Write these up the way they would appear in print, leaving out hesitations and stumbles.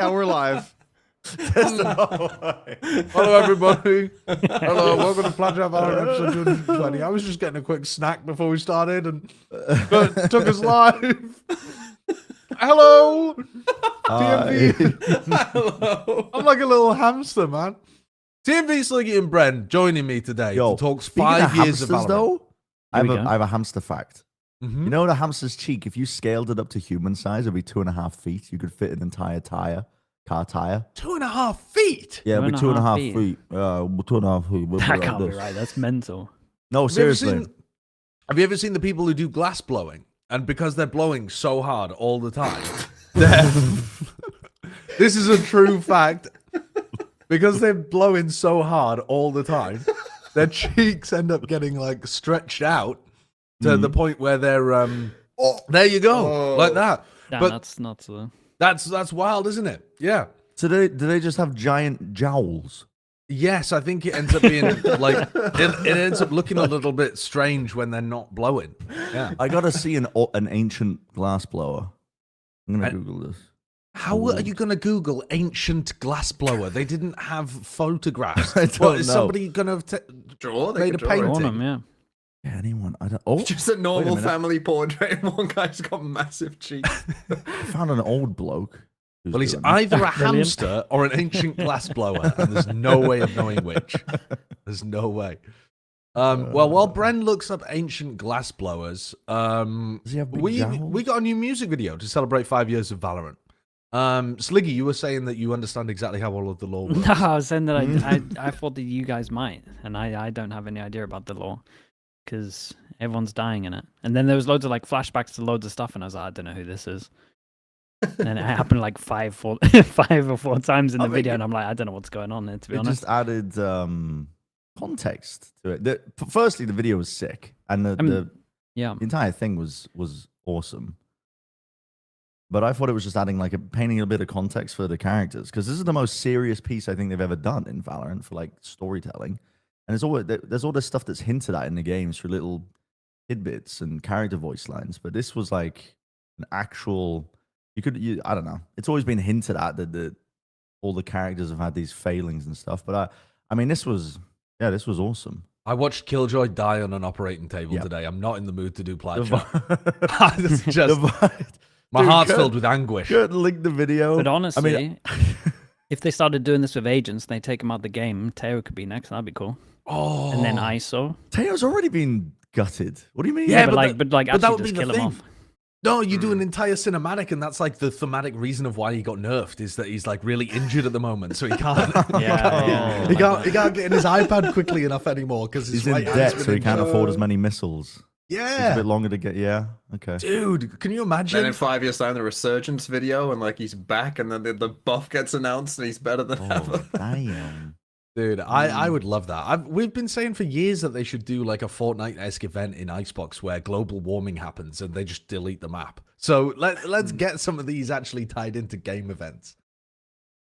Yeah, we're live. Hello, everybody. Hello, welcome to Plat VALORANT episode 220. I was just getting a quick snack before we started and took us live. Hello, TMV. Hello. I'm like a little hamster, man. TMV, Sliggy, and Bren joining me today to talk 5 years of hamsters, VALORANT. though, I we have a hamster fact. Mhm. You know the hamster's cheek, if you scaled it up to human size, it'd be 2.5 feet. You could fit an entire car tire. 2.5 feet. Yeah, it'd be 2.5 feet. feet. 2.5 feet. We'll That put it can't like be this. right. That's mental. No, seriously. Have you ever seen the people who do glass blowing? And because they're blowing so hard all the time, this is a true fact. Because they're blowing so hard all the time, their cheeks end up getting like stretched out to the point where they're there you go, like that. Damn, But that's not so. that's wild, isn't it? Yeah. So do they just have giant jowls? Yes, I think it ends up being like it ends up looking a little bit strange when they're not blowing. Yeah. I gotta see an ancient glass blower. I'm gonna Google this. How are you going to Google ancient glass blower? They didn't have photographs. I don't What, is know. somebody going to Draw? They made a could draw it. painting? Them, yeah. Yeah, anyone? I don't. Oh, Just a normal minute. family portrait, and one guy's got massive cheeks. I found an old bloke. who's Well, he's doing it. either a Brilliant. hamster or an ancient glass blower, and there's no way of knowing which. There's no way. Well, while Bren looks up ancient glass blowers, Does he have big we jowls? got a new music video to celebrate 5 years of VALORANT. Sliggy, you were saying that you understand exactly how all of the lore works. No, I was saying that I thought that you guys might, and I don't have any idea about the lore because everyone's dying in it. And then there was loads of like flashbacks to loads of stuff, and I was like, I don't know who this is. And it happened like five or four times in the video, and I'm like, I don't know what's going on there. To be It honest, just added context to it. Firstly, the video was sick, and the yeah. entire thing was awesome. But I thought it was just adding painting a bit of context for the characters, because this is the most serious piece I think they've ever done in VALORANT for like storytelling. And there's all this stuff that's hinted at in the games through little tidbits and character voice lines. But this was like an actual. I don't know. It's always been hinted at that all the characters have had these failings and stuff. But I mean, this was awesome. I watched Killjoy die on an operating table Yep. today. I'm not in the mood to do Plat. The It's just my Dude, heart's Kurt- filled with anguish. Kurt linked the video. But honestly, I mean, if they started doing this with agents, and they take them out the game, Teo could be next. That'd be cool. Oh, And then ISO. Teo's already been gutted. What do you mean? Yeah, but but like that actually would be just the kill him thing. off. No, you do an entire cinematic, and that's like the thematic reason of why he got nerfed is that he's like really injured at the moment, so he can't. Yeah, he can't get in his iPad quickly enough anymore because he's in debt, so he can't afford as many missiles. It's a Yeah, bit longer to get. Yeah. Okay. dude, can you Then imagine? in 5 years' time, the resurgence video, and like he's back, and then the buff gets announced, and he's better than Oh, ever. damn. Dude, I would love that. We've been saying for years that they should do like a Fortnite-esque event in Icebox where global warming happens and they just delete the map. So let's get some of these actually tied into game events.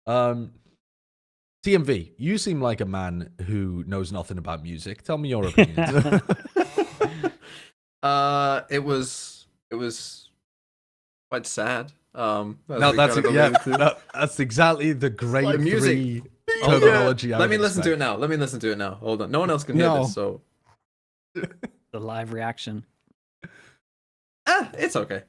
TMV, you seem like a man who knows nothing about music. Tell me your opinions. It was quite sad. No, that's exacty the grade like music. 3 Hold terminology. on. Let me listen to it now. Let me listen to it now. Hold on. No one else can hear No. this, so The live reaction. it's okay.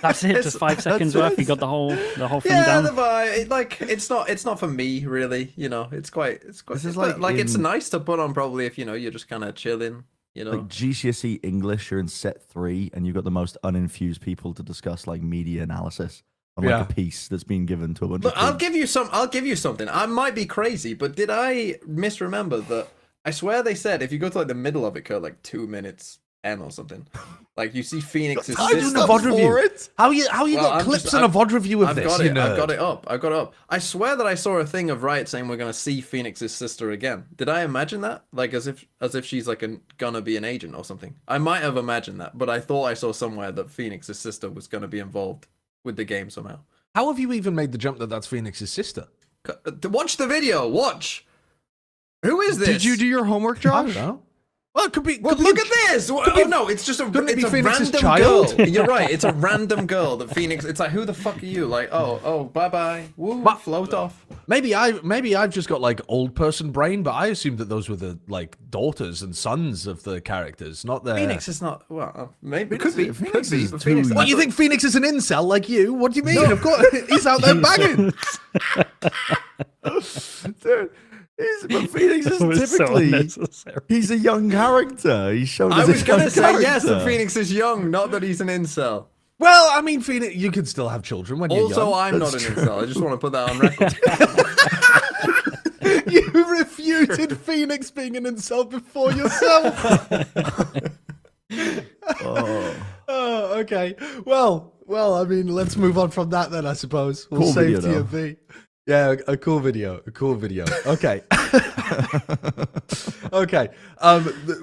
That's it. Just 5 seconds worth. You got the whole thing Yeah, down. it's not for me really. You know, it's quite. This is like it's in- nice to put on probably if you're just kind of chilling. You know, Like GCSE English, you're in set 3, and you've got the most uninfused people to discuss like media analysis on like Yeah. a piece that's been given to a bunch Look, of kids. I'll give you something. I might be crazy, but did I misremember that? I swear they said if you go to like the middle of it, Kurt, like 2 minutes and or something, like you see Phoenix's I do sister. a VOD review. How you Well, got I'm clips just- and a VOD review of I've this? got you it. I've nerd? got it up. I've got it up. I swear that I saw a thing of Riot saying we're gonna see Phoenix's sister again. Did I imagine that? Like as if she's like gonna be an agent or something. I might have imagined that, but I thought I saw somewhere that Phoenix's sister was gonna be involved with the game somehow. How have you even made the jump that that's Phoenix's sister? Watch the video. Watch. Who is this? Did you do your homework, I don't Josh? know. Well, it could be. Well, look at this! Oh no, it's just couldn't it it's be a Phoenix's random child? girl. You're right. It's a random girl that Phoenix. It's like, who the fuck are you? Like, oh, bye bye. Woo, float off. Maybe I've just got like old person brain, but I assumed that those were the like daughters and sons of the characters, not the. Phoenix is not. Well, maybe it Phoenix could be. is- Phoenix Could be. is But too Phoenix. What, you think Phoenix is an incel like you? What do you mean? Of course, he's out there banging. Dude, but Phoenix is It was so typically unnecessary. he's a young character. He's shown I as a was gonna young say yes. That character. Phoenix is young, not that he's an incel. Well, I mean, Phoenix, you can still have children when you're Also, young. I'm not an incel. I just want to put that on record. You refuted Phoenix being an incel before yourself. Oh, okay. Well, I mean, let's move on from that then, I suppose. We'll Cool save video, though. TMV. Yeah, a cool video. Okay. Okay.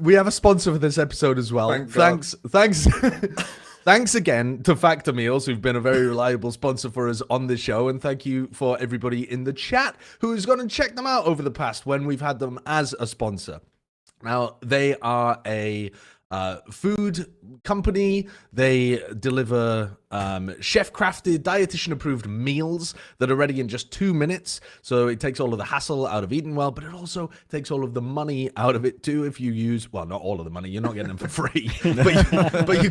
We have a sponsor for this episode as well. Thank God. Thanks. Thanks again to Factor Meals, who've been a very reliable sponsor for us on this show. And thank you for everybody in the chat who's gone and checked them out over the past when we've had them as a sponsor. Now, they are a food company. They deliver chef-crafted, dietitian-approved meals that are ready in just 2 minutes. So it takes all of the hassle out of eating well, but it also takes all of the money out of it too. If you use, well, not all of the money, you're not getting them for free, but you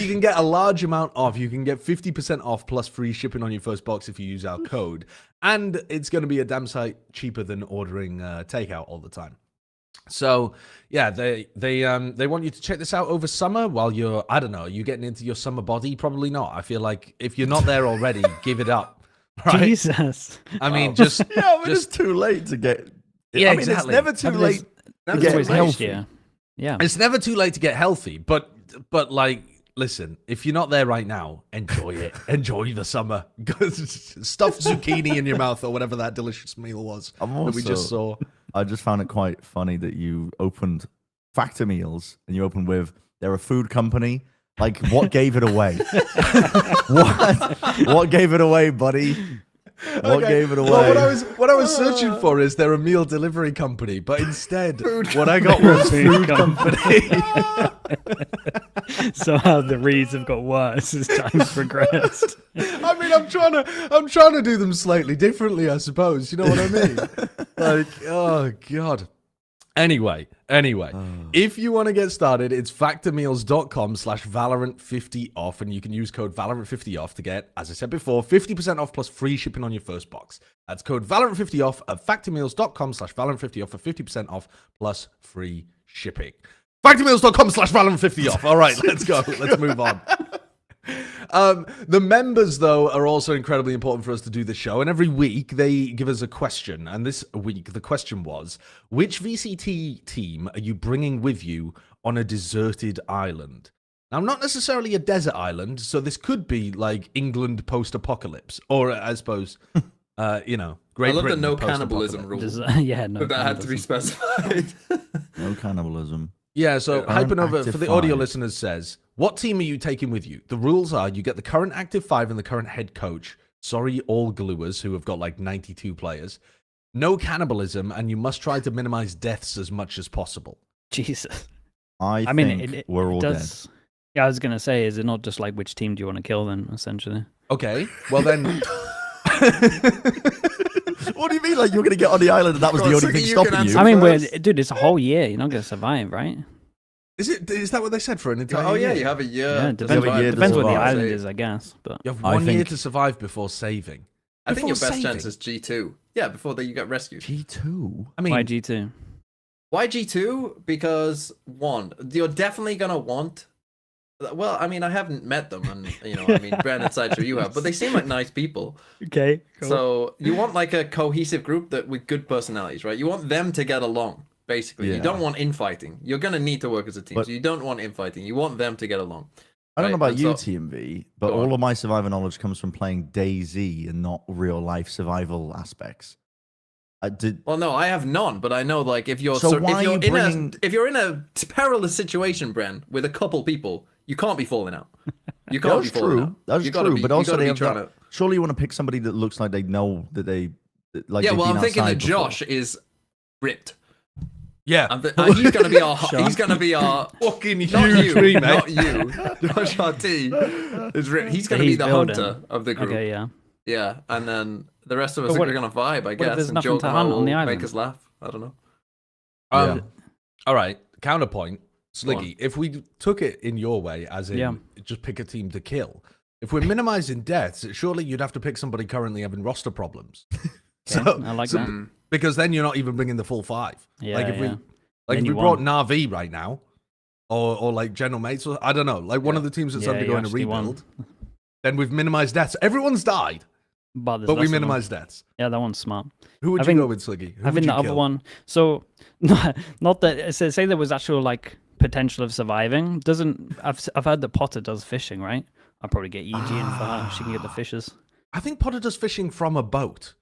can get a large amount off. You can get 50% off plus free shipping on your first box if you use our code, and it's going to be a damn sight cheaper than ordering takeout all the time. So yeah, they want you to check this out over summer while you're, I don't know, you getting into your summer body? Probably not. I feel like if you're not there already, give it up. Right? Jesus. I mean, just Yeah, but just it's too late to get. Yeah, I mean, exactly. it's never too I mean, late to It's get always next healthy. year. Yeah. it's never too late to get healthy. But like, listen, if you're not there right now, enjoy it. Enjoy the summer. Stuff zucchini in your mouth or whatever that delicious meal was that we just saw. I just found it quite funny that you opened Factor Meals and you opened with they're a food company. Like, what gave it away? What gave it away, buddy? What gave it away? Well, what I was searching for is they're a meal delivery company, but instead what I got was food company. Somehow the reads have got worse as time's progressed. I mean, I'm trying to do them slightly differently, I suppose. You know what I mean? Like, oh god. Anyway, if you want to get started, it's factormeals.com/Valorant50off, and you can use code Valorant50off to get, as I said before, 50% off plus free shipping on your first box. That's code Valorant50off at factormeals.com/Valorant50off for 50% off plus free shipping. Factormeals.com/Valorant50off. All right, let's go. Let's move on. The members, though, are also incredibly important for us to do the show. And every week they give us a question. And this week, the question was, which VCT team are you bringing with you on a deserted island? Now, not necessarily a desert island. So this could be like England post-apocalypse. Or I suppose, Great I love the Britain no post-apocalypse. cannibalism rule. Yeah, no. That had to be specified. No cannibalism. Yeah, so Current Hypernova, active for the audio 5. listeners, says, what team are you taking with you? The rules are you get the current active 5 and the current head coach. Sorry, all gluers who have got like 92 players. No cannibalism, and you must try to minimize deaths as much as possible. Jesus. I mean, think it we're all does. Yeah, I was going to say, is it not just like which team do you want to kill then, essentially? Okay, well then... dead. What do you mean? Like, you're going to get on the island and that was Go the on, only Sliggy, thing you can stopping you? answer. I mean, First. dude, it's a whole year. You're not going to survive, right? Is that what they said for an entire Oh year? yeah, you have a year. Yeah, to depends, have a year to depends what the survive. island is, I guess. But You have I 1 year think- to survive before saving. I think your Before best saving. chance is G2. Yeah, before you get rescued. G2? I mean, why G2? Why G2? Because one, you're definitely gonna want. Well, I mean, I haven't met them, and I mean, Bren and Sideshow you have, but they seem like nice people. Okay, So you want like a cohesive group that with good personalities, right? You want them to get along. Basically, you Yeah. don't want infighting. You're gonna need to work as a team, But- so you don't want infighting. You want them to get along. I don't know Right, about and you, so- TMV, but Go on. all of my survivor knowledge comes from playing DayZ and not real life survival aspects. I did. Well, no, I have none, but I know like if you're So why are you in bringing- if you're in a perilous situation, Bren, with a couple people, you can't be falling out. You can't That's be falling true. out. That's You gotta true. be- But you also, gotta they be have trying that, surely you want to pick somebody that looks like they know that they like. Yeah, they've well, been I'm thinking that outside before. Josh is ripped. Yeah. He's gonna be our. Sure. He's gonna be our. Fucking Not huge you, tree, mate. not you. Josh RT he's gonna be He's the building. hunter of the group. Okay, yeah. Yeah, and then the rest of us But what- are gonna vibe, I if guess, there's and nothing to Jawgemo hunt on the will island? make us laugh. I don't know. Yeah. All right. Counterpoint, Go on. Sliggy. If we took it in your way, as in Yeah. just pick a team to kill, if we're minimizing deaths, surely you'd have to pick somebody currently having roster problems. Okay, I like that. Mm. Because then you're not even bringing the full 5. Yeah, like if we yeah. like Then if we you brought won. Navi right now, or like General Mates, or I don't know, like one Yeah. of the teams that's Yeah, you undergoing a actually won. rebuild, then we've minimized deaths. Everyone's died, But, there's but we less of them. minimized deaths. Yeah, that one's smart. Who would I you think- go with, Sliggy? Who I would think you the other kill? one. So, not that. Say there was actual like potential of surviving. Doesn't I've heard that Potter does fishing, right? I'll probably get EG in for her. She can get the fishes. I think Potter does fishing from a boat.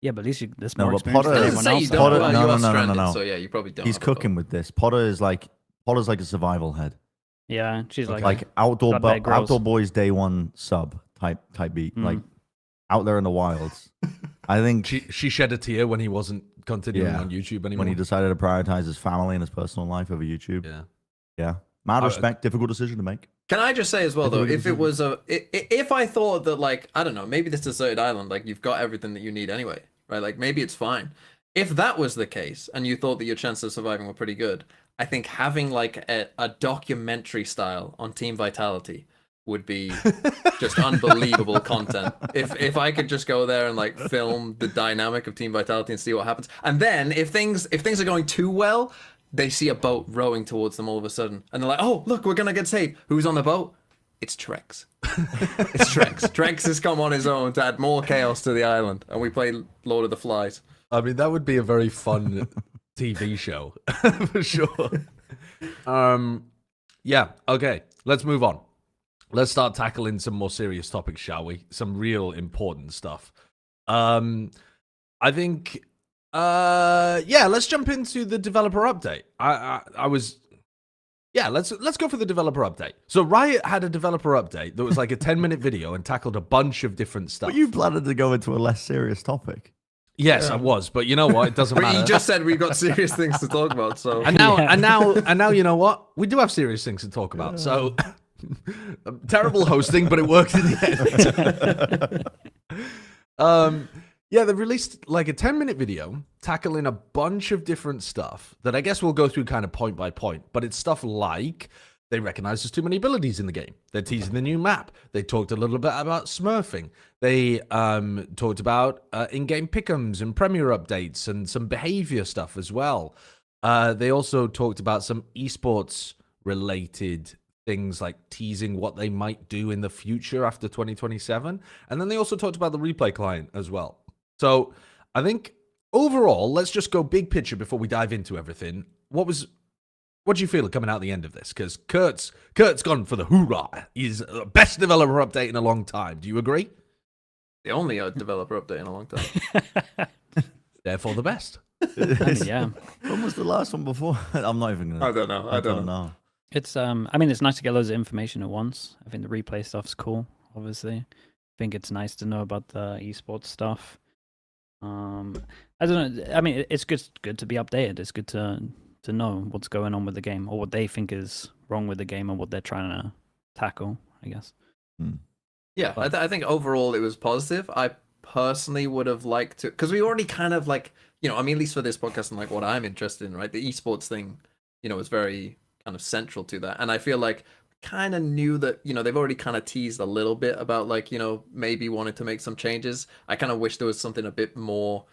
Yeah, but at least there's No, more but experience Potter- than It It doesn't everyone say else. you has. don't. Potter- you no, are no, no, no, stranded, no. So yeah, you probably don't. He's have a boat. cooking with this. Potter's like a survival head. Yeah, she's like, Like outdoor Got Bear Grylls. outdoor boys day one sub type beat. Mm. Like out there in the wilds. I think She shed a tear when he wasn't continuing Yeah. on YouTube anymore. when he decided to prioritize his family and his personal life over YouTube. yeah. Yeah. Mad I- respect, difficult decision to make. Can I just say as well If it though, was a if it decision. was if I thought that like I don't know, maybe this deserted island, like you've got everything that you need anyway, right? Like maybe it's fine. If that was the case, and you thought that your chances of surviving were pretty good, I think having like a documentary style on Team Vitality would be just unbelievable content. If I could just go there and like film the dynamic of Team Vitality and see what happens, and then if things are going too well, they see a boat rowing towards them all of a sudden, and they're like, "Oh, look, we're gonna get saved." Who's on the boat? It's Trex. It's Trex. Trex has come on his own to add more chaos to the island, and we play Lord of the Flies. I mean, that would be a very fun TV show for sure. Yeah. Okay. Let's move on. Let's start tackling some more serious topics, shall we? Some real important stuff. I think. Yeah. Let's jump into the developer update. I was. Yeah, let's go for the developer update. So Riot had a developer update that was like a 10-minute video and tackled a bunch of different stuff. But you planned to go into a less serious topic. Yes, I was, but you know what? It doesn't But matter. you just said we've got serious things to talk about, so And now, Yeah. and now, you know what? We do have serious things to talk about. So, terrible hosting, but it worked in the end. Yeah, they released like a 10-minute video tackling a bunch of different stuff that I guess we'll go through kind of point by point. But it's stuff like they recognize there's too many abilities in the game. They're teasing the new map. They talked a little bit about smurfing. They talked about in-game pick'ems and premier updates and some behavior stuff as well. They also talked about some esports related things like teasing what they might do in the future after 2027. And then they also talked about the replay client as well. So I think overall, let's just go big picture before we dive into everything. What do you feel coming out the end of this? Because Kurt's gone for the hoorah. He's the best developer update in a long time. Do you agree? the only developer update in a long time. Therefore, the best. I mean, yeah. When was the last one before? I'm not even gonna. I don't know. I don't know. It's I mean, it's nice to get loads of information at once. I think the replay stuff's cool, obviously. I think it's nice to know about the esports stuff. I don't know. I mean, it's good to be updated. It's good to know what's going on with the game or what they think is wrong with the game and what they're trying to tackle, I guess. Yeah, But- I think overall it was positive. I personally would have liked to, because we already kind of like, you know, I mean, at least for this podcast and like what I'm interested in, right? The esports thing, you know, is very kind of central to that. And I feel like kind of knew that, you know, they've already kind of teased a little bit about like, you know, maybe wanted to make some changes. I kind of wish there was something a bit more,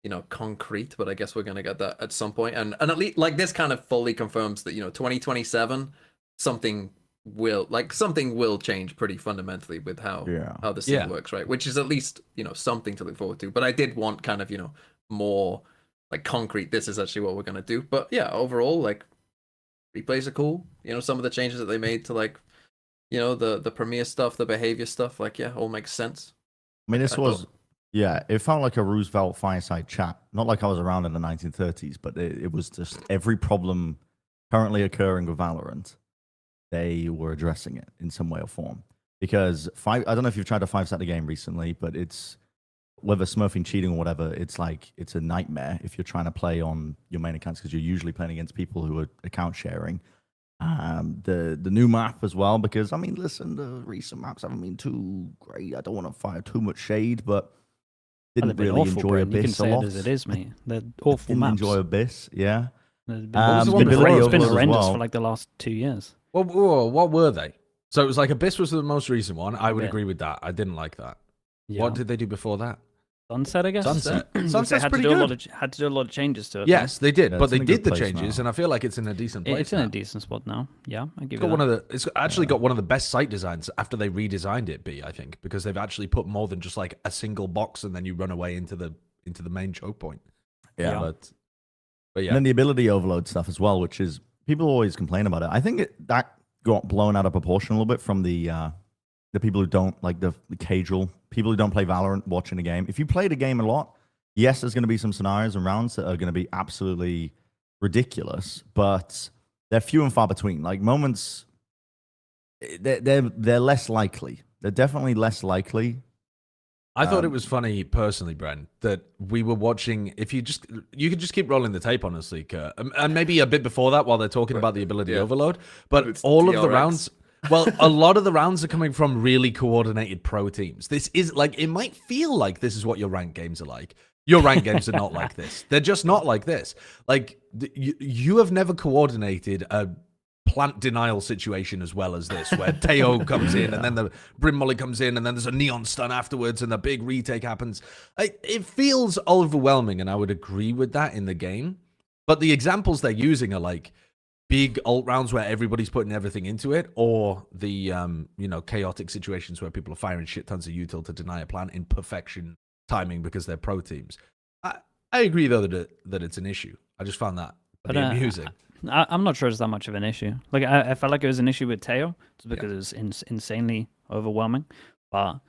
you know, concrete, but I guess we're going to get that at some point. And at least like this kind of fully confirms that, you know, 2027, something will change pretty fundamentally with how the scene Yeah. works, right? Which is at least, you know, something to look forward to. But I did want kind of, you know, more like concrete, this is actually what we're going to do. But yeah, overall, like replays are cool. You know, some of the changes that they made to like, you know, the premiere stuff, the behavior stuff, like, yeah, all makes sense. I mean, this I was, thought- yeah, it felt like a Roosevelt fireside chat. Not like I was around in the 1930s, but it was just every problem currently occurring with Valorant, they were addressing it in some way or form. Because I don't know if you've tried to 5-set the game recently, but it's whether smurfing, cheating, or whatever, it's like it's a nightmare if you're trying to play on your main accounts because you're usually playing against people who are account sharing. The new map as well, because I mean, listen, the recent maps haven't been too great. I don't want to fire too much shade, but didn't They've been really awful, enjoy Bren. Abyss You can a say lot. it as it is, mate. They're awful Didn't maps. enjoy Abyss, yeah. It's been, What was the one it's been, before it's been Overload as horrendous well? for like the last 2 years. What were they? So it was like Abyss was the most recent one. I would Yeah. agree with that. I didn't like that. Yeah. What did they do before that? Sunset, I guess. Sunset. Which Sunset's they had pretty to do good. had to do a lot of changes to it. Yes, they did, Yeah, but it's they in a did good the place changes, now. and I feel like it's in a decent place. It's in now. a decent spot now. Yeah, I give It's you got that. it's actually got one of the best site designs after they redesigned it. I think because they've actually put more than just like a single box and then you run away into the main choke point. Yeah. But And yeah, then the ability overload stuff as well, which is people always complain about it. I think that got blown out of proportion a little bit from the people who don't like the casual people who don't play Valorant watching a game. If you play the game a lot, yes, there's going to be some scenarios and rounds that are going to be absolutely ridiculous, but they're few and far between. Like moments, they're less likely. They're definitely less likely. I thought it was funny personally, Bren, that we were watching. If you could just keep rolling the tape, honestly, Kurt, and maybe a bit before that while they're talking about the ability overload. But It's all of the TRX. rounds, well, a lot of the rounds are coming from really coordinated pro teams. This is like it might feel like this is what your ranked games are like. Your ranked games are not like this. They're just not like this. Like you have never coordinated a plant denial situation as well as this, where Teo comes in and then the Brim Molly comes in and then there's a neon stun afterwards and a big retake happens. It feels overwhelming, and I would agree with that in the game. But the examples they're using are like big ult rounds where everybody's putting everything into it, or the chaotic situations where people are firing shit tons of util to deny a plant in perfection timing because they're pro teams. I agree though that it's an issue. I just found that to be amusing. I'm not sure it's that much of an issue. Like I felt like it was an issue with Teo, just because it was insanely overwhelming. But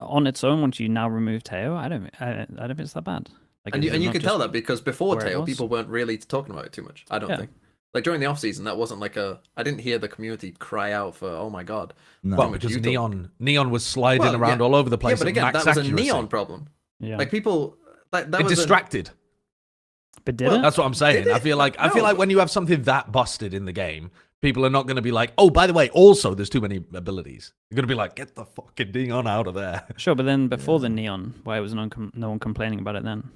on its own, once you now remove Teo, I don't think it's that bad. Like, And it's you not can just tell that because before where it Tail, was. people weren't really talking about it too much. I don't think. Like during the off season, that wasn't like I didn't hear the community cry out for, oh my god. No. Well, much because util. Neon was sliding Well, around yeah. all over the place. Yeah, but at again, max that was accuracy. a Neon problem. Yeah. Like people, that It was a- distracted. But did Well, it? That's what I'm saying. Did I it? feel like No. when you have something that busted in the game, people are not going to be like, oh, by the way, also there's too many abilities. You're going to be like, get the fucking Neon out of there. Sure, but then before the Neon, why was no one complaining about it then?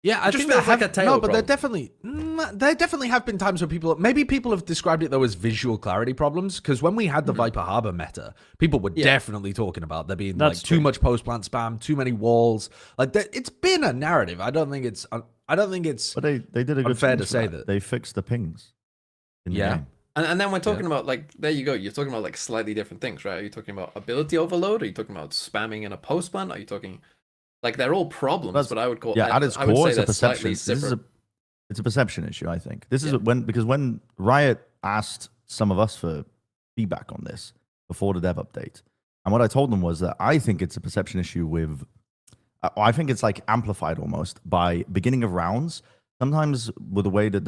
Yeah, I just think feels like a Tail but there problem. definitely have been times where people have described it though as visual clarity problems. Because when we had the Mm-hmm. Viper Harbor meta, people were definitely talking about there being That's like too true. much post plant spam, too many walls. Like it's been a narrative. I don't think it's. But they did a good unfair change to for say that. that. They fixed the pings. In the Yeah. game. And then we're talking about like there you go. You're talking about like slightly different things, right? Are you talking about ability overload? Are you talking about spamming in a post plant? Are you talking like they're all problems? That's- But I would call Yeah, at its I would core, say it's a they're slightly perception. separate. It's a perception issue, I think. This is Yeah. when Riot asked some of us for feedback on this before the dev update, and what I told them was that I think it's a perception issue with. I think it's like amplified almost by beginning of rounds. Sometimes with the way that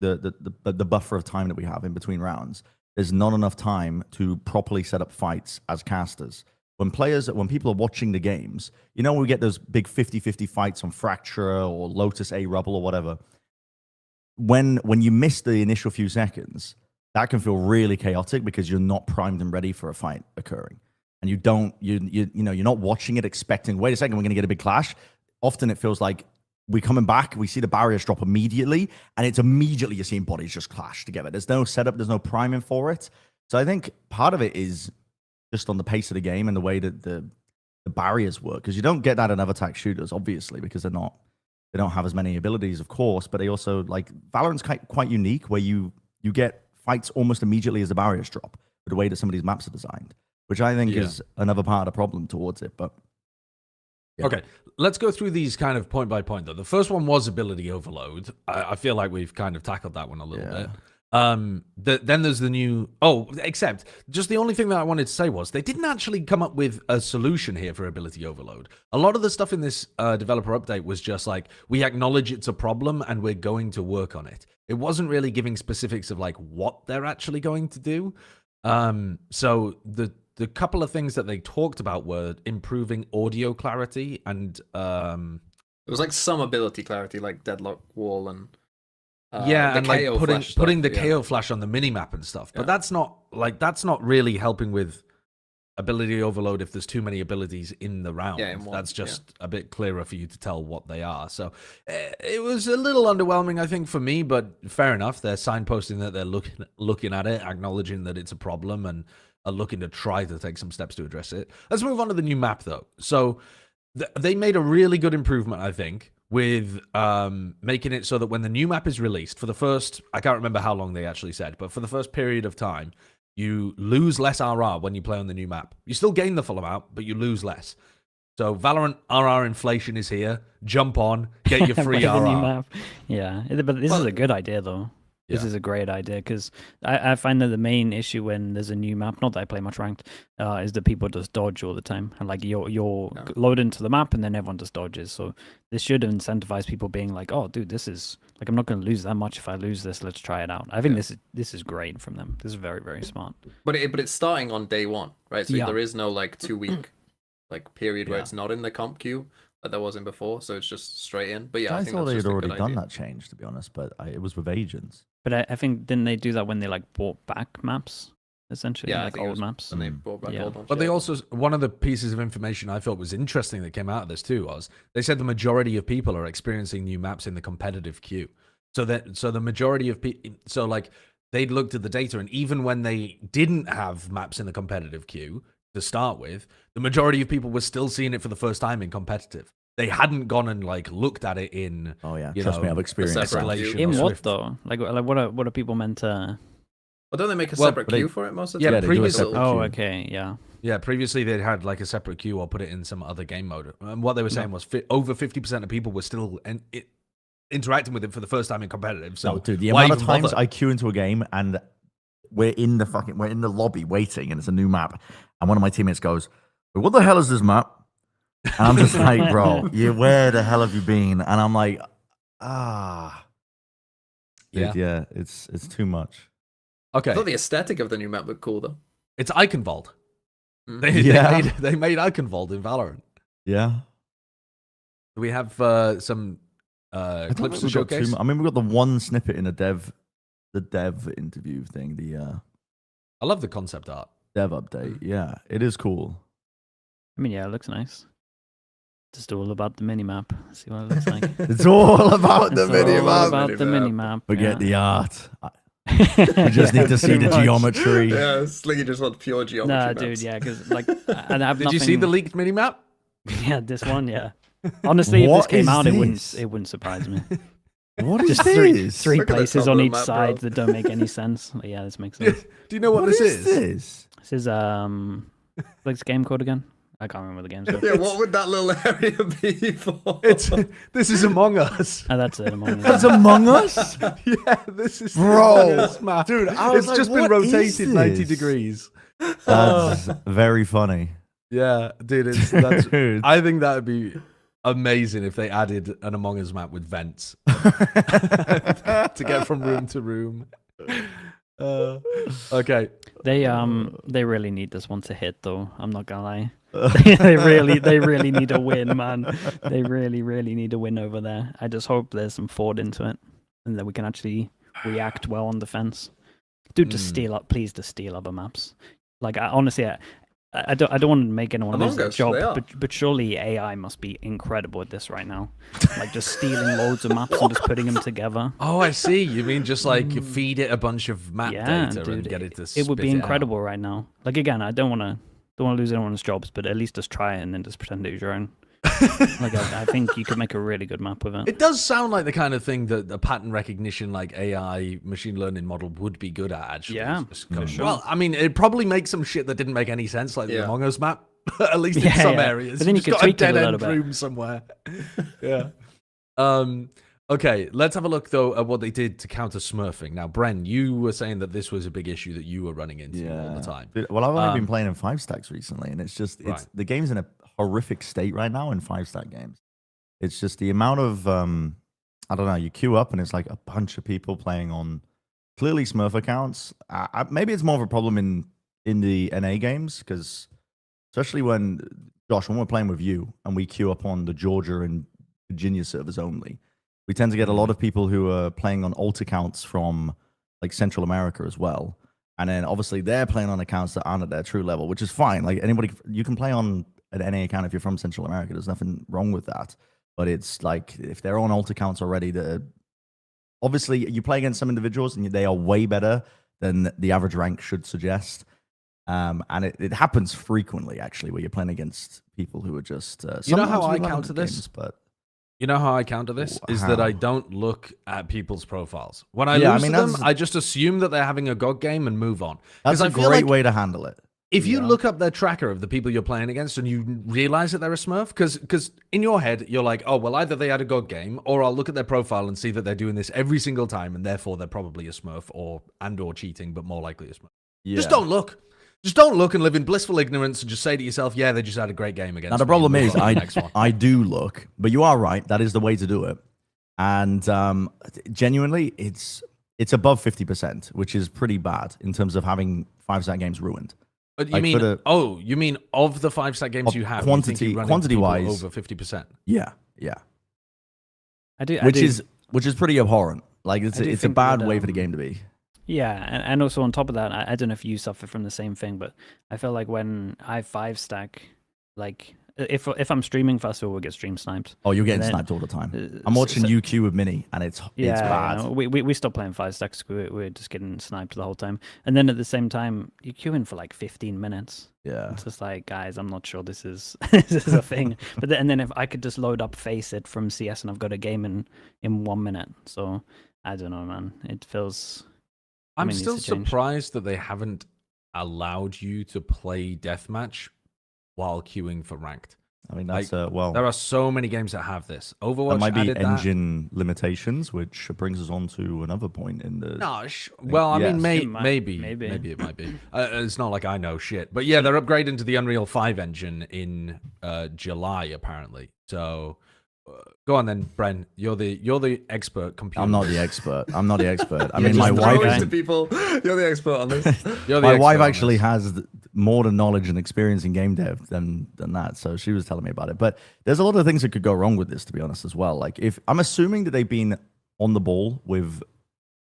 the buffer of time that we have in between rounds, there's not enough time to properly set up fights as casters. When people are watching the games, we get those big 50-50 fights on Fracture or Lotus A Rubble or whatever. When you miss the initial few seconds, that can feel really chaotic because you're not primed and ready for a fight occurring. And you're not watching it expecting, wait a second, we're going to get a big clash. Often it feels like we're coming back, we see the barriers drop immediately, and it's immediately you're seeing bodies just clash together. There's no setup, there's no priming for it. So I think part of it is just on the pace of the game and the way that the barriers work, because you don't get that in other attack shooters, obviously, because they don't have as many abilities, of course, but they also, like, Valorant's quite unique, where you get fights almost immediately as the barriers drop, with the way that some of these maps are designed, which I think is another part of the problem towards it, but... Yeah. Okay, let's go through these kind of point by point, though. The first one was ability overload. I feel like we've kind of tackled that one a little bit. Then there's the new... Oh, except, just the only thing that I wanted to say was they didn't actually come up with a solution here for ability overload. A lot of the stuff in this developer update was just like, we acknowledge it's a problem and we're going to work on it. It wasn't really giving specifics of like what they're actually going to do. So the couple of things that they talked about were improving audio clarity and It was like some ability clarity, like deadlock wall and yeah, the and like KO putting flash putting the stuff, KO flash on the minimap and stuff. But Yeah. that's not really helping with ability overload if there's too many abilities in the round. Yeah, in one, That's just a bit clearer for you to tell what they are. So it was a little underwhelming, I think, for me, but fair enough. They're signposting that they're looking at it, acknowledging that it's a problem, and are looking to try to take some steps to address it. Let's move on to the new map, though. So they made a really good improvement, I think, with making it so that when the new map is released, for the first, I can't remember how long they actually said, but for the first period of time, you lose less RR when you play on the new map. You still gain the full amount, but you lose less. So Valorant RR inflation is here. Jump on, get your free Play the new RR. map. Yeah, but this is a good idea though. This Yeah. is a great idea because I find that the main issue when there's a new map, not that I play much ranked, is that people just dodge all the time. And like you're Yeah. load into the map and then everyone just dodges. So this should incentivize people being like, oh, dude, this is like I'm not going to lose that much if I lose this. Let's try it out. I think this is great from them. This is very, very smart. But it's starting on day one, right? So Yeah. there is no like 2-week like period where Yeah. it's not in the comp queue like there wasn't before. So it's just straight in. But yeah, I I think thought that's they just had a already good done idea. that change, to be honest, but it was with agents. But I think didn't they do that when they like brought back maps essentially, Yeah, I like think it old was maps? And they brought back Yeah. old ones. But they yeah. also, one of the pieces of information I thought was interesting that came out of this too was they said the majority of people are experiencing new maps in the competitive queue. So the majority of people, so like they'd looked at the data, and even when they didn't have maps in the competitive queue to start with, the majority of people were still seeing it for the first time in competitive. They hadn't gone and like looked at it in. Oh yeah, You trust me, know, I've experienced separate that. view. escalation. In or what Swift. though? Like what are people meant to? But don't they make a Well, separate but they- queue for it most of the Yeah, time? they do a previous- separate Oh, queue. okay, yeah. Yeah, previously they'd had like a separate queue or put it in some other game mode. And what they were saying was over 50% of people were still interacting with it for the first time in competitive. So No, dude, the why amount of even times bother? I queue into a game and we're in the lobby waiting, and it's a new map, and one of my teammates goes, "What the hell is this map?" And I'm just like, "Bro, where the hell have you been?" And I'm like, dude, yeah, it's too much. Okay, I thought the aesthetic of the new map looked cool though. it's Iconvolt. Mm. They made Iconvolt in Valorant. Yeah, Do we have some I don't clips think to we've got too showcase? mu- I mean, we got the one snippet in the dev interview thing, the I love the concept art. dev update. Yeah, it is cool. I mean, yeah, it looks nice. Just all about the minimap. See what it looks like. It's all about the It's mini all map. about the Minimap. minimap. Forget the art. We We just need to see the geometry. Yeah, Sliggy just wants pure geometry. Nah, maps. dude, yeah, because like, I have Did you see the nothing- leaked minimap? Yeah, this one, yeah. Honestly, if this What came is out, this? it wouldn't surprise me. What is Just this? three Look at the places top on of the each map, side bro. that don't make any sense. But yeah, this makes sense. Do you know what this is? This? This is what's the game called again? I can't remember the game's called. Yeah, what would that little area be for? This is Among Us. Oh, that's it. I'm on That's Among Us? Yeah, this is Bro. Among Us map. Dude, I was it's like, just been what is rotated 90 this? degrees. That's very funny. Yeah, dude, that's. Dude. I think that would be amazing if they added an Among Us map with vents to get from room to room. Okay. They really need this one to hit though. I'm not gonna lie. they really need a win, man. They really need a win over there. I just hope there's some thought into it and that we can actually react well on defense. Dude, just please just steal other maps. Like honestly, I don't want to make anyone lose Among their Us, job, they are. but surely AI must be incredible at this right now. Like just stealing loads of maps and just putting them together. Oh, I see. You mean just like feed it a bunch of map Yeah, data and dude, get it to it would be spit out. incredible right now. Like again, I don't want to lose anyone's jobs, but at least just try it and then just pretend it was your own. Like I think you could make a really good map with it. It does sound like the kind of thing that the pattern recognition, like AI machine learning model, would be good at. Actually, Yeah, Just for come- sure. Well, I mean, it'd probably make some shit that didn't make any sense, like the Yeah. Among Us map, at least in Yeah, some yeah. areas. But then you Just could got tweak it a dead little end bit. room somewhere. Yeah. Okay, let's have a look though at what they did to counter smurfing. Now, Bren, you were saying that this was a big issue that you were running into all the time. Dude, well, I've only been Um, playing in 5-stacks recently, and it's just Right. the game's in a horrific state right now in 5-stack games. It's just the amount of I don't know. You queue up and it's like a bunch of people playing on clearly Smurf accounts. Maybe it's more of a problem in in the NA games, because especially when Josh, when we're playing with you and we queue up on the Georgia and Virginia servers only, we tend to get a lot of people who are playing on alt accounts from like Central America as well. And then obviously they're playing on accounts that aren't at their true level, which is fine. Like anybody, you can play on an NA account if you're from Central America. There's nothing wrong with that. But it's like if they're on alt accounts already, obviously you play against some individuals and they are way better than the average rank should suggest. And it happens frequently, actually, where you're playing against people who are just. You know how sometimes I we counter this? games, but You know how I counter this? Is that I don't look at people's profiles. When I Yeah, I lose mean, to them, that's- I just assume that they're having a GOG game and move on. that's I a feel great like way to handle it. if you Yeah. look up their tracker of the people you're playing against and you realize that they're a Smurf, because in your head, you're like, oh, well, either they had a GOG game, or I'll look at their profile and see that they're doing this every single time, and therefore they're probably a Smurf or cheating, but more likely a Smurf. Yeah. Just don't look. Just don't look and live in blissful ignorance and just say to yourself, yeah, they just had a great game against Now, the me, problem and move is, on to the I, next one. I do look, but you are right. That is the way to do it. And genuinely, it's above 50%, which is pretty bad in terms of having 5-star games ruined. But you Like, mean, for you mean of the 5-star games Of you have, you think you run into people quantity-wise, over 50%? Yeah, yeah. I do. Which is pretty abhorrent. Like it's I do it's a think bad that, way for the game to be. Yeah, and also on top of that, I don't know if you suffer from the same thing, but I feel like when I 5-stack, like if I'm streaming, first of all, we'll get stream sniped. Oh, you're getting then, sniped all the time. I'm so- watching so- UQ with Mini, and it's bad. No, we stopped playing 5-stacks. We're just getting sniped the whole time, and then at the same time, you're queuing for like 15 minutes. Yeah. It's just like, guys, I'm not sure this is this is a thing. But and then if I could just load up Face It from CS and I've got a game in 1 minute. So I don't know, man. It feels. I'm needs still to change. surprised that they haven't allowed you to play deathmatch while queuing for ranked. I mean, that's There well, are so many games that have this. Overwatch that might be added that. engine limitations, which brings us on to another point in the. No, well, I mean, Yes. maybe Maybe. it might be. It's not like I know shit, but yeah, they're upgrading to the Unreal 5 engine in July apparently. So go on then, Bren. You're the expert computer. I'm not the expert. I Yeah, mean, my just wife. throw it Is, to people. You're the expert on this. You're the my expert wife on actually this. has more than knowledge and experience in game dev than that, so she was telling me about it. But there's a lot of things that could go wrong with this, to be honest, as well. Like, if I'm assuming that they've been on the ball with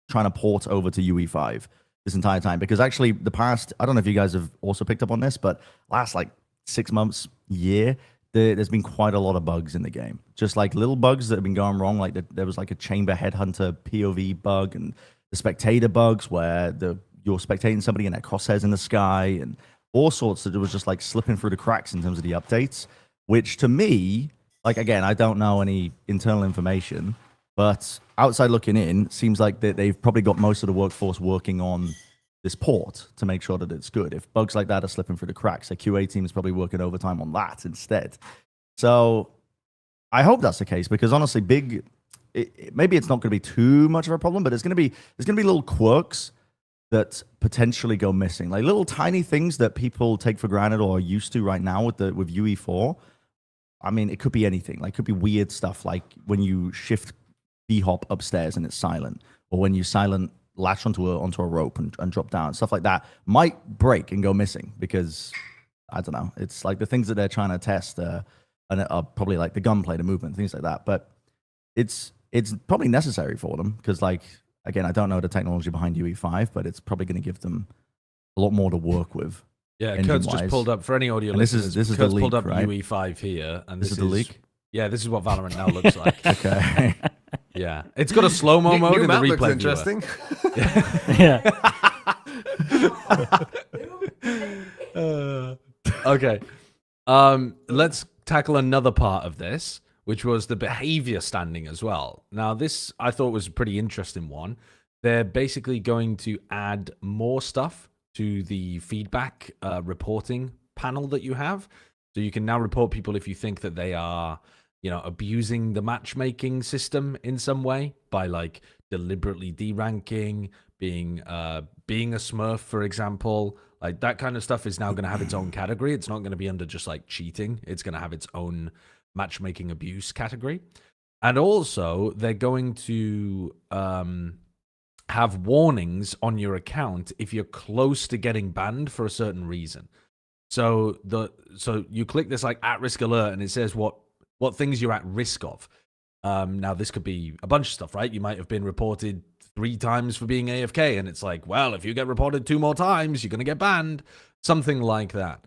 trying to port over to UE5 this entire time, because actually the past, I don't know if you guys have also picked up on this, but last like 6 months, year, there's been quite a lot of bugs in the game. Just like little bugs that have been going wrong. Like there was like a chamber headhunter POV bug and the spectator bugs where you're spectating somebody and their crosshairs in the sky and all sorts that it was just like slipping through the cracks in terms of the updates, which to me, like, again, I don't know any internal information, but outside looking in, seems like they've probably got most of the workforce working on this port to make sure that it's good. If bugs like that are slipping through the cracks, the QA team is probably working overtime on that instead. So I hope that's the case, because honestly, maybe it's not going to be too much of a problem, but there's going to be little quirks that potentially go missing, like little tiny things that people take for granted or are used to right now with UE4. I mean, it could be anything. Like, it could be weird stuff, like when you shift D-hop upstairs and it's silent, or when you silent latch onto a rope and drop down. Stuff like that might break and go missing because, I don't know, it's like the things that they're trying to test and are probably like the gunplay, the movement, things like that. But it's probably necessary for them because, like, again, I don't know the technology behind UE5, but it's probably going to give them a lot more to work with. Yeah, Kurt's just pulled up for any audio And this listeners. is the Kurt's leak, pulled up right? UE5 here, and This is the leak? Yeah, this is what Valorant now looks like. Okay. Yeah, it's got a slow mo mode in the map replay looks viewer. interesting. Yeah. Okay. Let's tackle another part of this, which was the behavior standing as well. Now, this I thought was a pretty interesting one. They're basically going to add more stuff to the feedback reporting panel that you have. So you can now report people if you think that they are, abusing the matchmaking system in some way by like deliberately deranking, being a Smurf, for example. Like that kind of stuff is now going to have its own category. It's not going to be under just like cheating. It's going to have its own matchmaking abuse category. And also they're going to have warnings on your account if you're close to getting banned for a certain reason. So you click this like at risk alert, and it says what things you're at risk of. Now this could be a bunch of stuff, right? You might have been reported 3 times for being AFK, and it's like, well, if you get reported 2 more times, you're gonna get banned, something like that.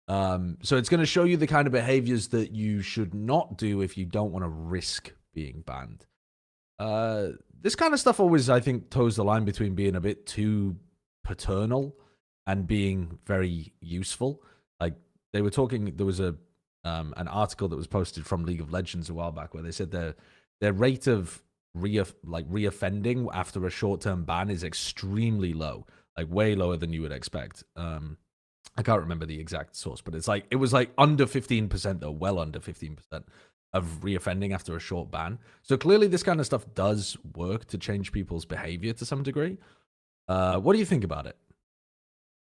So it's gonna show you the kind of behaviors that you should not do if you don't want to risk being banned. This kind of stuff always, I think, toes the line between being a bit too paternal and being very useful. Like they were talking, there was an article that was posted from League of Legends a while back where they said their rate of reoffending after a short-term ban is extremely low, like way lower than you would expect. I can't remember the exact source, but it was like under 15% though, well under 15% of reoffending after a short ban. So clearly this kind of stuff does work to change people's behavior to some degree. What do you think about it?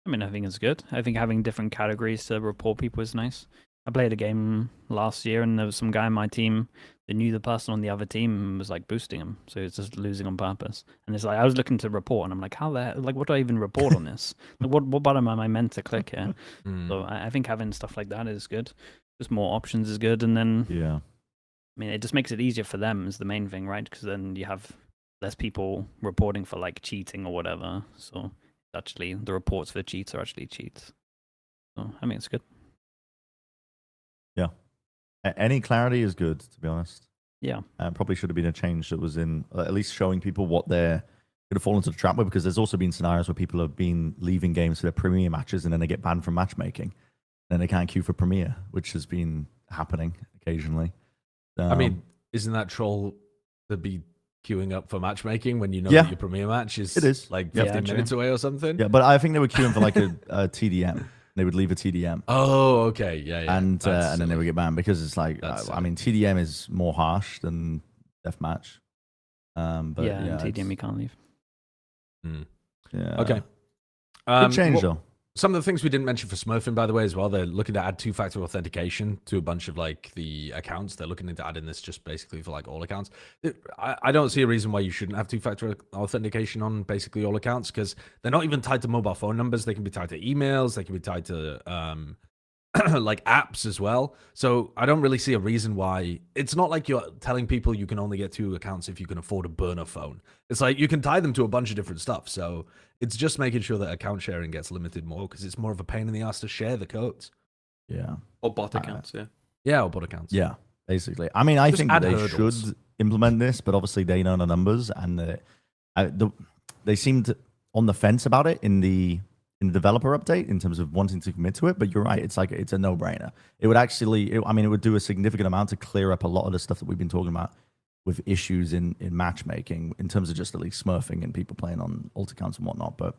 I mean, I think it's good. I think having different categories to report people is nice. I played a game last year, and there was some guy on my team that knew the person on the other team and was like boosting him, so he was just losing on purpose. And it's like I was looking to report, and I'm like, how the hell, like, what do I even report on this? Like, what button am I meant to click here? So I think having stuff like that is good. Just more options is good, and then Yeah. I mean, it just makes it easier for them is the main thing, right? Because then you have less people reporting for like cheating or whatever. So actually, the reports for cheats are actually cheats. So I mean, it's good. Yeah. Any clarity is good, to be honest. Yeah. Probably should have been a change that was in at least showing people what they're going to fall into the trap with, because there's also been scenarios where people have been leaving games for their Premier matches and then they get banned from matchmaking. And then they can't queue for Premier, which has been happening occasionally. I mean, isn't that troll to be queuing up for matchmaking when you know Yeah. that your Premier match is It is. like Yeah, 15 minutes away or something? Yeah, but I think they were queuing for like a TDM. They would leave a TDM. Oh, okay. Yeah. And then they would get banned because it's like, I mean, TDM is more harsh than deathmatch. But yeah, and TDM you can't leave. Yeah. Okay. Good change, though. Some of the things we didn't mention for smurfing, by the way, as well, they're looking to add 2-factor authentication to a bunch of like the accounts. They're looking into adding this just basically for like all accounts. I don't see a reason why you shouldn't have 2-factor authentication on basically all accounts, because they're not even tied to mobile phone numbers. They can be tied to emails. They can be tied to like apps as well. So I don't really see a reason why. It's not like you're telling people you can only get 2 accounts if you can afford a burner phone. It's like you can tie them to a bunch of different stuff. So it's just making sure that account sharing gets limited more, because it's more of a pain in the ass to share the codes. Yeah. Or bot accounts, yeah. Yeah, or bot accounts. Yeah, basically. I mean, I Just think that add they hurdles. should implement this, but obviously they know the numbers, and they seemed on the fence about it in the developer update in terms of wanting to commit to it. But you're right; it's like it's a no-brainer. It would actually, it would do a significant amount to clear up a lot of the stuff that we've been talking about with issues in matchmaking, in terms of just at least smurfing and people playing on alt accounts and whatnot. But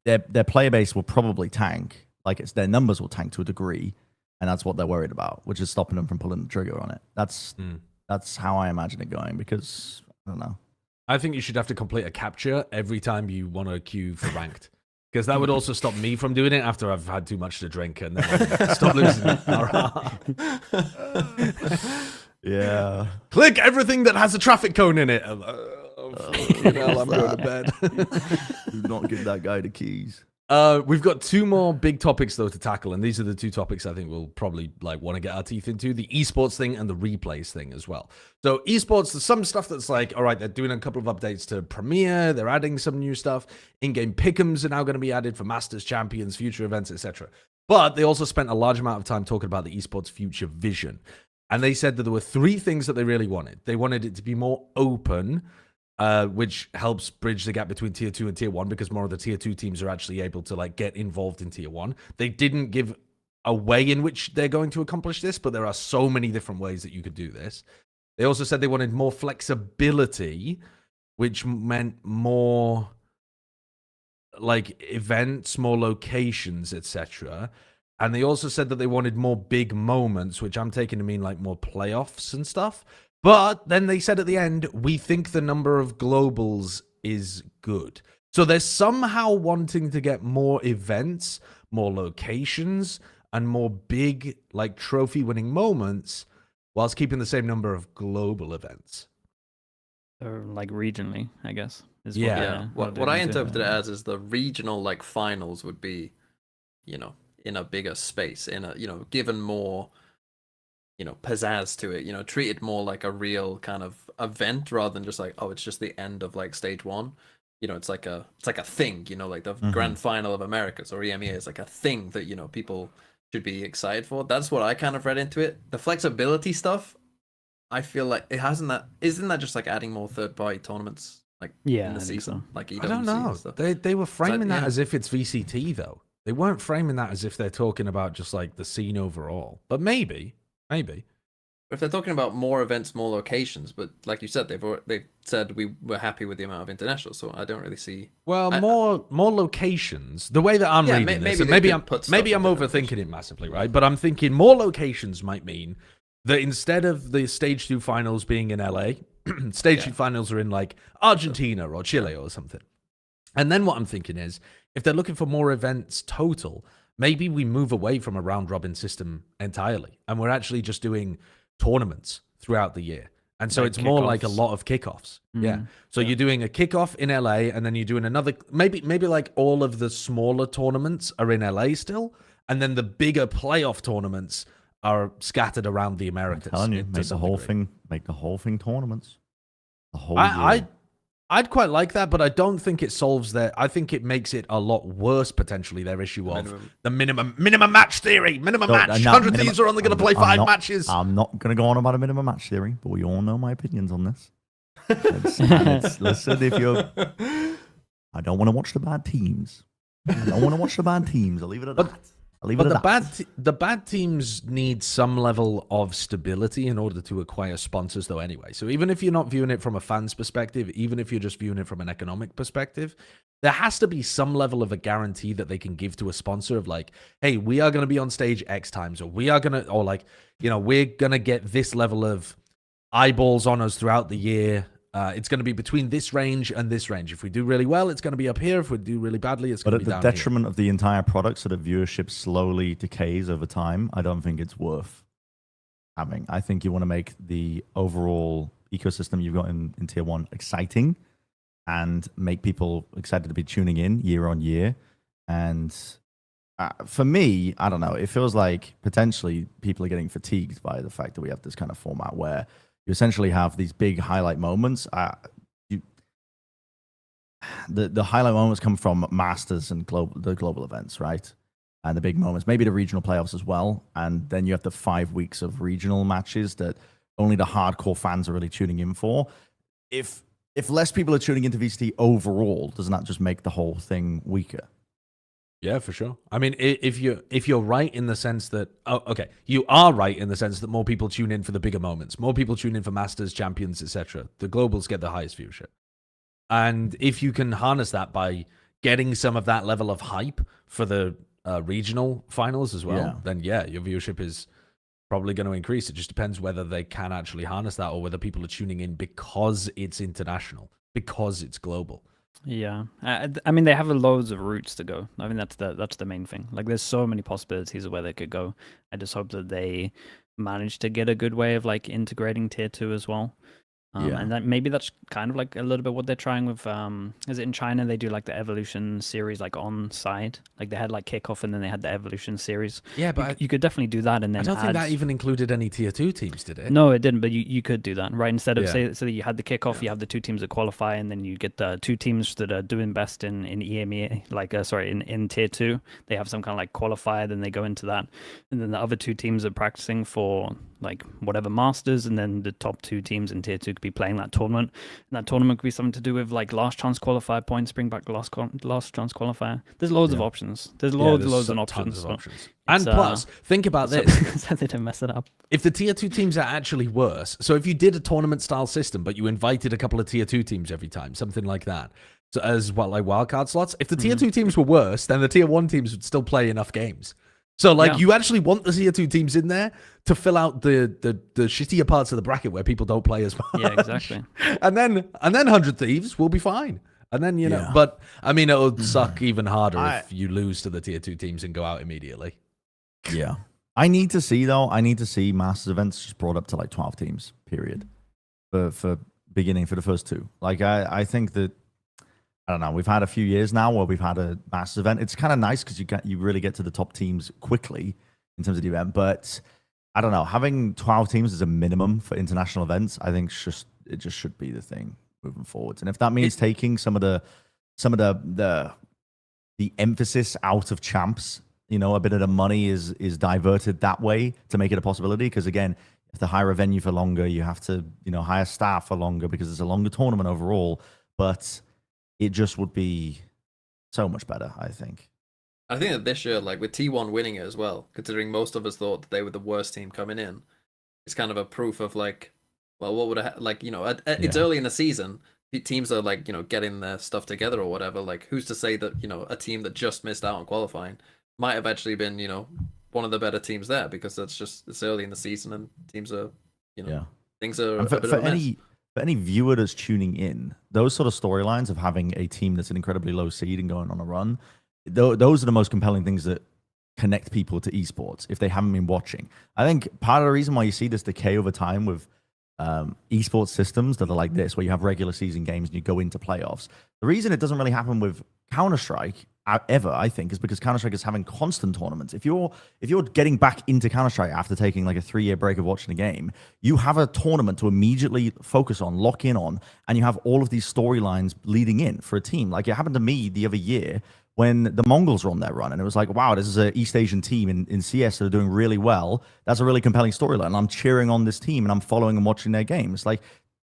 their player base will probably tank. Like their numbers will tank to a degree, and that's what they're worried about, which is stopping them from pulling the trigger on it. That's how I imagine it going, because I don't know. I think you should have to complete a capture every time you want to queue for ranked, because that would also stop me from doing it after I've had too much to drink, and then stop losing. Yeah. Click everything that has a traffic cone in it. I'm going to bed. Do not give that guy the keys. We've got 2 more big topics though to tackle, and these are the 2 topics I think we'll probably like want to get our teeth into: the esports thing and the replays thing as well. So esports, there's some stuff that's like, all right, they're doing a couple of updates to Premiere, they're adding some new stuff. In-game pick'ems are now going to be added for Masters, Champions, future events, etc. But they also spent a large amount of time talking about the esports future vision, and they said that there were 3 things that they really wanted. They wanted it to be more open, which helps bridge the gap between tier 2 and tier 1, because more of the tier 2 teams are actually able to like get involved in tier 1. They didn't give a way in which they're going to accomplish this, but there are so many different ways that you could do this. They also said they wanted more flexibility, which meant more like events, more locations, etc. And they also said that they wanted more big moments, which I'm taking to mean like more playoffs and stuff. But then they said at the end, we think the number of globals is good. So they're somehow wanting to get more events, more locations, and more big, like, trophy-winning moments, whilst keeping the same number of global events. Or like regionally, I guess. Is Yeah. Yeah. What I interpreted it as is the regional like finals would be, in a bigger space, in a given more, pizzazz to it, treated more like a real kind of event rather than just like, oh, it's just the end of like stage one. It's like a thing, like the grand final of Americas or EMEA is like a thing that, people should be excited for. That's what I kind of read into it. The flexibility stuff, I feel like it isn't that just like adding more third party tournaments like in the I think season, so. like EWC I don't know. and stuff. They were framing that yeah. as if it's VCT though. They weren't framing that as if they're talking about just like the scene overall. But maybe. If they're talking about more events, more locations, but like you said, they've said we were happy with the amount of international, so I don't really see. Well, more locations. The way that I'm reading this, and maybe I'm overthinking it massively, right? But I'm thinking more locations might mean that instead of the stage 2 finals being in LA, stage 2 finals are in like Argentina or Chile or something. And then what I'm thinking is, if they're looking for more events total, maybe we move away from a round robin system entirely, and we're actually just doing tournaments throughout the year. And so like it's more like a lot of kickoffs. Yeah. So you're doing a kickoff in LA, and then you're doing another, maybe like all of the smaller tournaments are in LA still, and then the bigger playoff tournaments are scattered around the Americas. I'm telling you, make the whole thing tournaments. The whole year. I'd quite like that, but I don't think it solves I think it makes it a lot worse, potentially, their issue of the minimum match theory. Minimum match. 100 Thieves are only going to play 5 matches. I'm not going to go on about a minimum match theory, but we all know my opinions on this. Listen, I don't want to watch the bad teams. I'll leave it at that. The bad teams need some level of stability in order to acquire sponsors, though, anyway. So even if you're not viewing it from a fan's perspective, even if you're just viewing it from an economic perspective, there has to be some level of a guarantee that they can give to a sponsor of like, hey, we are going to be on stage X times, or we're going to get this level of eyeballs on us throughout the year. It's going to be between this range and this range. If we do really well, it's going to be up here. If we do really badly, it's going to be down here. But at the detriment of the entire product, so that viewership slowly decays over time, I don't think it's worth having. I think you want to make the overall ecosystem you've got in Tier 1 exciting and make people excited to be tuning in year on year. And for me, I don't know, it feels like potentially people are getting fatigued by the fact that we have this kind of format where you essentially have these big highlight moments. The highlight moments come from Masters and the global events, right? And the big moments, maybe the regional playoffs as well. And then you have the 5 weeks of regional matches that only the hardcore fans are really tuning in for. If less people are tuning into VCT overall, doesn't that just make the whole thing weaker? Yeah, for sure. I mean, if you're right in the sense that you are right in the sense that more people tune in for the bigger moments, more people tune in for Masters, Champions, etc. The globals get the highest viewership, and if you can harness that by getting some of that level of hype for the regional finals as well, then your viewership is probably going to increase. It just depends whether they can actually harness that or whether people are tuning in because it's international, because it's global. Yeah, I mean, they have loads of routes to go. I mean, that's the main thing. Like, there's so many possibilities of where they could go. I just hope that they manage to get a good way of like integrating Tier 2 as well. And that maybe that's kind of like a little bit what they're trying with. Is it in China? They do like the Evolution series like on side. Like they had like kickoff and then they had the Evolution series. Yeah, but you could definitely do that. And then I don't think that even included any Tier 2 teams, did it? No, it didn't. But you could do that, right? Instead of so that you had the kickoff, you have the 2 teams that qualify, and then you get the 2 teams that are doing best in EMEA, like in Tier 2. They have some kind of like qualifier, then they go into that, and then the other 2 teams are practicing for like whatever Masters, and then the top 2 teams in Tier 2 could be playing that tournament. And that tournament could be something to do with like last chance qualifier points, bring back last chance qualifier. There's loads of options. There's loads of options. And plus, think about this. So they don't mess it up. If the Tier 2 teams are actually worse, so if you did a tournament style system, but you invited a couple of Tier 2 teams every time, something like that, so as well, like wildcard slots, if the Tier 2 teams were worse, then the Tier 1 teams would still play enough games. So, like, you actually want the Tier 2 teams in there to fill out the shittier parts of the bracket where people don't play as much. Yeah, exactly. and then 100 Thieves will be fine. And then, you know, but, I mean, it'll suck even harder if you lose to the Tier 2 teams and go out immediately. Yeah. I need to see Masters events just brought up to like 12 teams, period. For beginning for the first two. Like I think that I don't know. We've had a few years now where we've had a massive event. It's kind of nice because you really get to the top teams quickly in terms of the event. But I don't know. Having 12 teams as a minimum for international events, I think it just should be the thing moving forwards. And if that means taking some of the emphasis out of champs, a bit of the money is diverted that way to make it a possibility. Because again, you have to hire a venue for longer. You have to hire staff for longer because it's a longer tournament overall. But it just would be so much better, I think. I think that this year, like with T1 winning it as well, considering most of us thought that they were the worst team coming in, it's kind of a proof of like, well, what would it's early in the season. Teams are like, getting their stuff together or whatever. Like, who's to say that, a team that just missed out on qualifying might have actually been, one of the better teams there, because it's early in the season and teams are, things are for any viewer that's tuning in, those sort of storylines of having a team that's an incredibly low seed and going on a run, those are the most compelling things that connect people to esports if they haven't been watching. I think part of the reason why you see this decay over time with esports systems that are like this, where you have regular season games and you go into playoffs, the reason it doesn't really happen with Counter-Strike ever, I think, is because Counter-Strike is having constant tournaments. If you're getting back into Counter-Strike after taking like a 3-year break of watching a game, you have a tournament to immediately focus on, lock in on, and you have all of these storylines leading in for a team. Like it happened to me the other year when the Mongols were on their run, and it was like, wow, this is an East Asian team in CS that are doing really well. That's a really compelling storyline. I'm cheering on this team and I'm following and watching their games. Like,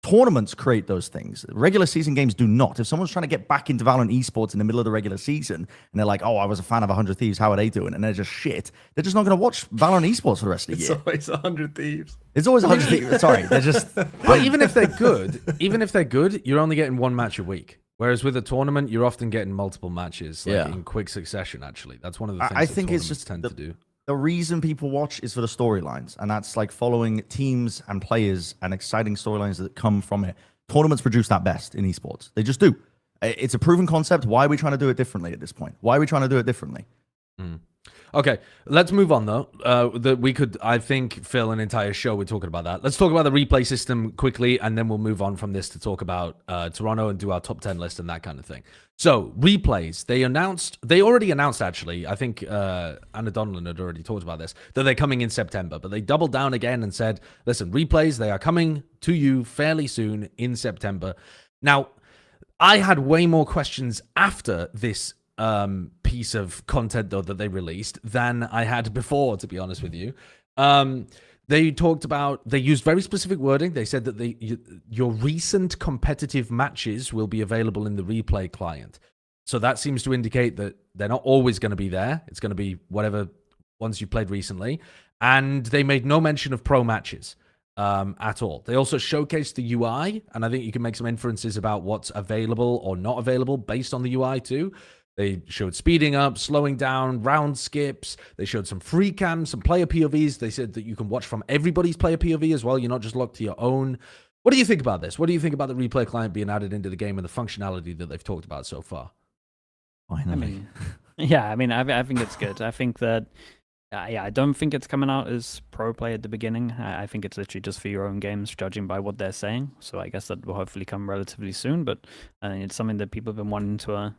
tournaments create those things. Regular season games do not. If someone's trying to get back into Valorant esports in the middle of the regular season and they're like, oh, I was a fan of 100 Thieves, how are they doing? And they're just shit. They're just not going to watch Valorant esports for the rest of the year. It's always 100 Thieves. It's always 100 Thieves. Sorry, they're just... But even if they're good, you're only getting one match a week. Whereas with a tournament, you're often getting multiple matches in quick succession, actually. That's one of the things I think it's just tend to do. The reason people watch is for the storylines, and that's like following teams and players and exciting storylines that come from it. Tournaments produce that best in esports. They just do. It's a proven concept. Why are we trying to do it differently at this point? Why are we trying to do it differently? Okay, let's move on though. We could, I think, fill an entire show with talking about that. Let's talk about the replay system quickly, and then we'll move on from this to talk about Toronto and do our top 10 list and that kind of thing. So replays, they already announced actually, I think Anna Donlan had already talked about this, that they're coming in September, but they doubled down again and said, listen, replays, they are coming to you fairly soon in September. Now, I had way more questions after this piece of content though that they released than I had before, to be honest with you. They talked about, they used very specific wording. They said that your recent competitive matches will be available in the replay client. So that seems to indicate that they're not always going to be there. It's going to be whatever ones you played recently. And they made no mention of pro matches at all. They also showcased the UI, and I think you can make some inferences about what's available or not available based on the UI too. They showed speeding up, slowing down, round skips. They showed some free cams, some player POVs. They said that you can watch from everybody's player POV as well. You're not just locked to your own. What do you think about this? What do you think about the replay client being added into the game and the functionality that they've talked about so far? Finally. I think it's good. I think that, I don't think it's coming out as pro play at the beginning. I think it's literally just for your own games, judging by what they're saying. So I guess that will hopefully come relatively soon. But it's something that people have been wanting to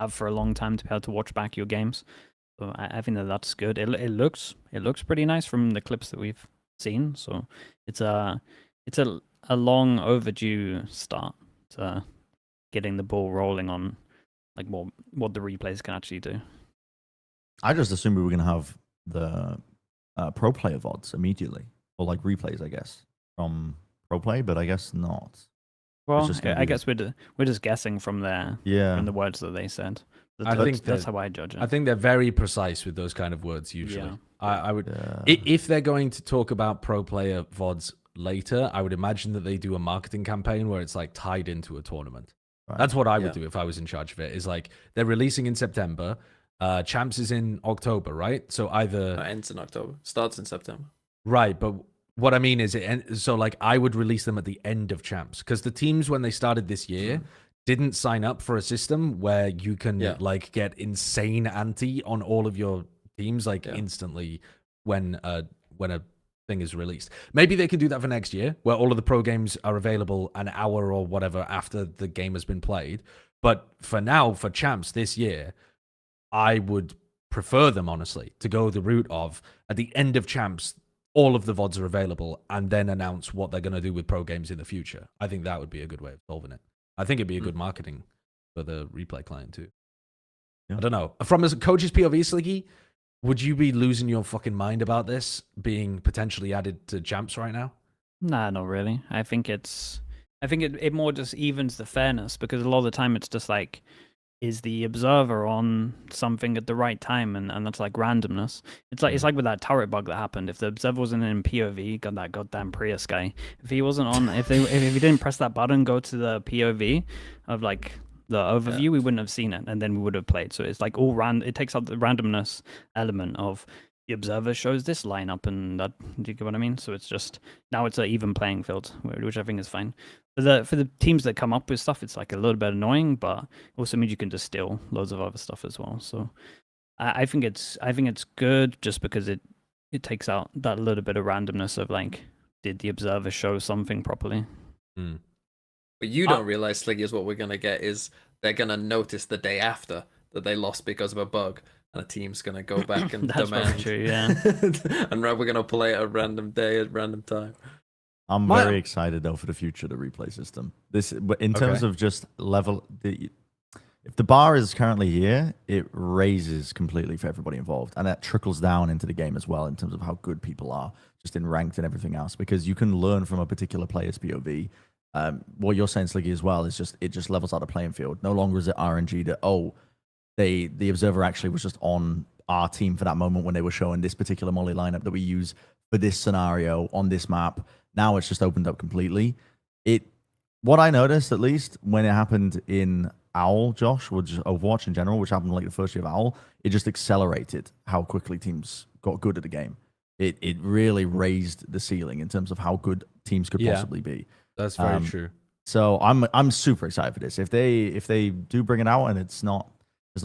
have for a long time, to be able to watch back your games. So I think that's good. It looks pretty nice from the clips that we've seen. So it's a long overdue start to getting the ball rolling on like what the replays can actually do. I just assumed we were going to have the pro player VODs immediately, or like replays, I guess, from pro play, but I guess not. Well, I guess we're just guessing from from the words that they said. I think that's how I judge it. I think they're very precise with those kind of words usually. Yeah. I would, if they're going to talk about pro player VODs later, I would imagine that they do a marketing campaign where it's like tied into a tournament. Right. That's what I would do if I was in charge of it. Is like they're releasing in September. Champs is in October, right? So either ends in October, starts in September. Right, but what I mean is, so like I would release them at the end of Champs, because the teams when they started this year didn't sign up for a system where you can like get insane ante on all of your teams like instantly when a thing is released. Maybe they can do that for next year, where all of the pro games are available an hour or whatever after the game has been played. But for now, for champs this year, I would prefer them, honestly, to go the route of, at the end of champs, all of the VODs are available, and then announce what they're going to do with pro games in the future. I think that would be a good way of solving it. I think it'd be a good marketing for the replay client too. Yeah. I don't know. From a coach's POV, Sliggy, would you be losing your fucking mind about this being potentially added to champs right now? Nah, not really. I think it more just evens the fairness, because a lot of the time it's just like, is the observer on something at the right time, and that's like randomness. It's like with that turret bug that happened. If the observer wasn't in POV, got that goddamn Prius guy. If he wasn't on, if he didn't press that button, go to the POV of like the overview, we wouldn't have seen it, and then we would have played. So it's like all it takes out the randomness element of the observer shows this lineup, and that, do you get what I mean? So it's just, now it's an even playing field, which I think is fine. For the teams that come up with stuff, it's like a little bit annoying, but it also means you can just steal loads of other stuff as well. So I think it's good, just because it takes out that little bit of randomness of like, did the observer show something properly? What you don't realize, Sliggy, is what we're gonna get is they're gonna notice the day after that they lost because of a bug, and a team's gonna go back and That's demand. true, yeah. And we're gonna play at a random day at random time. I'm very excited though for the future of the replay system. This, in terms of just level, if the bar is currently here, it raises completely for everybody involved, and that trickles down into the game as well in terms of how good people are, just in ranked and everything else, because you can learn from a particular player's POV. What you're saying, Sliggy, as well, is just, it just levels out the playing field. No longer is it RNG that the observer actually was just on our team for that moment when they were showing this particular molly lineup that we use for this scenario on this map. Now it's just opened up completely. What I noticed, at least, when it happened in Owl, Josh, or just Overwatch in general, which happened like the first year of Owl, it just accelerated how quickly teams got good at the game. It really raised the ceiling in terms of how good teams could possibly be. That's very true. So I'm super excited for this. If they do bring it out and there's not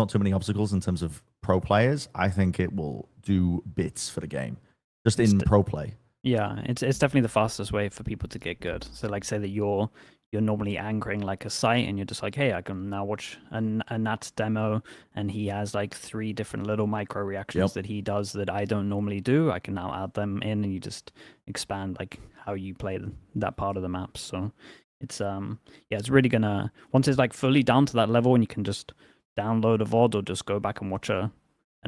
too many obstacles in terms of pro players, I think it will do bits for the game, just in pro play. Yeah, it's definitely the fastest way for people to get good. So like, say that you're normally anchoring like a site, and you're just like, hey, I can now watch a Nat's demo, and he has like 3 different little micro reactions that he does that I don't normally do. I can now add them in, and you just expand like how you play that part of the map. So it's it's really gonna, once it's like fully down to that level, and you can just download a VOD or just go back and watch an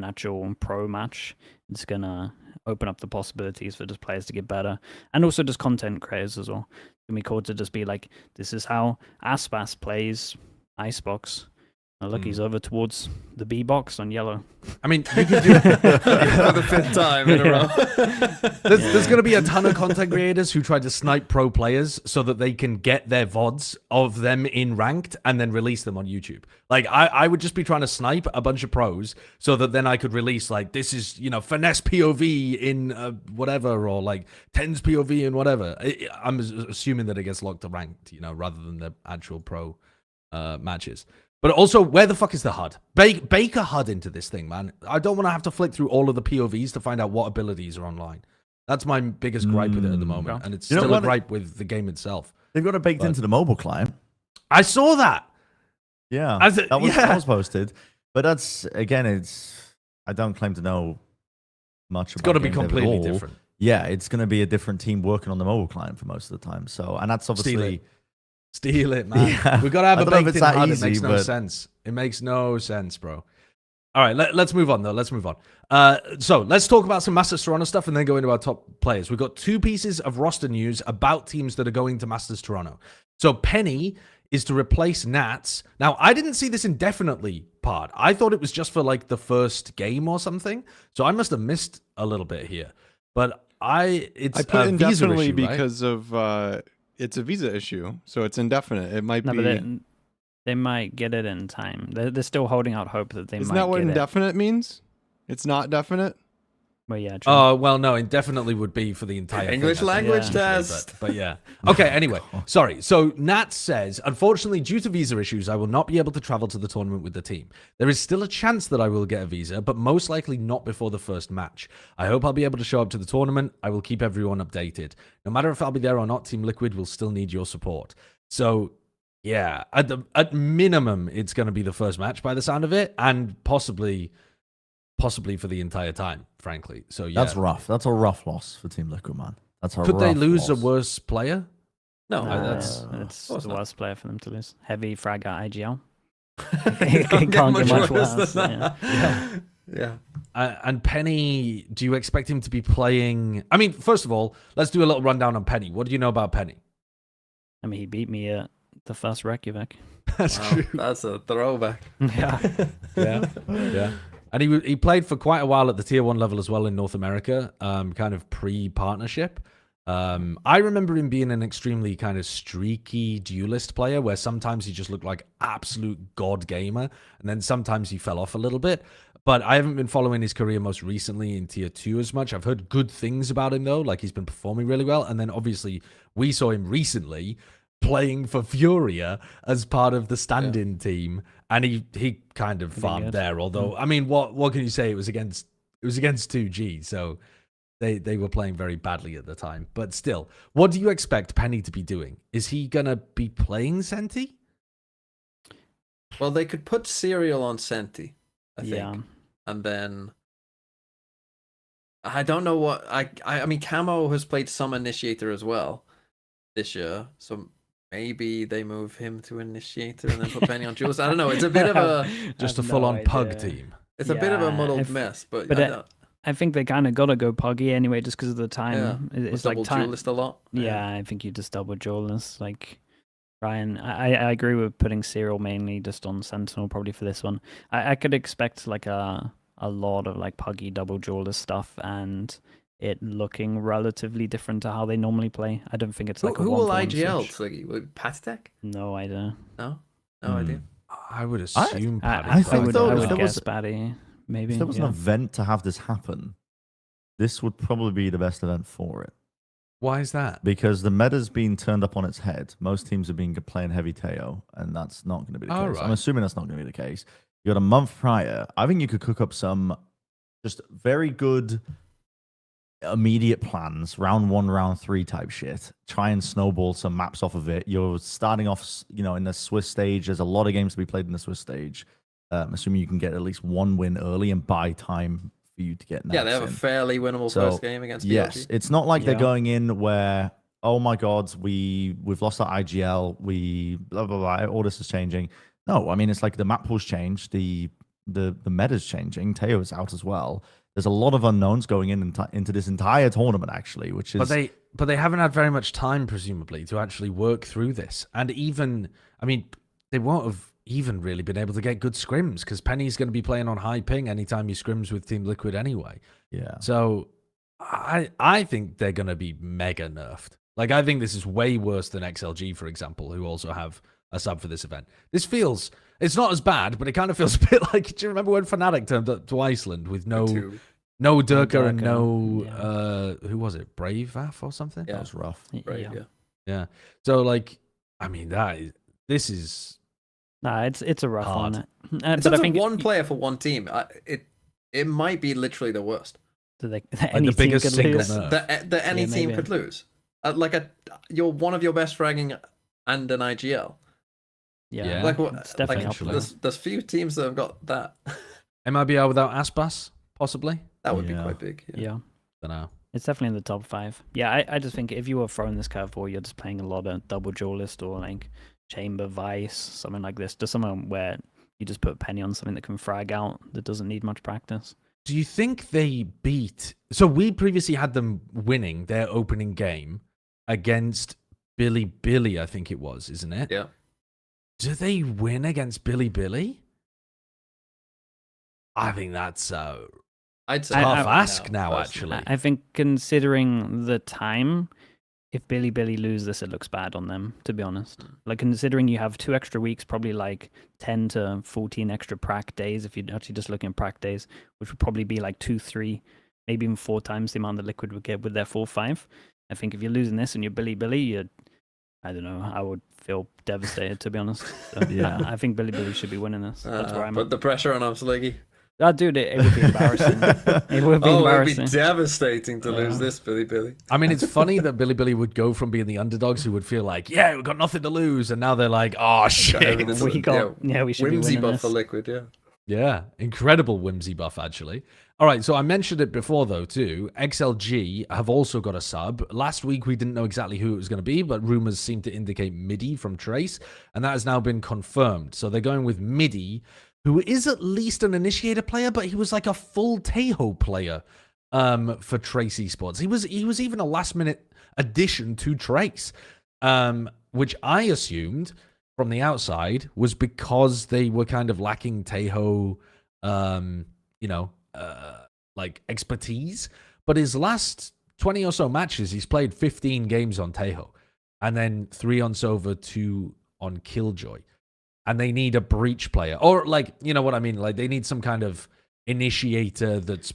actual pro match, it's gonna open up the possibilities for just players to get better, and also just content creators as well. It's gonna be cool to just be like, this is how Aspas plays Icebox. Now look, he's over towards the B box on yellow. I mean, you could do for the 5th time in a row. There's going to be a ton of content creators who try to snipe pro players so that they can get their VODs of them in ranked and then release them on YouTube. Like, I would just be trying to snipe a bunch of pros so that then I could release, like, this is, finesse POV in whatever, or like tens POV in whatever. I'm assuming that it gets locked to ranked, rather than the actual pro matches. But also, where the fuck is the HUD? Bake a HUD into this thing, man. I don't want to have to flick through all of the POVs to find out what abilities are online. That's my biggest gripe with it at the moment. And it's still a gripe with the game itself. They've got it baked into the mobile client. I saw that. Yeah, that was posted. But that's, again, I don't claim to know much about it. It's got to be completely different. Yeah, it's going to be a different team working on the mobile client for most of the time. So, and that's obviously... Steal it, man. Yeah. We've got to have a baked in HUD. It makes no but... sense. It makes no sense, bro. All right, let's move on, though. Let's move on. So let's talk about some Masters Toronto stuff and then go into our top players. We've got 2 pieces of roster news about teams that are going to Masters Toronto. So Penny is to replace Nats. Now, I didn't see this indefinitely part. I thought it was just for like the first game or something. So I must have missed a little bit here. But I put indefinitely issue, because of... it's a visa issue, so it's indefinite. It might be. But they might get it in time. They're still holding out hope that they might. Isn't that what get indefinite means? It's not definite. Well, yeah, true. Oh, well, no, indefinitely would be for the entire English thing, I think, language usually, test. But yeah. Okay, anyway, sorry. So Nat says, unfortunately, due to visa issues, I will not be able to travel to the tournament with the team. There is still a chance that I will get a visa, but most likely not before the first match. I hope I'll be able to show up to the tournament. I will keep everyone updated. No matter if I'll be there or not, Team Liquid will still need your support. So, yeah, at minimum, it's going to be the first match by the sound of it, and possibly for the entire time, frankly. So yeah, That's rough. That's a rough loss for Team Liquid, man. That's a Could they rough lose loss. a worse player? No, that's- it's course the not. worst player for them to lose. Heavy frag out IGL. It Can't get much worse than than that. Yeah. And Penny, do you expect him to be playing? I mean, first of all, let's do a little rundown on Penny. What do you know about Penny? I mean, he beat me at the first Reykjavik. That's Wow, true. that's a throwback. Yeah. Yeah. And he played for quite a while at the tier 1 level as well in North America, kind of pre-partnership. I remember him being an extremely kind of streaky duelist player where sometimes he just looked like absolute god gamer, and then sometimes he fell off a little bit. But I haven't been following his career most recently in tier 2 as much. I've heard good things about him though, like he's been performing really well. And then obviously we saw him recently playing for Furia as part of the stand-in team, and he kind of farmed good. there. Although, I mean, what can you say? It was against 2G, so they were playing very badly at the time. But still, what do you expect Penny to be doing? Is he gonna be playing Senti? Well, they could put Serial on Senti, I think. Yeah. And then I don't know what I mean Camo has played some Initiator as well this year, so maybe they move him to Initiator and then put Penny on Jules. I don't know. It's a bit of a Just a no full-on pug idea. team. it's a bit of a Yeah, muddled mess, but but I it- don't- I think they kind of got to go puggy anyway, just because of the time. yeah, It's double like time. duelist a lot. Yeah, I think you just double duelist. Like Ryan, I agree with putting Serial mainly just on Sentinel probably for this one. I could expect like a lot of like puggy double duelist stuff and it looking relatively different to how they normally play. I don't think it's like Who a will one-for-one IGL, switch. Sliggy? Would Patitech? No idea. No idea. I would assume. I Paddy, think but though, I if would there guess was- Batty, maybe. If there was yeah. an event to have this happen, this would probably be the best event for it. why is that? Because the meta's been turned up on its head. Most teams have been playing heavy Teo, and that's not going to be the All case. right. I'm assuming that's not going to be the case. You got a month prior. I think you could cook up some just very good immediate plans, round 1, round 3 type shit. Try and snowball some maps off of it. You're starting off, in the Swiss stage. There's a lot of games to be played in the Swiss stage. Assuming you can get at least one win early and buy time for you to get Yeah, they have a in. fairly winnable So, first game against Yes, BLG. it's not like they're Yeah. going in where, oh my god, we've lost our IGL, we blah blah blah, all this is changing. No, I mean it's like the map pool's changed, the meta's changing, Teo is out as well. There's a lot of unknowns going into this entire tournament actually, which is But they haven't had very much time, presumably, to actually work through this. And even, I mean, they won't have even really been able to get good scrims because Penny's going to be playing on high ping anytime he scrims with Team Liquid anyway. yeah. So I think they're going to be mega nerfed. Like, I think this is way worse than XLG, for example, who also have a sub for this event. This feels, it's not as bad, but it kind of feels a bit like, do you remember when Fnatic turned up to Iceland with no Durka and no, who was it? Bravaf or something? Yeah. That was rough. Right, Yeah. yeah. Yeah. So, like, I mean, this is, Nah, it's a rough Hard. one. In But terms I think of one player for one team, it might be literally the worst any the team biggest could single lose. nerf. that any Yeah, team maybe. could lose. You're one of your best fragging and an IGL. Yeah. Like what? It's definitely Like up there. there's few teams that have got that. MIBR without Aspas, possibly? That would be Yeah. quite big. Yeah. Don't know. It's definitely in the top 5. Yeah, I just think if you were throwing this curveball, you're just playing a lot of double duelist or like chamber vice, something like this. Just something where you just put Penny on something that can frag out that doesn't need much practice. Do you think they beat? So we previously had them winning their opening game against Billy, I think it was, isn't it? Yeah. Do they win against Billy? I think that's I'd say tough I- ask now, personally. actually. I think considering the time, if Billy lose this, it looks bad on them, to be honest. Like, considering you have 2 extra weeks, probably like 10 to 14 extra prac days, if you're actually just looking at prac days, which would probably be like 2-3 maybe even 4 times the amount that Liquid would get with their 4-5. I think if you're losing this and you're Billy, I don't know, I would feel devastated, to be honest. So, Yeah. I think Billy should be winning this. That's where I'm Put at. the pressure on him, Sliggy. Dude, it would be embarrassing. It would be It'd embarrassing. be devastating to lose Yeah. this, Billy. I mean, it's funny that Billy would go from being the underdogs who would feel like, yeah, we've got nothing to lose, and now they're like, oh shit. This we is- got, we should be whimsy winning buff this. for Liquid, yeah. Yeah, incredible whimsy buff, actually. All right, so I mentioned it before, though, too. XLG have also got a sub. Last week, we didn't know exactly who it was going to be, but rumors seem to indicate Midi from Trace, and that has now been confirmed. So they're going with Midi, who is at least an initiator player, but he was like a full Tejo player for Trace Esports. He was even a last-minute addition to Trace, which I assumed from the outside was because they were kind of lacking Tejo, like expertise. But his last 20 or so matches, he's played 15 games on Tejo, and then 3 on Sova, 2 on Killjoy. And they need a breach player, or like, you know what I mean? Like they need some kind of initiator that's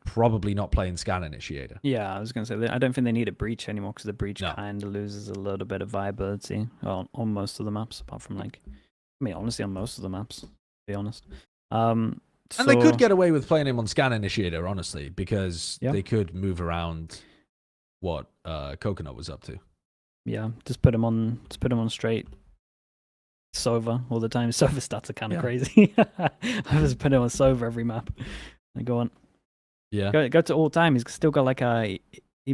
probably not playing scan initiator. Yeah, I was going to say, I don't think they need a breach anymore because the breach No. kind of loses a little bit of viability on most of the maps, apart from honestly, on most of the maps, to be honest. And they could get away with playing him on scan initiator, honestly, because they could move around what Coconut was up to. Yeah, just put him on straight Sova all the time. Sova stats are kind of crazy. I just put him on Sova every map. I go on. Yeah. Go to all time. He's still got he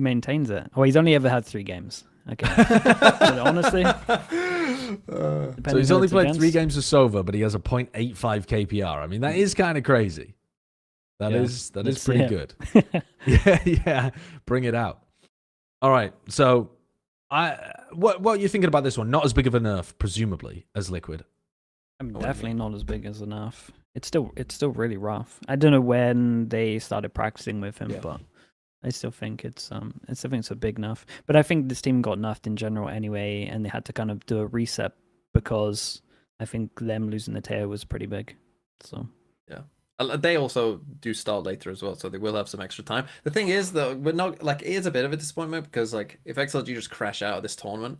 maintains it. Oh, he's only ever had 3 games. Okay. But honestly, So he's only played 3 games of Sova, but he has a 0.85 KPR. I mean, that is kind of crazy. That is pretty good. Yeah. Bring it out. All right. So what are you thinking about this one? Not as big of a nerf, presumably, as Liquid. I mean, definitely not as big as enough. It's still really rough. I don't know when they started practicing with him, but I still think it's a big nerf. But I think this team got nerfed in general anyway, and they had to kind of do a reset because I think them losing the tail was pretty big. So they also do start later as well, so they will have some extra time. The thing is, though, we're not like it is a bit of a disappointment because like if XLG just crash out of this tournament,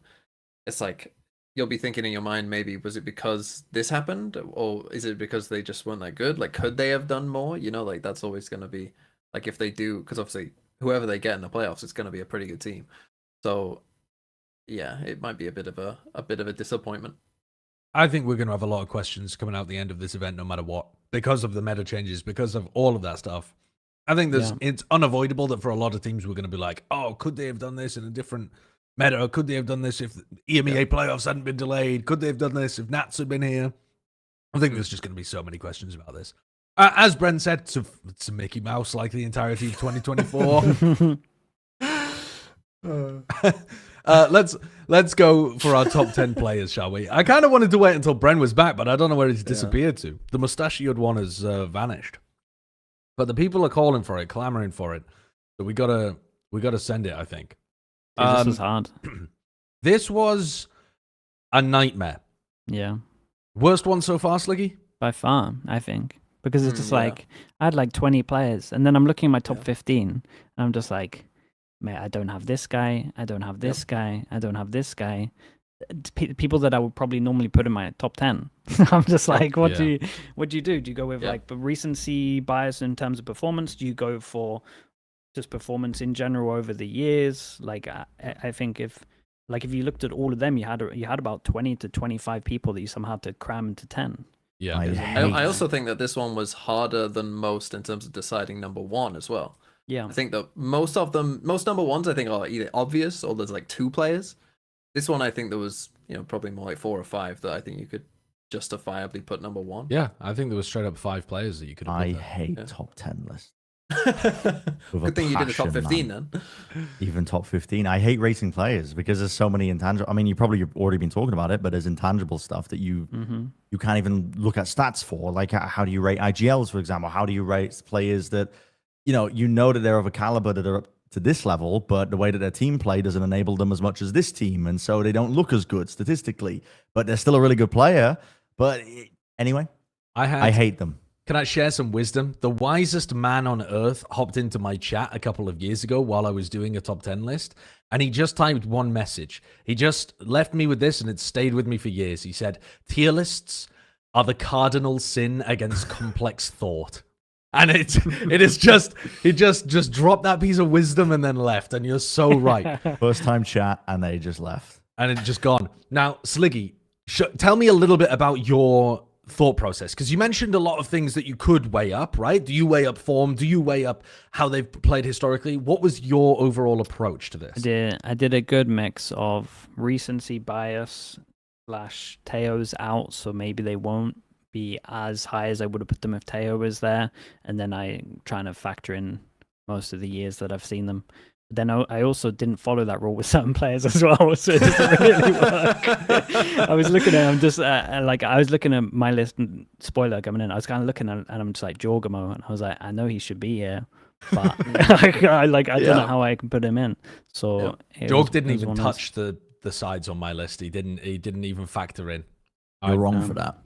it's like you'll be thinking in your mind, maybe was it because this happened, or is it because they just weren't that good? Like, could they have done more? You know, like that's always going to be like if they do, because obviously whoever they get in the playoffs, it's going to be a pretty good team. So yeah, it might be a bit of a disappointment. I think we're going to have a lot of questions coming out the end of this event, no matter what, because of the meta changes, because of all of that stuff. I think it's unavoidable that for a lot of teams we're going to be like, oh, could they have done this in a different meta? Could they have done this if the EMEA playoffs hadn't been delayed? Could they have done this if Nats had been here? I think there's just going to be so many questions about this. As Bren said, to Mickey Mouse like the entirety of 2024. Let's go for our top 10 players, shall we? I kind of wanted to wait until Bren was back, but I don't know where he's disappeared to. The mustachioed one has vanished. But the people are calling for it, clamoring for it. So we gotta send it, I think. this was hard. This was a nightmare. Yeah, Worst one so far, Sliggy? by far, I think, because it's just like I had like 20 players, and then I'm looking at my top 15, and I'm just like, mate, I don't have this guy, I don't have this guy, I don't have this guy. People that I would probably normally put in my top 10. I'm just like, what do you do? Do you go with like the recency bias in terms of performance? Do you go for just performance in general over the years? Like, I think if you looked at all of them, you had about 20 to 25 people that you somehow had to cram into 10. Yeah. I also think that this one was harder than most in terms of deciding number 1 as well. Yeah, I think that most number 1s I think are either obvious or there's like 2 players. This one I think there was, probably more like 4 or 5 that I think you could justifiably put number 1. Yeah, I think there was straight up 5 players that you could have put I there. hate top 10 lists. Good thing you did the top passion, 15 man. then. Even top 15. I hate racing players because there's so many intangible. I mean, you probably already been talking about it, but there's intangible stuff that you can't even look at stats for. Like, how do you rate IGLs, for example? How do you rate players that, you know that they're of a caliber that are up to this level, but the way that their team play doesn't enable them as much as this team, and so they don't look as good statistically, but they're still a really good player. But anyway, I hate them. Can I share some wisdom? The wisest man on earth hopped into my chat a couple of years ago while I was doing a top 10 list, and he just typed one message. He just left me with this, and it stayed with me for years. He said, tier lists are the cardinal sin against complex thought. And it is just, he just dropped that piece of wisdom and then left, and you're so right. First time chat, and they just left. And it's just gone. Now, Sliggy, tell me a little bit about your thought process, because you mentioned a lot of things that you could weigh up, right? Do you weigh up form? Do you weigh up how they've played historically? What was your overall approach to this? I did a good mix of recency bias / Teo's out, so maybe they won't be as high as I would have put them if Teo was there, and then I trying to factor in most of the years that I've seen them. Then I also didn't follow that rule with certain players as well, so it doesn't really work. I was looking at my list, and spoiler coming in, I was kind of looking at, and I'm just like Jawgemo, and I was like, I know he should be here, but I don't know how I can put him in. So Jorg didn't even touch the sides on my list. He didn't even factor in. You're wrong for that.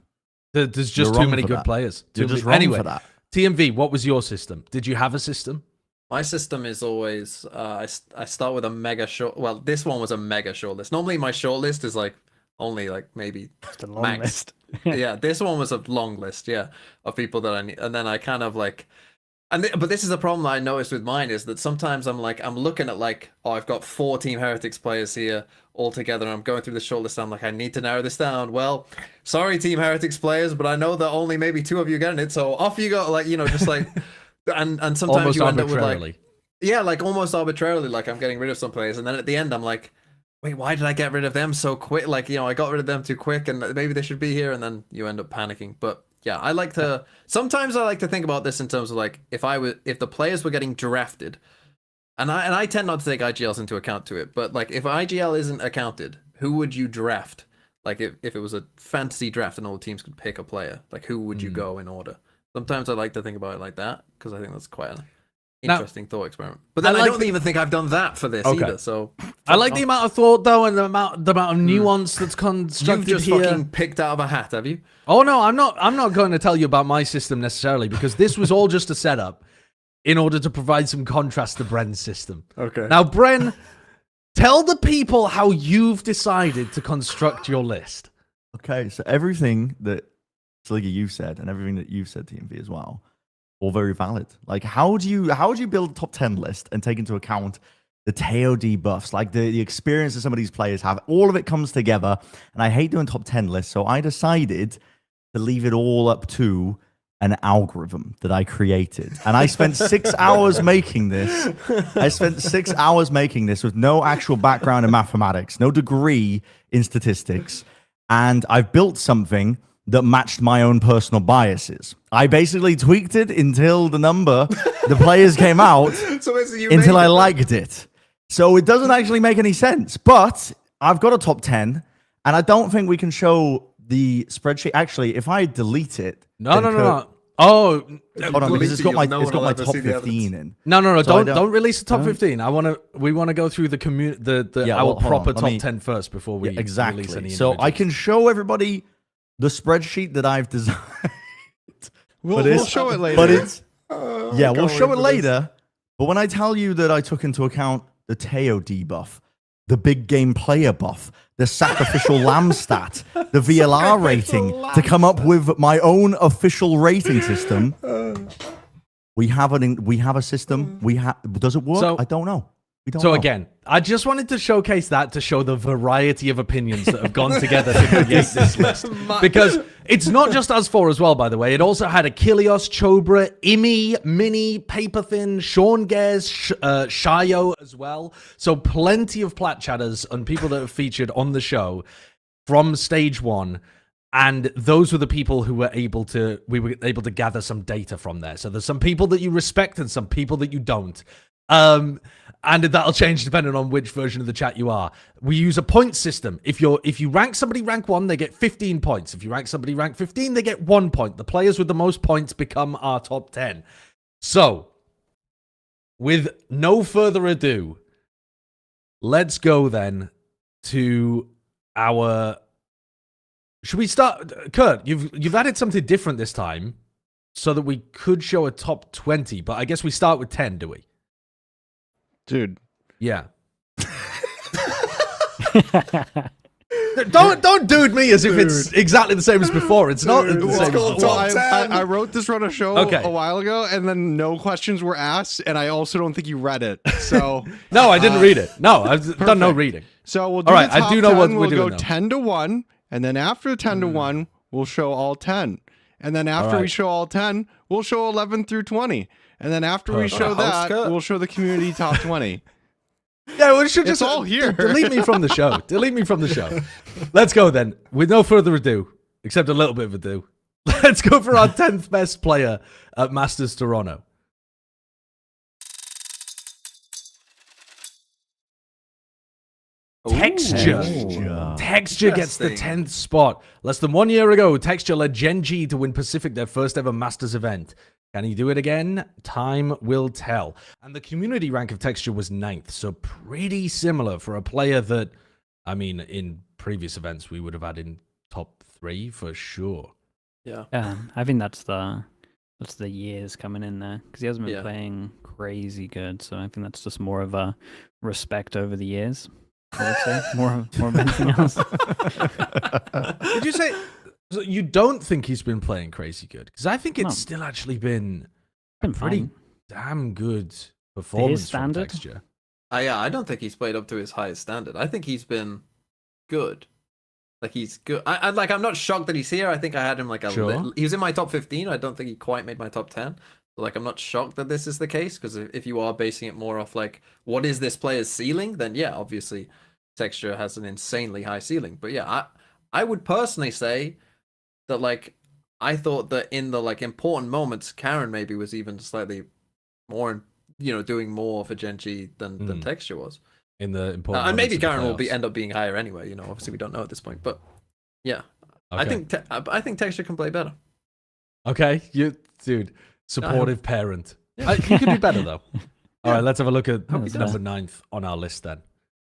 There's just too many good players. You're just wrong for that. TMV, what was your system? Did you have a system? My system is always I start with a mega short. Well, this one was a mega short list. Normally my short list is like only like maybe Just a long max. list. Yeah, this one was a long list. Yeah, of people that I need, and then I kind of like, but this is a problem that I noticed with mine is that sometimes I'm looking at like, oh, I've got 4 Team Heretics players here all together, and I'm going through the short list. And I'm like, I need to narrow this down. Well, sorry, Team Heretics players, but I know that only maybe 2 of you getting it, so off you go. Like, just like. And sometimes almost you end up with arbitrarily. like, yeah, like almost arbitrarily, like I'm getting rid of some players, and then at the end I'm like, wait, why did I get rid of them so quick? Like, I got rid of them too quick, and maybe they should be here, and then you end up panicking. But yeah, sometimes I like to think about this in terms of like, if the players were getting drafted, and I tend not to take IGLs into account to it, but like if IGL isn't accounted, who would you draft? Like if it was a fantasy draft and all the teams could pick a player, like who would you go in order? Sometimes I like to think about it like that, because I think that's quite an interesting thought experiment. But then I don't even think I've done that for this either. So I like the amount of thought though, and the amount of nuance that's constructed You've just here. fucking picked out of a hat, have you? Oh no, I'm not going to tell you about my system necessarily, because this was all just a setup in order to provide some contrast to Bren's system. Okay. Now, Bren, tell the people how you've decided to construct your list. Okay, so everything that Sliggy you've said and everything that you've said, TMV, as well, all very valid. Like, how do you build a top 10 list and take into account the Teo debuffs, like the experience that some of these players have? All of it comes together, and I hate doing top 10 lists, so I decided to leave it all up to an algorithm that I created. And I spent 6 hours making this. I spent 6 hours making this with no actual background in mathematics, no degree in statistics, and I've built something that matched my own personal biases. I basically tweaked it until the players came out, So until I liked it. So it doesn't actually make any sense. But I've got a top 10, and I don't think we can show the spreadsheet. Actually, if I delete it... No. Oh, hold on, because it's got my No one will top ever see the 15 in. No. So Don't release the top 15. We want to go through our proper top 10 first before we release any exactly. So I individuals. can show everybody the spreadsheet that I've designed. We'll show it later. But it's we'll show it later. But when I tell you that I took into account the Teo debuff, the big game player buff, the sacrificial lamb stat, the VLR rating, to come up with my own official rating system, we have a system. Does it work? So- I don't know. We don't So know. again, I just wanted to showcase that to show the variety of opinions that have gone together to create this list. Because it's not just us four as well, by the way. It also had Achilleos, Chobra, Imi, Mini, Paperthin, Sean Gares, Shayo as well. So plenty of Plat chatters and people that have featured on the show from stage 1. And those were the people who we were able to gather some data from there. So there's some people that you respect and some people that you don't. And that'll change depending on which version of the chat you are. We use a point system. If you rank somebody rank 1, they get 15 points. If you rank somebody rank 15, they get 1 point. The players with the most points become our top 10. So, with no further ado, let's go then to our... Should we start? Kurt, you've added something different this time. so that we could show a top 20, but I guess we start with 10, do we? Dude. Yeah. Don't dude me as if it's exactly the same as before. It's not the It's same. called As top before. 10. I wrote this run of show Okay. a while ago, and then no questions were asked, and I also don't think you read it. So No, I didn't read it. No, I've done no perfect. reading. So we'll do All right, the I top do know what 10. we're We'll doing go now. 10 to 1, and then after 10 to 1, we'll show all 10. And then after we right. show all 10, we'll show 11 through 20. And then after we Perfect. show Host that, cut. we'll show the community top 20. Yeah, we should It's just all here. Delete me from the show. Delete me from the show. Let's go then. With no further ado, except a little bit of ado, let's go for our 10th best player at Masters Toronto. Texture. Texture gets the Interesting. 10th spot. Less than 1 year ago, Texture led Gen.G to win Pacific their first ever Masters event. Can he do it again? Time will tell. And the community rank of Texture was 9th, so pretty similar for a player that, I mean, in previous events we would have had in top 3 for sure. Yeah. Yeah, I think that's the years coming in there because he hasn't been Yeah. playing crazy good. So I think that's just more of a respect over the years. I would say more of anything else. Did you say so you don't think he's been playing crazy good? Because I think it's No. still actually been Been pretty fine. damn good performance from standard? Texture. Yeah, I don't think he's played up to his highest standard. I think he's been good. Like he's good. I'm not shocked that he's here. I think I had him like Sure. he was in my top 15. I don't think he quite made my top 10. Like I'm not shocked that this is the case because if you are basing it more off like what is this player's ceiling, then yeah, obviously Texture has an insanely high ceiling. But yeah, I would personally say that like I thought that in the like important moments, Karen maybe was even slightly more, doing more for Gen.G than Texture was. In the important And maybe moments of the Karen will playoffs. end up being higher anyway. Obviously we don't know at this point, but yeah, I Okay. think I think Texture can play better. Okay, dude, supportive parent. You could do better though. All right, let's have a look at Hope he number does. 9th on our list then.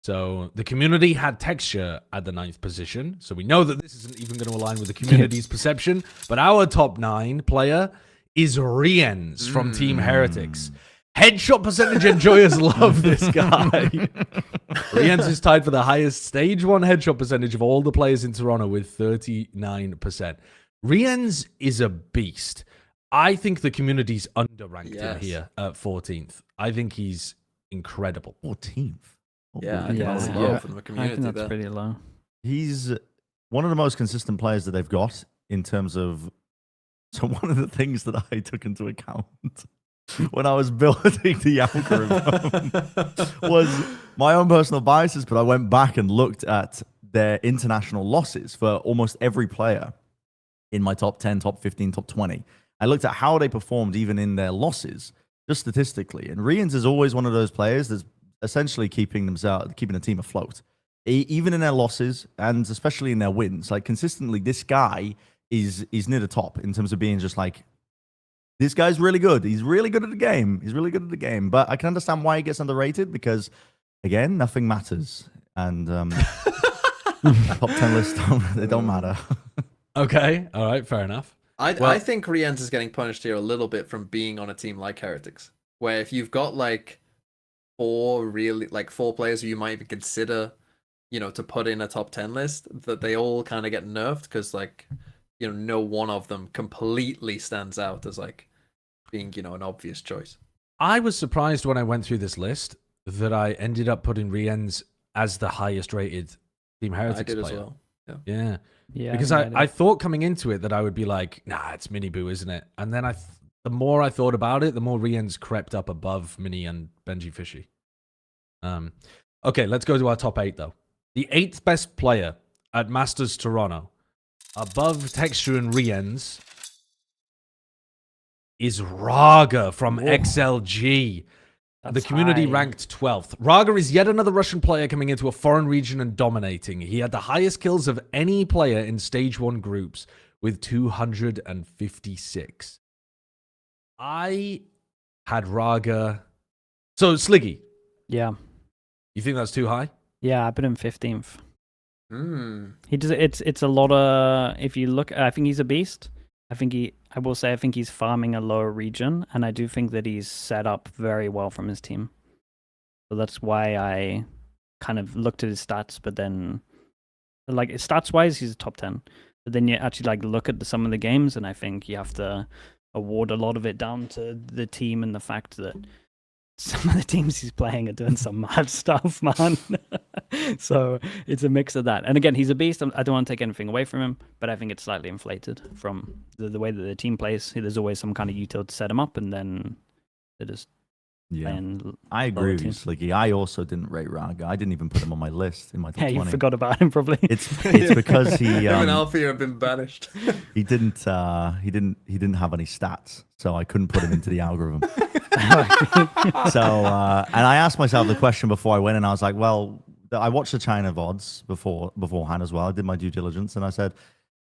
So the community had Texture at the 9th position. So we know that this isn't even going to align with the community's perception. But our top 9 player is Riens from Team Heretics. Headshot percentage enjoyers love this guy. Riens is tied for the highest stage 1 headshot percentage of all the players in Toronto with 39%. Riens is a beast. I think the community's underranked him Yes. here at 14th. I think he's incredible. 14th. Yeah, I think Yeah, that's yeah. low from the I community think that's there. pretty low. He's one of the most consistent players that they've got in terms of. So one of the things that I took into account when I was building the algorithm was my own personal biases, but I went back and looked at their international losses for almost every player in my top 10, top 15, top 20. I looked at how they performed even in their losses, just statistically. And Riens is always one of those players that's essentially keeping the team afloat. Even in their losses and especially in their wins, like consistently, this guy is near the top in terms of being just like, this guy's really good. He's really good at the game. He's really good at the game. But I can understand why he gets underrated because, again, nothing matters. And top 10 lists, they don't matter. Okay, all right, fair enough. I think Riens is getting punished here a little bit from being on a team like Heretics, where if you've got like four players who you might even consider, to put in a top 10 list, that they all kind of get nerfed because like, no one of them completely stands out as like being, an obvious choice. I was surprised when I went through this list that I ended up putting Riens as the highest rated Team Heretics I did player. as well. Yeah. Yeah, Because I thought coming into it that I would be like, nah, it's Mini Boo, isn't it? And then the more I thought about it, the more Riens crept up above Mini and Benji Fishy. Okay, let's go to our top 8 though. The 8th best player at Masters Toronto, above Texture and Riens, is Raga from XLG. The That's community high. ranked 12th. Raga is yet another Russian player coming into a foreign region and dominating. He had the highest kills of any player in Stage 1 groups with 256. I had Raga. So, Sliggy, Yeah, you think that's too high? yeah, I put him 15th. Hmm. He does. It's a lot of. If you look, I think he's a beast. I will say I think he's farming a lower region, and I do think that he's set up very well from his team. So that's why I kind of looked at his stats, but then like stats wise, he's a top 10. But then you actually like look at some of the games, and I think you have to award a lot of it down to the team and the fact that some of the teams he's playing are doing some mad stuff, man. So it's a mix of that. And again, he's a beast. I don't want to take anything away from him, but I think it's slightly inflated from the way that the team plays. There's always some kind of util to set him up, and then they just playing. I agree with you, Sliggy. I also didn't rate Raga. I didn't even put him on my list in my top 20. You forgot about him probably. It's because he Him and Alfie have been banished. he didn't have any stats, so I couldn't put him into the algorithm. So and I asked myself the question before I went, and I was like, well, I watched the China VODs beforehand as well. I did my due diligence, and I said,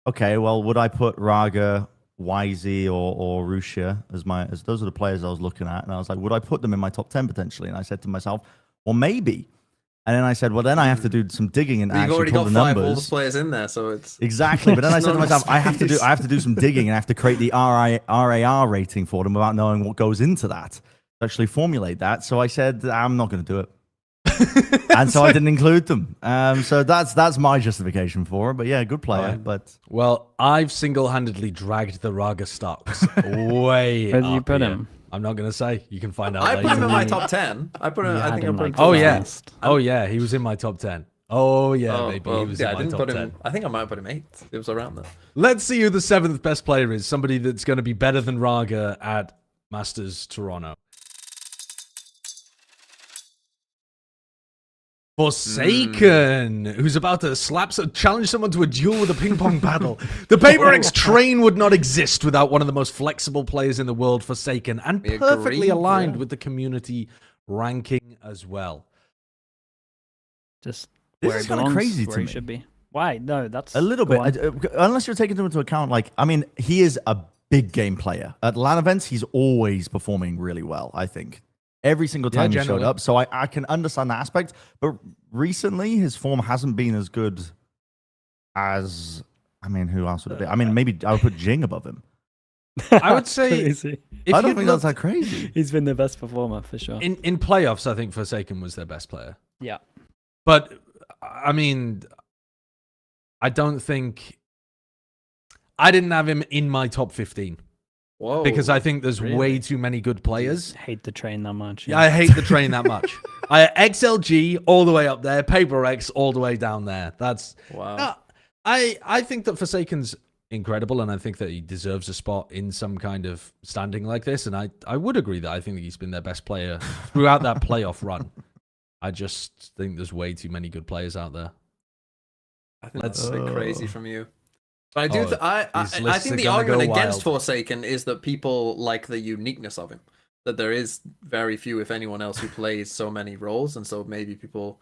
okay, well, would I put Raga, YZ, or Russia as those are the players I was looking at, and I was like, would I put them in my top 10 potentially? And I said to myself, well, maybe. And then I said, well, then I have to do some digging and You've already actually got pull the 5 numbers. Wolves players in there, so it's Exactly. But then I said to not myself, enough space. I have to do some digging and I have to create the RAR rating for them without knowing what goes into that to actually formulate that. So I said, I'm not going to do it. And so I didn't include them. So that's my justification for it. But yeah, good player. Right. But Well, I've single-handedly dragged the Raga stocks way Where do you up put here. him? I'm not going to say. You can find out I later. put him in my top 10. I put him. You I had think I him, put him. like, Oh, top yeah. 10. last. Oh, yeah. He was in my top 10. Oh, yeah, Oh, baby. well, He was yeah, in I my didn't top put 10. him. I think I might have put him 8. It was around there. Let's see who the 7th best player is. Somebody that's going to be better than Raga at Masters Toronto. Forsaken, who's about to challenge someone to a duel with a ping pong paddle. The Paper X train would not exist without one of the most flexible players in the world, Forsaken, and We perfectly agree, aligned yeah. with the community ranking as well. Just This where is he kinda belongs, crazy where to he me. should be. Why? No, that's a little go bit, on. unless you're taking into account, like, I mean, he is a big game player. At LAN events, he's always performing really well, I think. Every single time he showed generally. up. So I can understand that aspect. But recently, his form hasn't been as good as, I mean, who else would it be? I mean, maybe I would put Jing above him. I would say Crazy. if I don't you'd think that's looked- that crazy. He's been the best performer for sure. in playoffs, I think Forsaken was their best player. Yeah. But I mean, I don't think I didn't have him in my top 15 Whoa. because I think there's way really? too many good players. Hate the train that much. Yeah, I hate the train that much. XLG all the way up there, Paper X all the way down there. That's Wow. no, I think that Forsaken's incredible, and I think that he deserves a spot in some kind of standing like this. And I would agree that I think that he's been their best player throughout that playoff run. I just think there's way too many good players out there. I think that's a bit crazy from you. But I do. Oh, I these I lists think are the gonna go argument against wild. Forsaken is that people like the uniqueness of him. That there is very few, if anyone else, who plays so many roles, and so maybe people,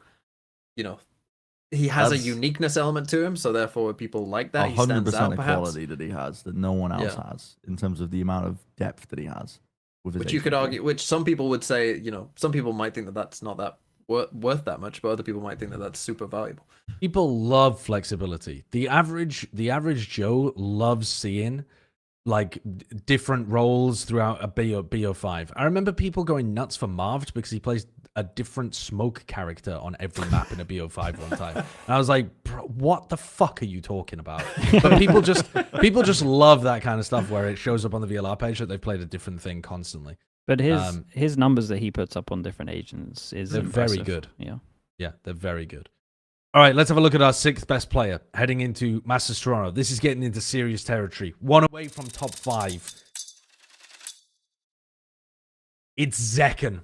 he has That's- a uniqueness element to him. So therefore, people like that. He stands 100% out, perhaps. equality that he has that no one else Yeah. has in terms of the amount of depth that he has. With his Which you could HPG. argue, which some people would say, some people might think that that's not that worth that much, but other people might think that that's super valuable. People love flexibility. The average Joe loves seeing like different roles throughout a BO5. I remember people going nuts for Marved because he plays a different smoke character on every map in a BO5 one time. And I was like, bro, what the fuck are you talking about? But people just love that kind of stuff where it shows up on the VLR page that they've played a different thing constantly. But his numbers that he puts up on different agents is They're very impressive. good. Yeah. Yeah, they're very good. All right, let's have a look at our 6th best player heading into Masters Toronto. This is getting into serious territory. One away from top 5. It's Zekken.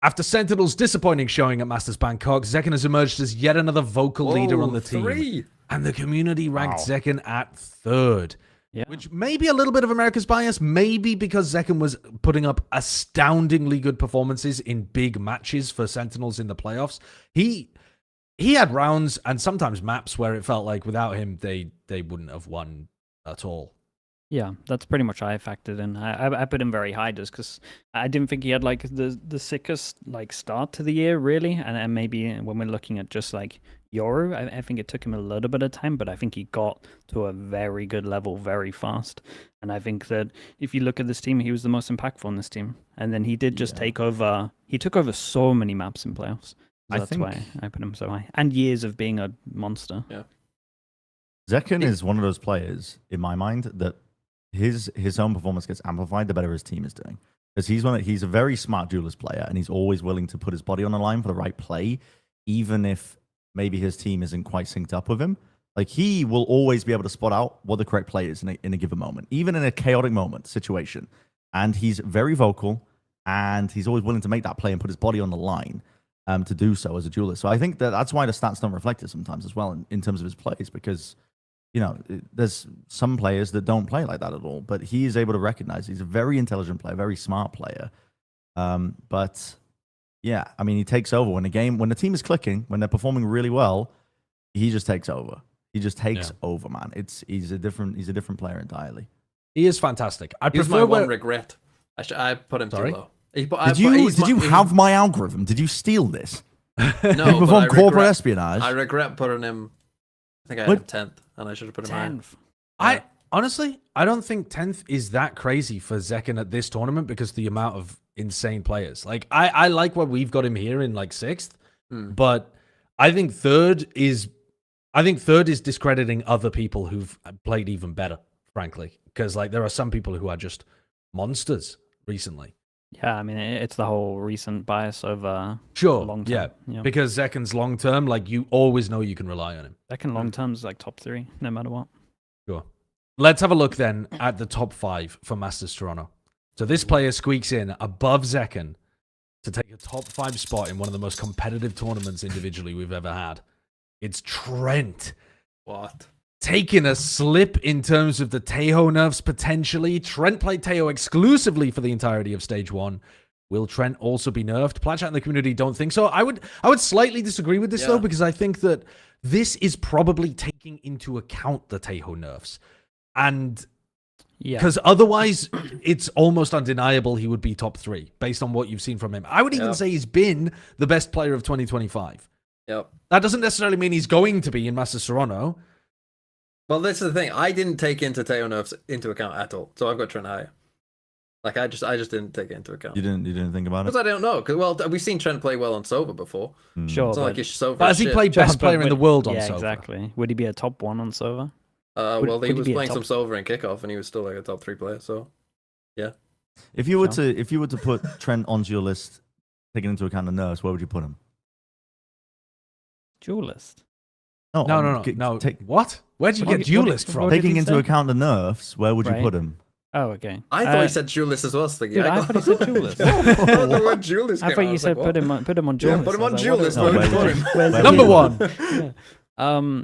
After Sentinel's disappointing showing at Masters Bangkok, Zekken has emerged as yet another vocal leader on the team. 3. And the community ranked Zekken at 3rd. Yeah. Which may be a little bit of America's bias, maybe because Zekken was putting up astoundingly good performances in big matches for Sentinels in the playoffs. He had rounds and sometimes maps where it felt like without him, they wouldn't have won at all. Yeah, that's pretty much I factored in. I put him very high just because I didn't think he had like the sickest like start to the year really, and maybe when we're looking at just like Yoru. I think it took him a little bit of time, but I think he got to a very good level very fast. And I think that if you look at this team, he was the most impactful in this team. And then he did just take over. He took over so many maps in playoffs. That's why I put him so high. And years of being a monster. Yeah. Zekken is one of those players, in my mind, that his own performance gets amplified the better his team is doing. Because he's a very smart duelist player, and he's always willing to put his body on the line for the right play, even if maybe his team isn't quite synced up with him. Like, he will always be able to spot out what the correct play is in a given moment, even in a chaotic situation. And he's very vocal, and he's always willing to make that play and put his body on the line to do so as a duelist. So I think that's why the stats don't reflect it sometimes as well in terms of his plays, because there's some players that don't play like that at all, but he is able to recognize he's a very intelligent player, very smart player. But yeah, I mean, he takes over when the team is clicking, when they're performing really well, he just takes over. He just takes over, man. He's a different player entirely. He is fantastic. I Here's prefer my one regret. I put him Sorry? too low. Did you have my algorithm? Did you steal this? No, You perform corporate espionage. I regret putting him. I think I had him 10th, and I should have put him higher. Honestly, I don't think 10th is that crazy for Zekken at this tournament because the amount of insane players. Like, I like where we've got him here in like 6th, but I think third is discrediting other people who've played even better, frankly, because like there are some people who are just monsters recently. Yeah, I mean, it's the whole recent bias over long term. Yeah, because Zekken's long term, like you always know you can rely on him. Zekken long term is like top 3, no matter what. Sure. Let's have a look then at the top 5 for Masters Toronto. So this player squeaks in above Zekken to take a top 5 spot in one of the most competitive tournaments individually we've ever had. It's Trent. What? Taking a slip in terms of the Tejo nerfs potentially. Trent played Tejo exclusively for the entirety of stage 1. Will Trent also be nerfed? Plat chat in the community don't think so. I would slightly disagree with this though, because I think that this is probably taking into account the Tejo nerfs. And because otherwise it's almost undeniable he would be top 3 based on what you've seen from him. I would even say he's been the best player of 2025. Yep. That doesn't necessarily mean he's going to be in Masters Toronto. Well, this is the thing. I didn't take Tejo nerfs into account at all, so I've got Trent higher. Like I just didn't take it into account. You didn't think about it? Because I don't know. Because we've seen Trent play well on Sova before. Sure, it's not like he's Sova. But has he played best player in the world on Sova? Yeah, exactly. Would he be a top 1 on Sova? Well, he was playing some Sova in kickoff, and he was still like a top 3 player. So, yeah. If you were to put Trent onto your list, taking into account the nerfs, where would you put him? Duelist. No. What? Where'd you get duelist from? Taking into account the nerfs, where would you put him? Oh, okay. I thought he said duelist as well, Sliggy. Dude, I thought he said duelist. The word duelist. I thought you said put him on duelist. Yeah, put him on duelist. Where would you put him? Number 1. Yeah.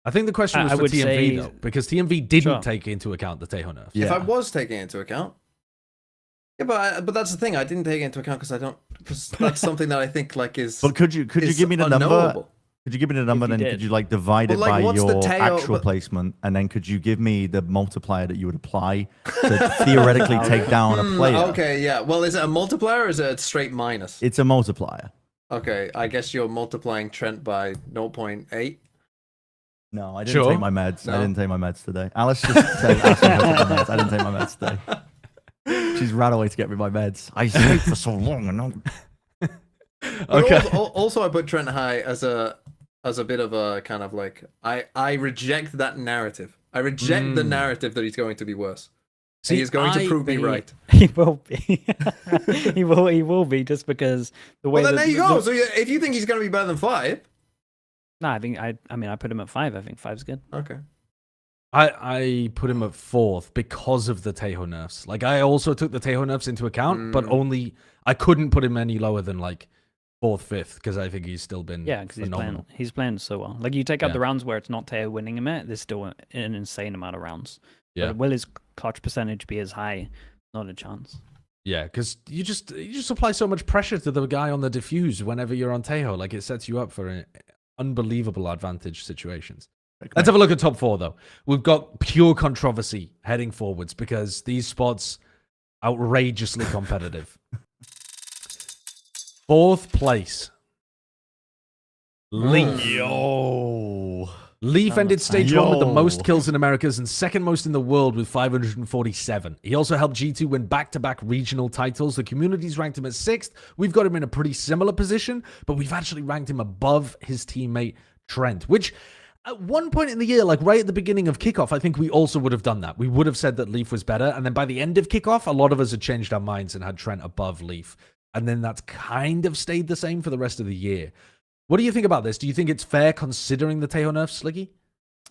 I think the question was for TMV though, because TMV didn't take into account the Tejo nerf. Yeah. If I was taking it into account, yeah, but that's the thing. I didn't take it into account because that's something that I think like is. But could you give me the number? Could you give me the number, then could you like divide it by your actual placement, and then could you give me the multiplier that you would apply to theoretically take down a player? Okay, yeah. Well, is it a multiplier or is it a straight minus? It's a multiplier. Okay, I guess you're multiplying Trent by 0.8. No, I didn't take my meds. No. I didn't take my meds today. Alice just said, asked me if I took my meds. I didn't take my meds today. She's ran away to get me my meds. I sleep for so long and not... Okay. Also, I put Trent high as a bit of a kind of like I reject that narrative. I reject the narrative that he's going to be worse. See, he's going to prove me right. He will be. he will be just because the way. Well, then there you go. So if you think he's going to be better than 5, no, I think I put him at 5. I think 5's good. Okay. I put him at 4th because of the Tejo nerfs. Like I also took the Tejo nerfs into account, but only I couldn't put him any lower than like 4th, 5th, because I think he's still been phenomenal. He's playing so well. Like you take out the rounds where it's not Tejo winning him, there's still an insane amount of rounds. Yeah. But will his clutch percentage be as high? Not a chance. Yeah, because you just apply so much pressure to the guy on the diffuse whenever you're on Tejo. Like it sets you up for unbelievable advantage situations. Let's have a look at top 4 though. We've got pure controversy heading forwards because these spots outrageously competitive. 4th place. Leaf. Yo. Leaf That ended looks stage nice. 1 with the most Yo. kills in Americas and second most in the world with 547. He also helped G2 win back-to-back regional titles. The community's ranked him at 6th. We've got him in a pretty similar position, but we've actually ranked him above his teammate Trent, which at one point in the year, like right at the beginning of kickoff, I think we also would have done that. We would have said that Leaf was better, and then by the end of kickoff, a lot of us had changed our minds and had Trent above Leaf. And then that's kind of stayed the same for the rest of the year. What do you think about this? Do you think it's fair considering the Teo nerf, Sliggy?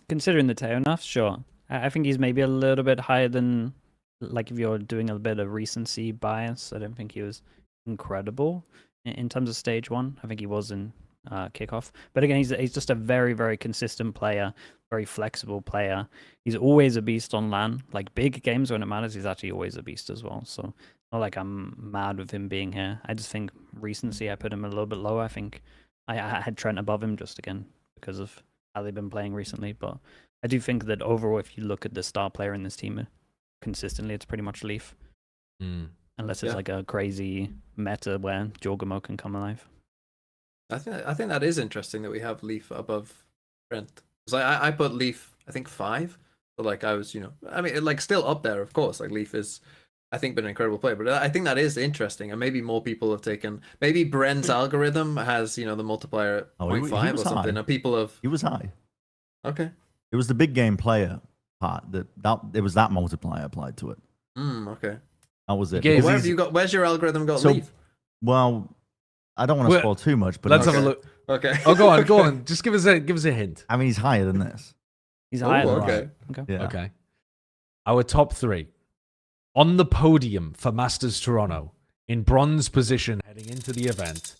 Considering the Teo nerf, sure. I think he's maybe a little bit higher than, like, if you're doing a bit of recency bias. I don't think he was incredible in terms of stage 1. I think he was in kickoff. But again, he's just a very, very consistent player, very flexible player. He's always a beast on LAN. Like, big games when it matters, he's actually always a beast as well. So, not like I'm mad with him being here. I just think recency, I put him a little bit lower. I think I had Trent above him just again because of how they've been playing recently. But I do think that overall, if you look at the star player in this team consistently, it's pretty much Leaf. Unless it's like a crazy meta where Jawgemo can come alive. I think that is interesting that we have Leaf above Trent. Because I put Leaf, I think 5. But like I was, I mean, like still up there, of course. Like Leaf is, I think, been an incredible player. But I think that is interesting, and maybe more people have taken. Maybe Bren's algorithm has, the multiplier at 0.5 or something, and people have. He was high. Okay. It was the big game player part that it was that multiplier applied to it. Okay. That was it. Gave Where these- have you got? Where's your algorithm got So- Leaf? Well, I don't want to spoil too much, but Let's it's- have a look. Okay. Oh, go on, go on. Just give us a hint. I mean, he's higher than this. He's higher than okay. Okay. Yeah. Okay. Our top 3. On the podium for Masters Toronto, in bronze position heading into the event,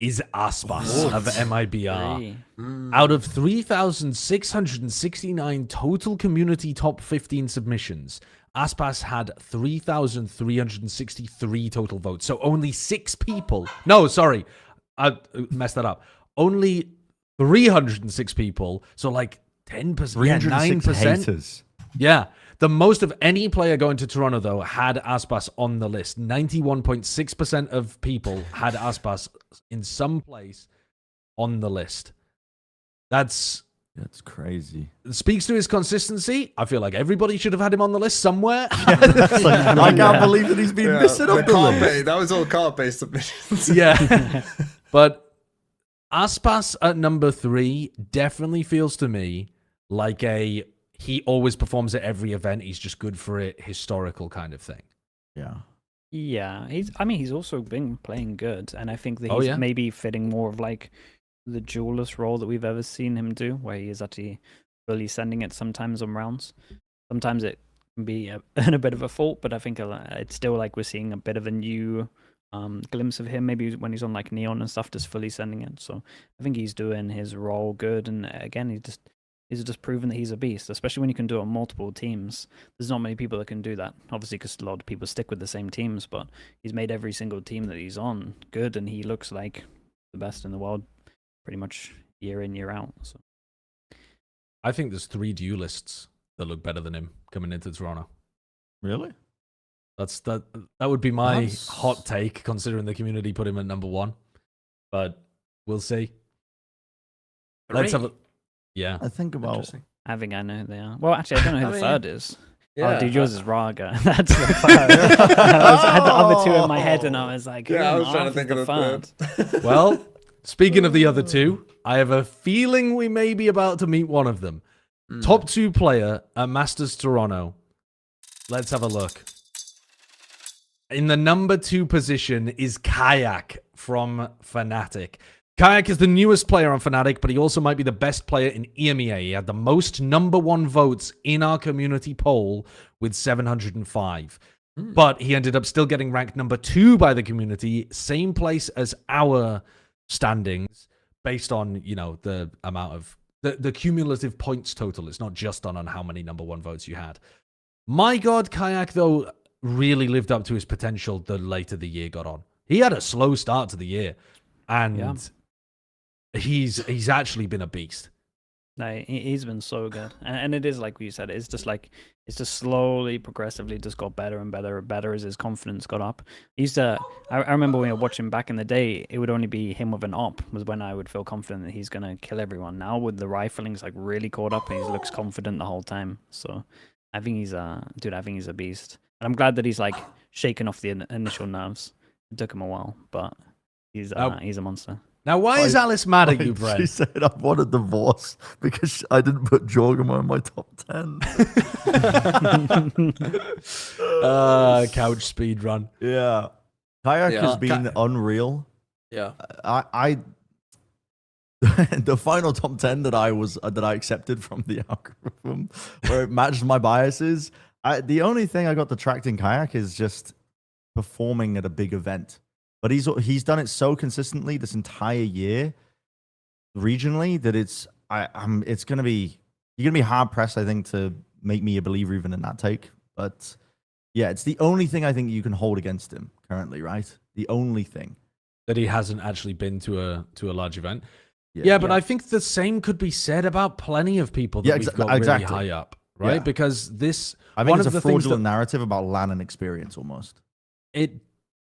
is Aspas of MIBR. 3. Out of 3,669 total community top 15 submissions, Aspas had 3,363 total votes. So only 6 people. No, sorry. I messed that up. Only 306 people. So like 10%. Yeah, 306 9%. haters. Yeah. The most of any player going to Toronto, though, had Aspas on the list. 91.6% of people had Aspas in some place on the list. That's crazy. speaks to his consistency. I feel like everybody should have had him on the list somewhere. It's like, I can't believe that he's been missing up the list. That was all card-based submissions. Yeah. But Aspas at number 3 definitely feels to me like he always performs at every event. He's just good for it, historical kind of thing. Yeah. Yeah, he's also been playing good, and I think that he's maybe fitting more of like the duelist role that we've ever seen him do, where he is actually fully sending it sometimes on rounds. Sometimes it can be a bit of a fault, but I think it's still like we're seeing a bit of a new glimpse of him, maybe when he's on like Neon and stuff, just fully sending it. So I think he's doing his role good, and again, he's just proven that he's a beast, especially when you can do it on multiple teams. There's not many people that can do that, obviously, because a lot of people stick with the same teams, but he's made every single team that he's on good, and he looks like the best in the world pretty much year in, year out. So I think there's 3 duelists that look better than him coming into Toronto. Really? That would be my hot take, considering the community put him at number 1. But we'll see. Let's have a... Yeah. I think about... I think I know who they are. Well, actually, I don't know who the third is. Yeah, oh, dude, yours is Raga. That's the third. I had the other 2 in my head, and I was like, I was trying to think of the third. Well, speaking of the other 2, I have a feeling we may be about to meet one of them. Top 2 player at Masters Toronto. Let's have a look. In the number 2 position is Kayak from Fnatic. Kayak is the newest player on Fnatic, but he also might be the best player in EMEA. He had the most number 1 votes in our community poll with 705. But he ended up still getting ranked number 2 by the community, same place as our standings, based on, the amount of the cumulative points total. It's not just on how many number 1 votes you had. My God, Kayak, though, really lived up to his potential the later the year got on. He had a slow start to the year, and he's actually been a beast. Like he's been so good, and it is like you said. It's just slowly, progressively, just got better and better as his confidence got up. He used to. I remember when I watched him back in the day, it would only be him with an op was when I would feel confident that he's gonna kill everyone. Now with the rifling, he's like really caught up, and he looks confident the whole time. So I think he's dude. I think he's a beast, and I'm glad that he's like shaken off the initial nerves. It took him a while, but he's a monster. Now, why is Alice mad at you, She Bren? said I want a divorce because I didn't put Jawgemo in my top 10. Couch speed run. Yeah. Kayak Yeah. has been unreal. Yeah. I the final top 10 that I accepted from the algorithm where it matched my biases. The only thing I got detract in Kayak is just performing at a big event. But he's done it so consistently this entire year, regionally, that it's gonna be you're gonna be hard pressed, I think, to make me a believer even in that take. But yeah, it's the only thing I think you can hold against him currently, right? The only thing That he hasn't actually been to a large event. Yeah, but I think the same could be said about plenty of people that we've got really high up, right? Yeah. Because this, I think one it's of a the things fraudulent that narrative about LAN and experience almost.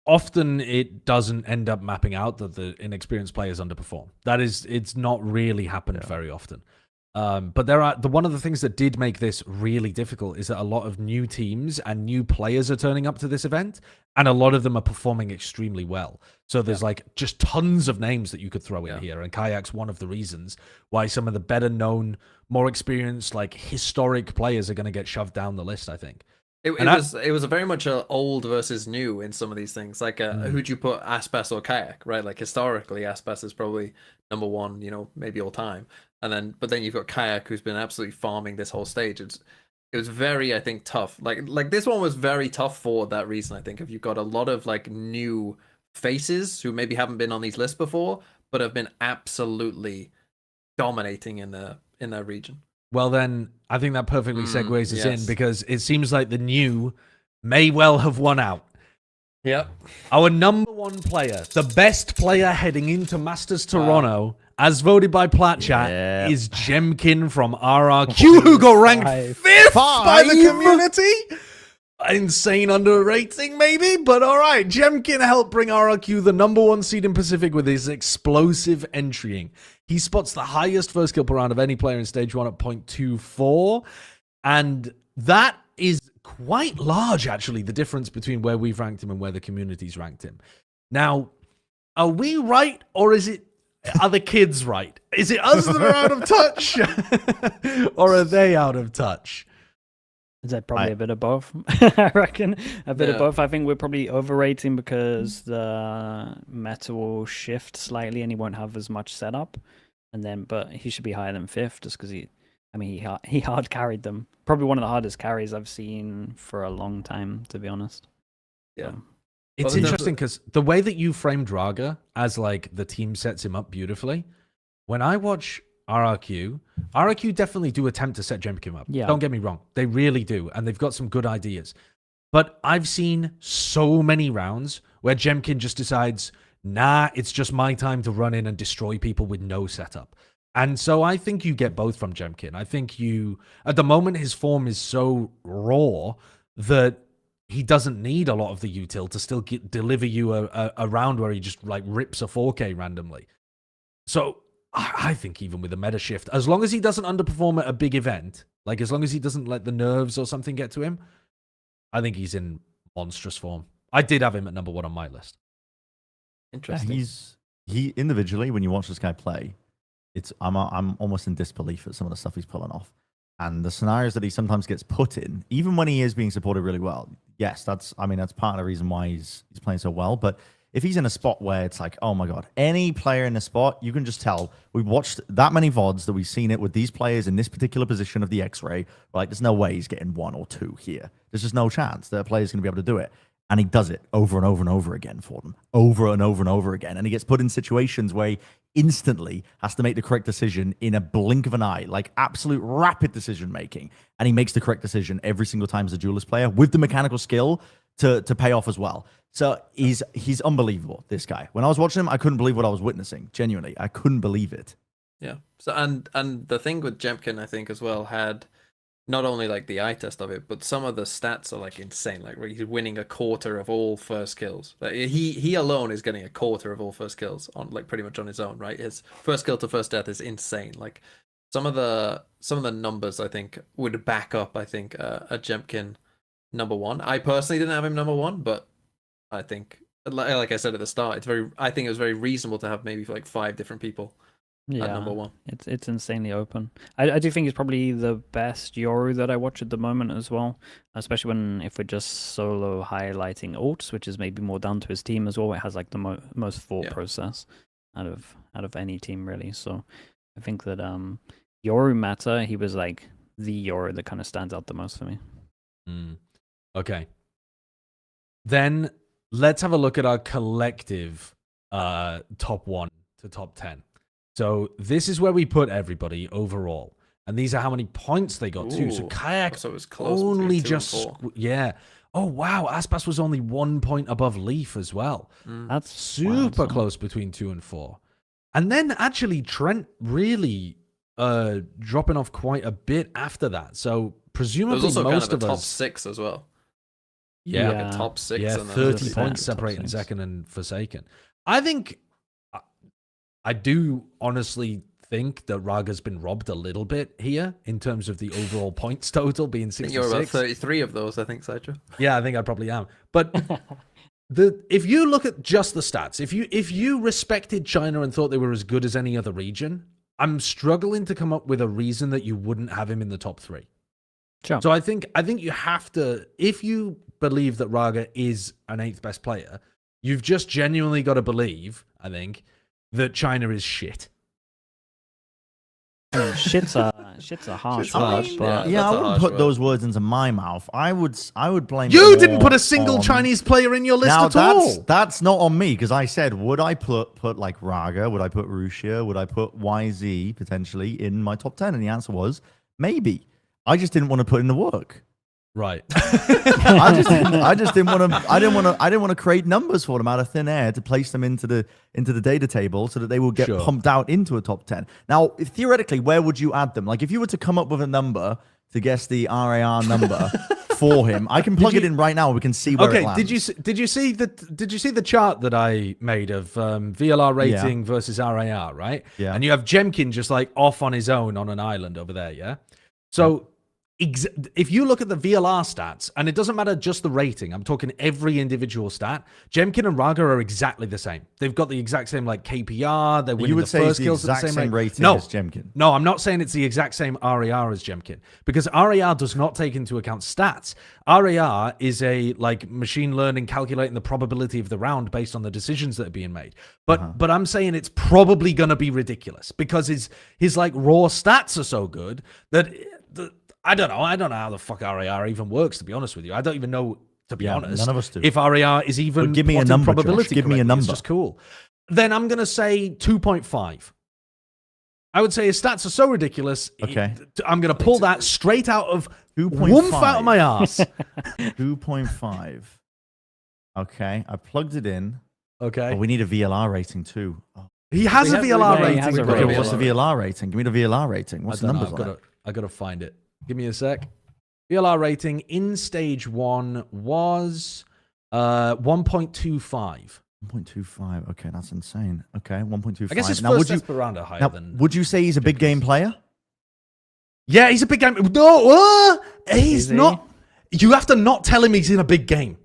often it doesn't end up mapping out that the inexperienced players underperform. It's not really happened very often. But one of the things that did make this really difficult is that a lot of new teams and new players are turning up to this event, and a lot of them are performing extremely well. So there's like just tons of names that you could throw in here, and Kayak's one of the reasons why some of the better known, more experienced, like historic players are going to get shoved down the list, I think. It was a very much a old versus new in some of these things. Like, who'd you put, Aspas or Kayak, right? Like, historically, Aspas is probably number one, maybe all time. But then you've got Kayak, who's been absolutely farming this whole stage. It was very, I think, tough. Like this one was very tough for that reason, I think. If you've got a lot of like new faces who maybe haven't been on these lists before, but have been absolutely dominating in their region. Well, then, I think that perfectly segues us yes. in, because it seems like the new may well have won out. Yep. Our number one player, the best player heading into Masters Toronto, as voted by Plat Chat, is Jemkin from RRQ, who got ranked 5th by the community. Insane underrating, maybe, but all right. Jemkin helped bring RRQ the number one seed in Pacific with his explosive entrying. He spots the highest first kill per round of any player in stage 1 at 0.24, and that is quite large, actually, the difference between where we've ranked him and where the community's ranked him. Now, are we right, or are the kids right? Is it us that are out of touch, or are they out of touch? Is that probably a bit of both? I reckon a bit of both. I think we're probably overrating because the meta will shift slightly and he won't have as much setup. But he should be higher than 5th just because he hard carried them. Probably one of the hardest carries I've seen for a long time, to be honest. Yeah. It's interesting because the way that you framed Draga as like the team sets him up beautifully, when I watch RRQ definitely do attempt to set Jemkin up. Yeah. Don't get me wrong. They really do. And they've got some good ideas. But I've seen so many rounds where Jemkin just decides, nah, it's just my time to run in and destroy people with no setup. And so I think you get both from Jemkin. I think at the moment, his form is so raw that he doesn't need a lot of the util to still deliver you a round where he just like rips a 4K randomly. So I think even with a meta shift, as long as he doesn't underperform at a big event, like as long as he doesn't let the nerves or something get to him, I think he's in monstrous form. I did have him at number 1 on my list. Interesting. He individually, when you watch this guy play, I'm almost in disbelief at some of the stuff he's pulling off. And the scenarios that he sometimes gets put in, even when he is being supported really well, yes, that's part of the reason why he's playing so well. But if he's in a spot where it's like, oh my God, any player in the spot, you can just tell. We've watched that many VODs that we've seen it with these players in this particular position of the X-ray. Like, there's no way he's getting 1 or 2 here. There's just no chance that a player's going to be able to do it. And he does it over and over and over again for them, over and over and over again. And he gets put in situations where he instantly has to make the correct decision in a blink of an eye, like absolute rapid decision making. And he makes the correct decision every single time as a duelist player with the mechanical skill to pay off as well. So he's unbelievable, this guy. When I was watching him, I couldn't believe what I was witnessing. Genuinely, I couldn't believe it. Yeah. So and the thing with Jempkin, I think as well, had not only like the eye test of it, but some of the stats are like insane. Like where he's winning a quarter of all first kills. Like he alone is getting a quarter of all first kills on like pretty much on his own, right? His first kill to first death is insane. Like some of the numbers I think would back up. I think a Jempkin number one. I personally didn't have him number one, but I think like I said at the start, I think it was very reasonable to have maybe like 5 different people at number one. It's insanely open. I do think he's probably the best Yoru that I watch at the moment as well, especially if we're just solo highlighting ults, which is maybe more down to his team as well. It has like the most thought process out of any team really. So I think that Yoru Mata, he was like the Yoru that kind of stands out the most for me. Okay. Then let's have a look at our collective top 1 to top 10. So this is where we put everybody overall. And these are how many points they got too. So Kayak so it was close only between 2 and just 4. yeah. Oh wow, Aspas was only 1 point above Leaf as well. That's Super wild, close between 2 and 4. And then actually Trent really dropping off quite a bit after that. So presumably There's also most kind of a top us 6 as well. yeah, Like a top 6 yeah, and then 30 100% points top separating 6. second and Forsaken. I think I do honestly think that Raga's been robbed a little bit here in terms of the overall points total being I 66. think you're about 33 of those, I think, Sideshow. Yeah, I think I probably am. But if you look at just the stats, if you respected China and thought they were as good as any other region, I'm struggling to come up with a reason that you wouldn't have him in the top 3. Sure. So I think you have to, if you believe that Raga is an 8th best player, you've just genuinely got to believe, I think, that China is shit. Shit's a harsh word, but Yeah, I that's a wouldn't harsh put word. those words into my mouth. I would blame. You it didn't more put a single on- Chinese player in your list Now at all. that's not on me because I said, would I put like Raga? Would I put Rusia? Would I put YZ potentially in my top 10? And the answer was maybe. I just didn't want to put in the work. Right. I just didn't want to. I didn't want to create numbers for them out of thin air to place them into the data table so that they will get Sure. pumped out into a top 10. Now, theoretically, where would you add them? Like, if you were to come up with a number to guess the RAR number for him, I can plug it in right now. We can see where it Okay. lands. Did you see the chart that I made of VLR rating versus RAR? Right. Yeah. And you have Jemkin just like off on his own on an island over there. Yeah. So. If you look at the VLR stats, and it doesn't matter just the rating, I'm talking every individual stat, Jemkin and Raga are exactly the same. They've got the exact same like KPR. They're winning You would the say first it's the kills at the exact same same rate. rating No, as Jemkin. no, I'm not saying it's the exact same RAR as Jemkin because RAR does not take into account stats. RAR is a like machine learning calculating the probability of the round based on the decisions that are being made. But I'm saying it's probably going to be ridiculous because his like raw stats are so good that I don't know how the fuck RAR even works, to be honest with you. I don't even know, to be honest. None of us do. If RAR is even But give me a plotting number, probability Josh. Give me a correctly. number. It's just cool. Then I'm going to say 2.5. I would say his stats are so ridiculous. Okay. I'm going to pull that straight out of 2.5. woof out of my ass. 2.5. Okay, I plugged it in. Okay. But we need a VLR rating too. Oh. He has a VLR he rating. has a bro. Okay, rating. what's the VLR rating? Give me the VLR rating. What's the I don't know, numbers on it? I gotta find it. Give me a sec. VLR rating in stage 1 was 1.25. 1.25. Okay, that's insane. Okay, 1.25. I guess his now, first would you Esperanto higher now, than. would you say he's a big game player? Yeah, he's a big game. No, he's Is he? not. You have to not tell him he's in a big game.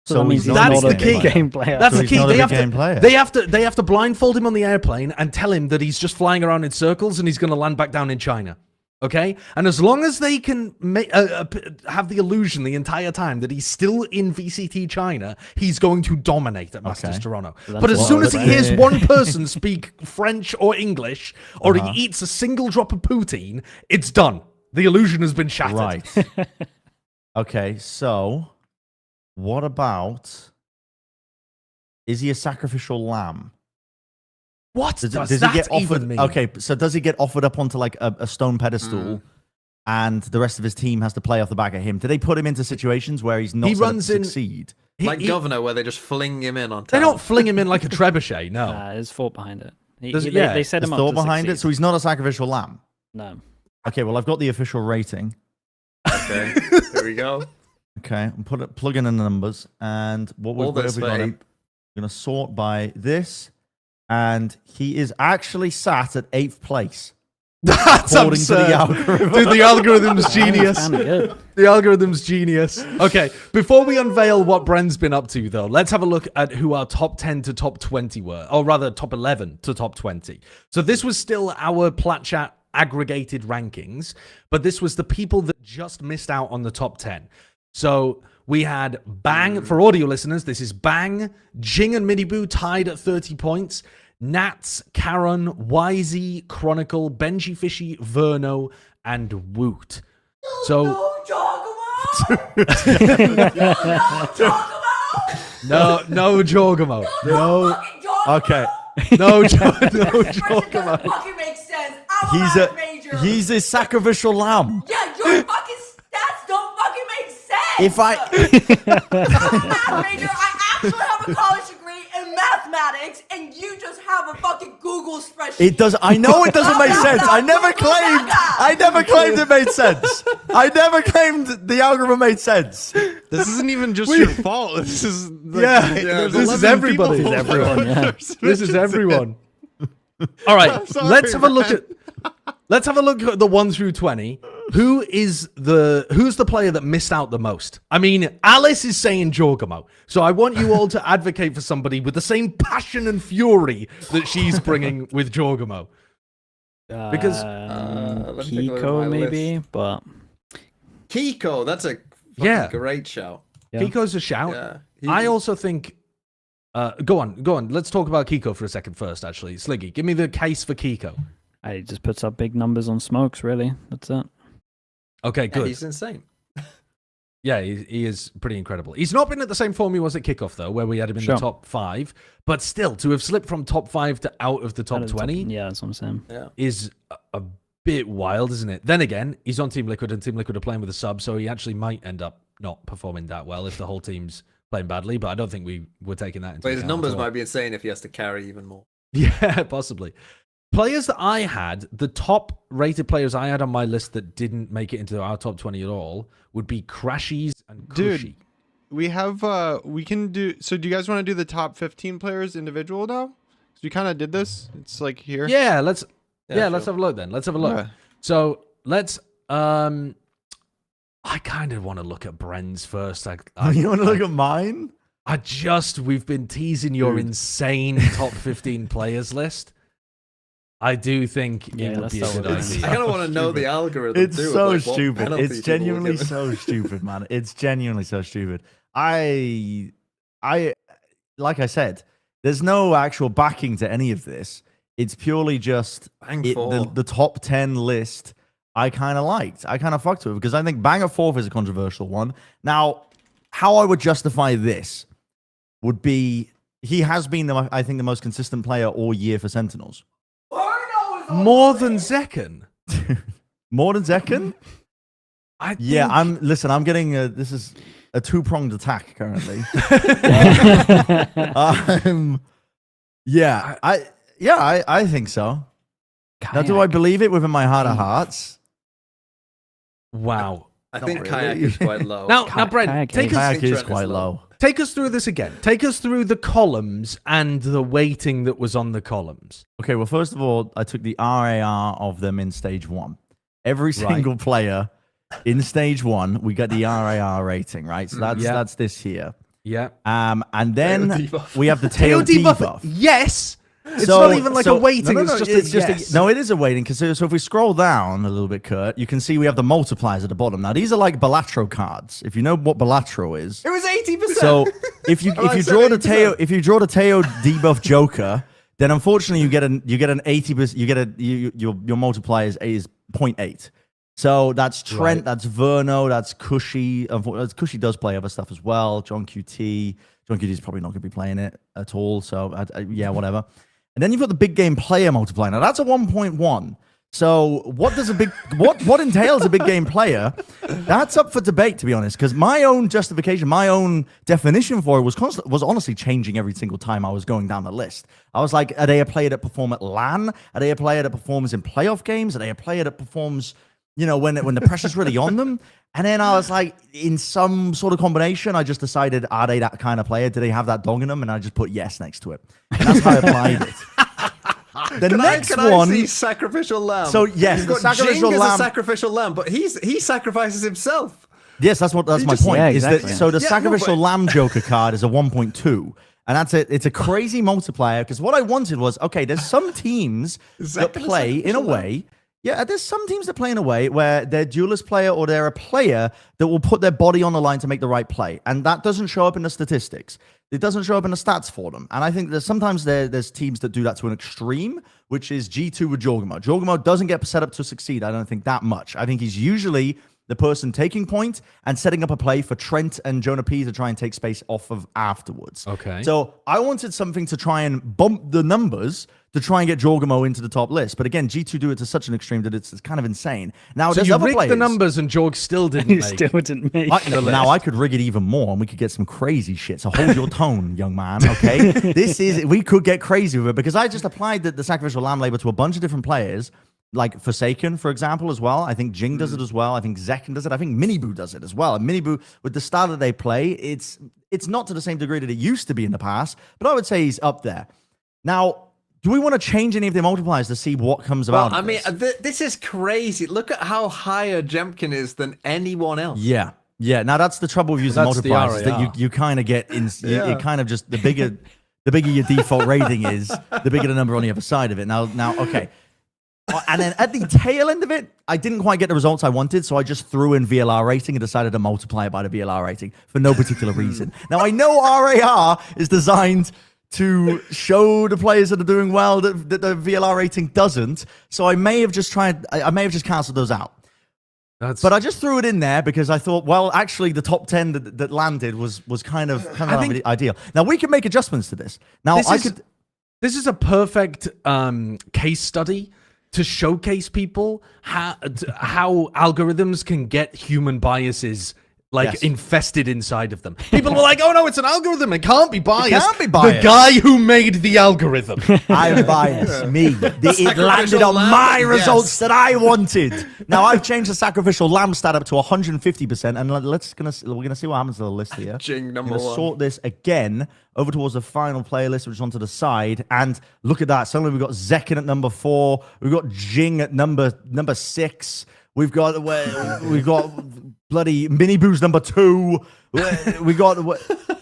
So that means he's he's not That's not the a key. big game player. That's So the he's key. not a They big have, game player. they have to blindfold him on the airplane and tell him that he's just flying around in circles and he's going to land back down in China. Okay, and as long as they can have the illusion the entire time that he's still in VCT China, he's going to dominate at Masters Okay. Toronto. That's But as what soon I as he would hears say. one person speak French or English, or he eats a single drop of poutine, it's done. The illusion has been shattered. Right. Okay, so what about, is he a sacrificial lamb? What Does does he that get offered? even mean? Okay, so does he get offered up onto like a stone pedestal, and the rest of his team has to play off the back of him? Do they put him into situations where he's not He set up to runs in- succeed? Like Governor, where they just fling him in on They town. don't fling him in like a trebuchet, no. There's thought behind it. They set There's him up thought to behind it, succeed. so he's not a sacrificial lamb. No. Okay, well, I've got the official rating. Okay, here we go. Okay, I'm plugging in the numbers, and what All we've this got for him. I'm going to sort by this, and he is actually sat at 8th place. That's according to the absurd. algorithm. Dude, the algorithm's genius. Kinda good. The algorithm's genius. Okay, before we unveil what Bren's been up to, though, let's have a look at who our top 10 to top 20 were, or rather top 11 to top 20. So this was still our Plat Chat aggregated rankings, but this was the people that just missed out on the top 10. So we had Bang, for audio listeners, this is Bang, Jing and Midi Boo tied at 30 points, Nats, Karen, Wisey, Chronicle, Benji Fishy, Verno, and Woot. So no Jawgemo. No. Okay. No Jawgemo. Fucking makes sense. He's a sacrificial lamb. Yeah, your fucking stats don't fucking make sense. If I I'm a math major, I actually have a college degree in mathematics, and you just have a fucking Google spreadsheet. It does. I know it doesn't make sense. I never claimed it made sense. I never claimed the algorithm made sense. This isn't even just your fault. This is Yeah, this is everybody. This is everyone, yeah. This is everyone. All right, sorry, let's have a look at the 1 through 20. Who's the player that missed out the most? I mean, Alice is saying Jawgemo, so I want you all to advocate for somebody with the same passion and fury that she's bringing with Jawgemo. Because let me take a look at Kiko my maybe, list. but Kiko, that's a Yeah. great shout. Yeah. Kiko's a shout. Yeah, I also think. Go on. Let's talk about Kiko for a second first. Actually, Sliggy, give me the case for Kiko. he just puts up big numbers on smokes. Really, that's it. Okay, Yeah, good. he's insane. Yeah, he is pretty incredible. He's not been at the same form he was at kickoff, though, where we had him in Sure. the top 5. But still, to have slipped from top 5 to out of the top Out of the 20 yeah, that's what I'm saying. Yeah. is a bit wild, isn't it? Then again, he's on Team Liquid, and Team Liquid are playing with a sub, so he actually might end up not performing that well if the whole team's playing badly. But I don't think we were taking that into But his account numbers at all. might be insane if he has to carry even more. Yeah, possibly. Players that I had, the top rated players I had on my list that didn't make it into our top 20 at all would be Crashies and Dude. Cushy. We have we can do. So do you guys want to do the top 15 players individual now? Because we kind of did this. It's like here. Yeah, let's Yeah, let's sure. have a look then. Let's have a look. Yeah. So let's I kind of want to look at Bren's first. You want to look at mine? We've been teasing your Dude. insane top 15 players list. I do think Yeah, it would let's be a start good with idea. I kind of want to know the algorithm It's too. of, so like, what stupid. penalty It's people will genuinely give. so stupid, man. It's genuinely so stupid. I like I said, there's no actual backing to any of this. It's purely just Bang four. the top 10 list I kind of liked. I kind of fucked with it because I think Bang of Fourth is a controversial one. Now, how I would justify this would be he has been, I think, the most consistent player all year for Sentinels. More than Zekken. More than Zekken? Yeah, I'm getting this is a two-pronged attack currently. I think so. Now, do I believe it within my heart of hearts? Wow. I Not think really. Kayak is quite low. Now, Brent, Kayak take is- us Kayak is Trent is quite low. low. Take us through this again. Take us through the columns and the weighting that was on the columns. Okay, well, first of all, I took the RAR of them in stage 1. Every single player in stage 1, we get the RAR rating, right? So that's this here. Yeah. And then debuff. we have the Tail tail debuff. debuff. It's not even like a weighting. No, it's just a it is a weighting. Because so if we scroll down a little bit, Kurt, you can see we have the multipliers at the bottom. Now these are like Balatro cards. If you know what Balatro is, It was 80%. so if you I said draw the 80%. Teo debuff Joker, then unfortunately you get an 80%. Your multiplier is 0.8. So that's Trent, Right. that's Verno, that's Cushy. Cushy does play other stuff as well. John QT is probably not going to be playing it at all. So yeah, whatever. And then you've got the big game player multiplier. Now that's a 1.1. So what does what entails a big game player? That's up for debate, to be honest. Because my own justification, my own definition for it was honestly changing every single time I was going down the list. I was like, are they a player that perform at LAN? Are they a player that performs in playoff games? Are they a player that performs, when the pressure's really on them? And then I was like, in some sort of combination, I just decided, are they that kind of player? Do they have that dog in them? And I just put yes next to it. And that's how I applied it. The next can one, I see sacrificial lamb. So yes, You've the got sacrificial Jing as lamb. a sacrificial lamb, but he sacrifices himself. Yes, that's my just- point. Yeah, Is that exactly. so the Yeah, no, sacrificial but- lamb Joker card is a 1.2, and that's it. It's a crazy multiplier because what I wanted was okay. There's some teams that Exactly, play in a sacrificial lamb. way. Yeah, there's some teams that play in a way where they're duelist player or they're a player that will put their body on the line to make the right play, and that doesn't show up in the statistics. It doesn't show up in the stats for them. And I think that sometimes there's teams that do that to an extreme, which is G2 with Jawgemo. Jawgemo doesn't get set up to succeed, I don't think, that much. I think he's usually the person taking point and setting up a play for Trent and Jonah P to try and take space off of afterwards. Okay. So I wanted something to try and bump the numbers to try and get Jawgemo into the top list. But again, G2 do it to such an extreme that it's kind of insane. Now, So there's you other rigged players. the numbers and Jorg still didn't You make. still didn't make Now I could rig it even more, and we could get some crazy shit. So hold your tone, young man. Okay, we could get crazy with it because I just applied the sacrificial lamb label to a bunch of different players, like Forsaken, for example, as well. I think Jing does it as well. I think Zekken does it. I think Miniboo does it as well. And Miniboo, with the style that they play, it's not to the same degree that it used to be in the past, but I would say he's up there. Now, do we want to change any of the multipliers to see what comes about? Well, I mean, this is crazy. Look at how higher Jempkin is than anyone else. Yeah. Now that's the trouble with using That's the multipliers is RAR. that you kind of get Yeah. it kind of just the bigger your default rating is, the bigger the number on the other side of it. Now okay. And then at the tail end of it, I didn't quite get the results I wanted, so I just threw in VLR rating and decided to multiply it by the VLR rating for no particular reason. Now I know RAR is designed to show the players that are doing well that the VLR rating doesn't, so I may have just cancelled those out. But I just threw it in there because I thought, well, actually, the top 10 that landed was kind of ideal. Now we can make adjustments to this. Now This is a perfect case study to showcase people how algorithms can get human biases Yes. infested inside of them. People are like, "Oh no, it's an algorithm. It can't be biased." can't be biased. The guy who made the algorithm. I'm biased. Me. It landed Sacrificial on lamb? my Yes. results that I wanted. Now I've changed the sacrificial lamb stat up to 150%, and we're gonna see what happens to the list here. Jing I'm number gonna one. sort this again over towards the final playlist, which is onto the side. And look at that. Suddenly we've got Zekken at number 4. We've got Jing at number 6. We've got bloody Miniboo's number 2. We got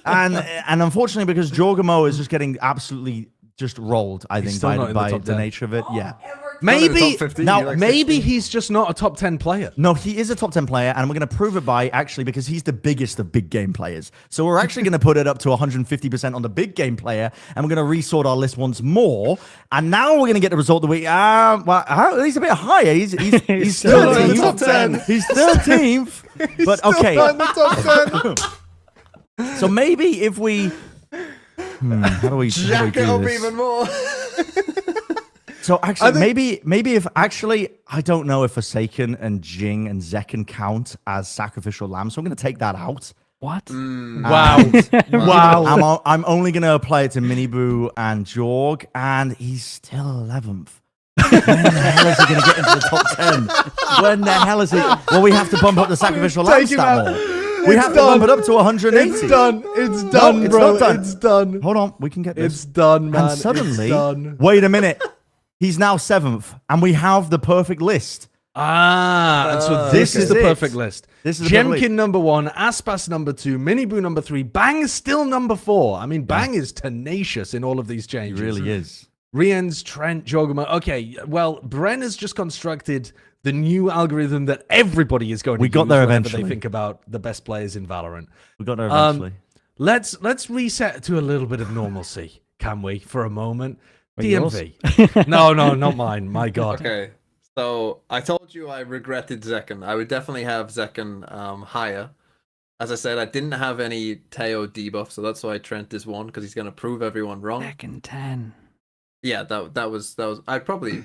and unfortunately because Jawgemo is just getting absolutely just rolled. I think still not in the by top the 10. nature of it. Yeah. Maybe top 15, now, you're like maybe 16. he's just not a top 10 player. No, he is a top 10 player, and we're going to prove it by actually because he's the biggest of big game players. So we're actually going to put it up to 150% on the big game player, and we're going to resort our list once more. And now we're going to get the result that we he's a bit higher. He's still not in the 13th. top 10. He's 13th. But okay. Not in the top 10. So maybe if we how do we Jack do it up this? even more. So actually, maybe if actually, I don't know if Forsaken and Jing and Zekken count as sacrificial lambs, so I'm going to take that out. What? Wow. Wow. I'm only going to apply it to Miniboo and Jorg, and he's still 11th. When the hell is he going to get into the top 10? When the hell is he? Well, we have to bump up the sacrificial lamb Take him stat out. more. We have to bump it up to 180. It's done. It's done, it's bro. not done. It's done. Hold on, we can get this. It's done, man. And suddenly, it's done. wait a minute. He's now 7th, and we have the perfect list. And so this This is is the it. perfect list. This is the perfect Jempkin number 1, Aspas number 2, Miniboo number 3, Bang is still number 4. I mean, Bang is tenacious in all of these He changes. really is. Rien's, Trent, Jawgemo. Okay, well, Bren has just constructed the new algorithm that everybody is going to We got use there whenever eventually. they think about the best players in Valorant. We got there eventually. Let's reset to a little bit of normalcy, can we, for a moment? Wait, DMV. No, not mine. My God. Okay, so I told you I regretted Zekken. I would definitely have Zekken higher. As I said, I didn't have any Teo debuff, so that's why Trent is 1, because he's going to prove everyone wrong. Second 10. Yeah, that was. I'd probably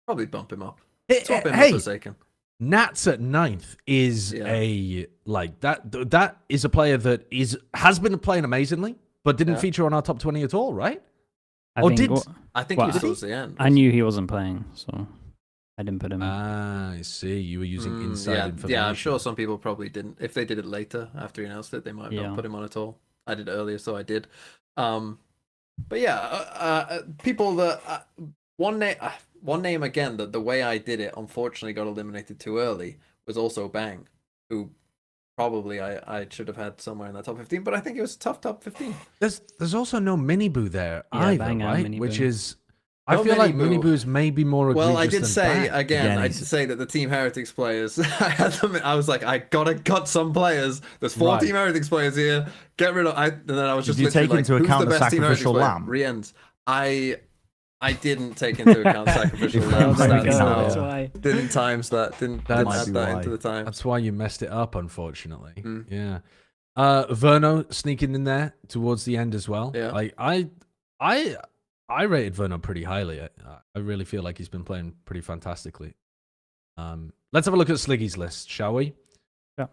bump him up. Swap him Hey, for Forsaken. Nats at 9th is a like that is a player that has been playing amazingly, but didn't feature on our top 20 at all, right? I Or think, did- well, I think Well, he was towards the end. I knew he wasn't playing, so I didn't put him in. Ah, I see. You were using inside information. Yeah, I'm sure some people probably didn't. If they did it later after he announced it, they might Yeah. not put him on at all. I did it earlier, so I did. But yeah, people that one name again that the way I did it unfortunately got eliminated too early was also Bang, who probably I should have had somewhere in that top 15, but I think it was a tough top 15. There's also no Mini Boo there Yeah, either, Bang and right? Mini Which Boo. is I No feel like Mini Mini Boo. Boo's maybe more egregious Well, I did than say Bang. again. I he's- did say that the Team Heretics players. I had them. I was like, I gotta cut some players. There's 4 Right. Team Heretics players here. Get rid of. And then I was just Did you literally take like, into who's account the the best Team Heretics sacrificial player? lamb? Rienz. I didn't take into account sacrificial If lamb we There we That's go, how- stats. that's No. why. Didn't times that. Didn't That add might be that why. into the time. That's why you messed it up, unfortunately. Mm. Yeah. Verno sneaking in there towards the end as well. Yeah. Like I rated Verno pretty highly. I really feel like he's been playing pretty fantastically. Let's have a look at Sliggy's list, shall we? Yeah.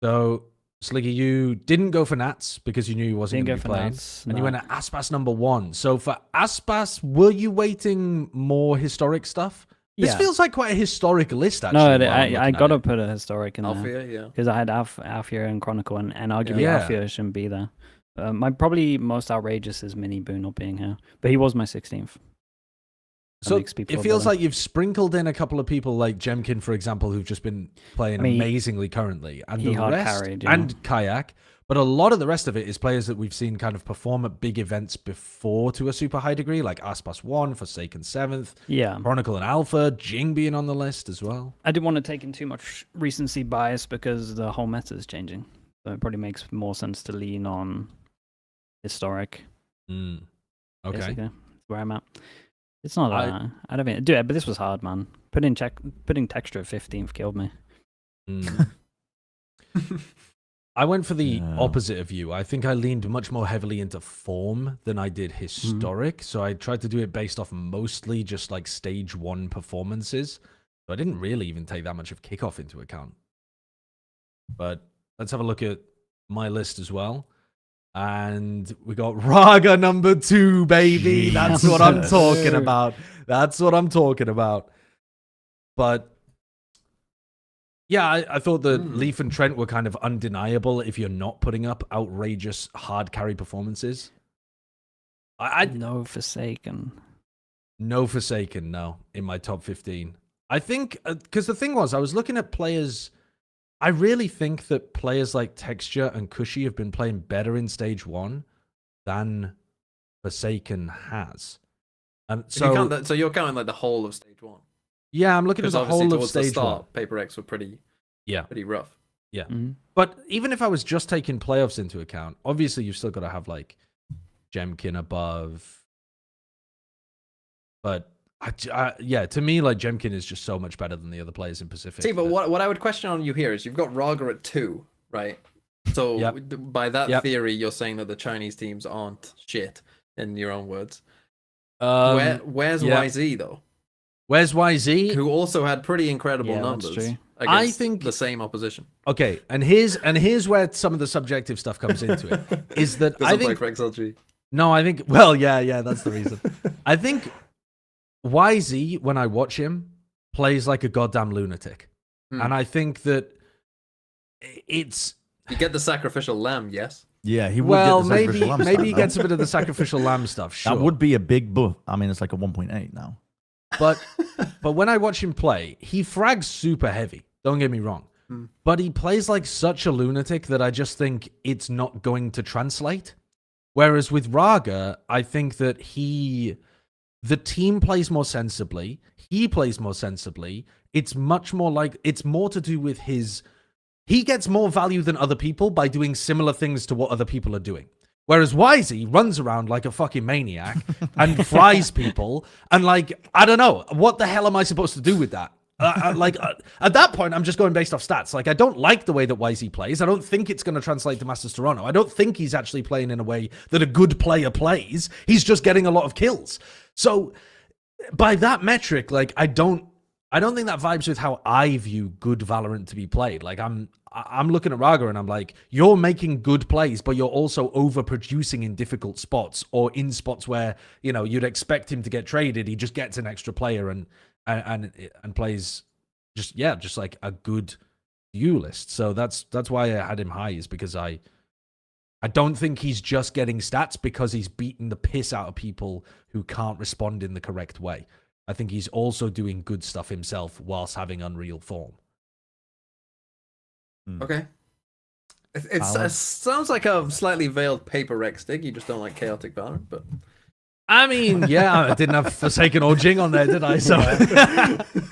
So Sliggy, you didn't go for Nats because you knew he wasn't Didn't going go to be for playing. Nats, And you no. went at Aspas number 1. So for Aspas, were you waiting more historic stuff? This Yeah. feels like quite a historic list, actually. No, while I'm I looking at gotta it. put a historic in there Althea, yeah. because I had Althea and Chronicle, and arguably Yeah. Althea shouldn't be there. My probably most outrageous is Mini Boo not being here, but he was my 16th. That So makes people it feel feels better. like you've sprinkled in a couple of people like Jemkin, for example, who've just been playing I mean, amazingly currently, and he the hard rest, carried, you know. and Kayak. But a lot of the rest of it is players that we've seen kind of perform at big events before to a super high degree, like Aspas 1, Forsaken 7th, Yeah, Chronicle and Alpha, Jing being on the list as well. I didn't want to take in too much recency bias because the whole meta is changing. So it probably makes more sense to lean on historic. Okay. Basically. That's where I'm at. It's not. I don't mean do it, but this was hard, man. Putting texture at 15th killed me. Mm. I went for the Yeah. opposite of you. I think I leaned much more heavily into form than I did historic. So I tried to do it based off mostly just like stage 1 performances. So I didn't really even take that much of kickoff into account. But let's have a look at my list as well. And we got Raga number 2, baby. That's what I'm Jesus. talking about. That's what I'm talking about. But yeah, I thought that Leaf and Trent were kind of undeniable if you're not putting up outrageous hard carry performances. I No Forsaken. no Forsaken, no, in my top 15. I think, because the thing was, I was looking at players. I really think that players like Texture and Cushy have been playing better in stage 1 than Forsaken has. And so, So you're counting like the whole of stage 1. yeah, I'm looking at Because the obviously whole of towards the stage 1. start, Paper X were pretty rough. Mhm. But even if I was just taking playoffs into account, obviously you've still got to have like Jemkin above. But yeah, to me, like Jemkin is just so much better than the other players in Pacific. See, but that- what I would question on you here is you've got Raga at 2, right? So Yep. by that Yep. theory, you're saying that the Chinese teams aren't shit, in your own words. Where's yeah. YZ though? Where's YZ? Who also had pretty incredible Yeah, that's numbers true. against think- the same opposition. Okay, and here's where some of the subjective stuff comes into it. Is that I Doesn't play think for XLG. no, I think well, yeah, that's the reason. I think YZ, when I watch him, plays like a goddamn lunatic, and I think that it's You get the sacrificial lamb, yes. Yeah, he would well, get the sacrificial lamb maybe he stat, gets though. a bit of the sacrificial lamb stuff. Sure, That would be a big buff. I mean, it's like a 1.8 now. but when I watch him play, he frags super heavy. Don't get me wrong, but he plays like such a lunatic that I just think it's not going to translate. Whereas with Raga, I think that the team plays more sensibly. He plays more sensibly. It's much more like it's more to do with he gets more value than other people by doing similar things to what other people are doing. Whereas YZ runs around like a fucking maniac and fries people. And like, I don't know, what the hell am I supposed to do with that? At that point, I'm just going based off stats. Like, I don't like the way that YZ plays. I don't think it's going to translate to Masters Toronto. I don't think he's actually playing in a way that a good player plays. He's just getting a lot of kills. So by that metric, like, I don't I don't think that vibes with how I view good Valorant to be played. Like I'm looking at Raga and I'm like, you're making good plays, but you're also overproducing in difficult spots or in spots where, you know, you'd expect him to get traded. He just gets an extra player and plays just like a good duelist. So that's why I had him high, is because I don't think he's just getting stats because he's beating the piss out of people who can't respond in the correct way. I think he's also doing good stuff himself whilst having unreal form. Okay. It sounds like a slightly veiled paper Rex dig. You just don't like chaotic Valorant, but I mean, yeah, I didn't have Forsaken or Jing on there, did I? So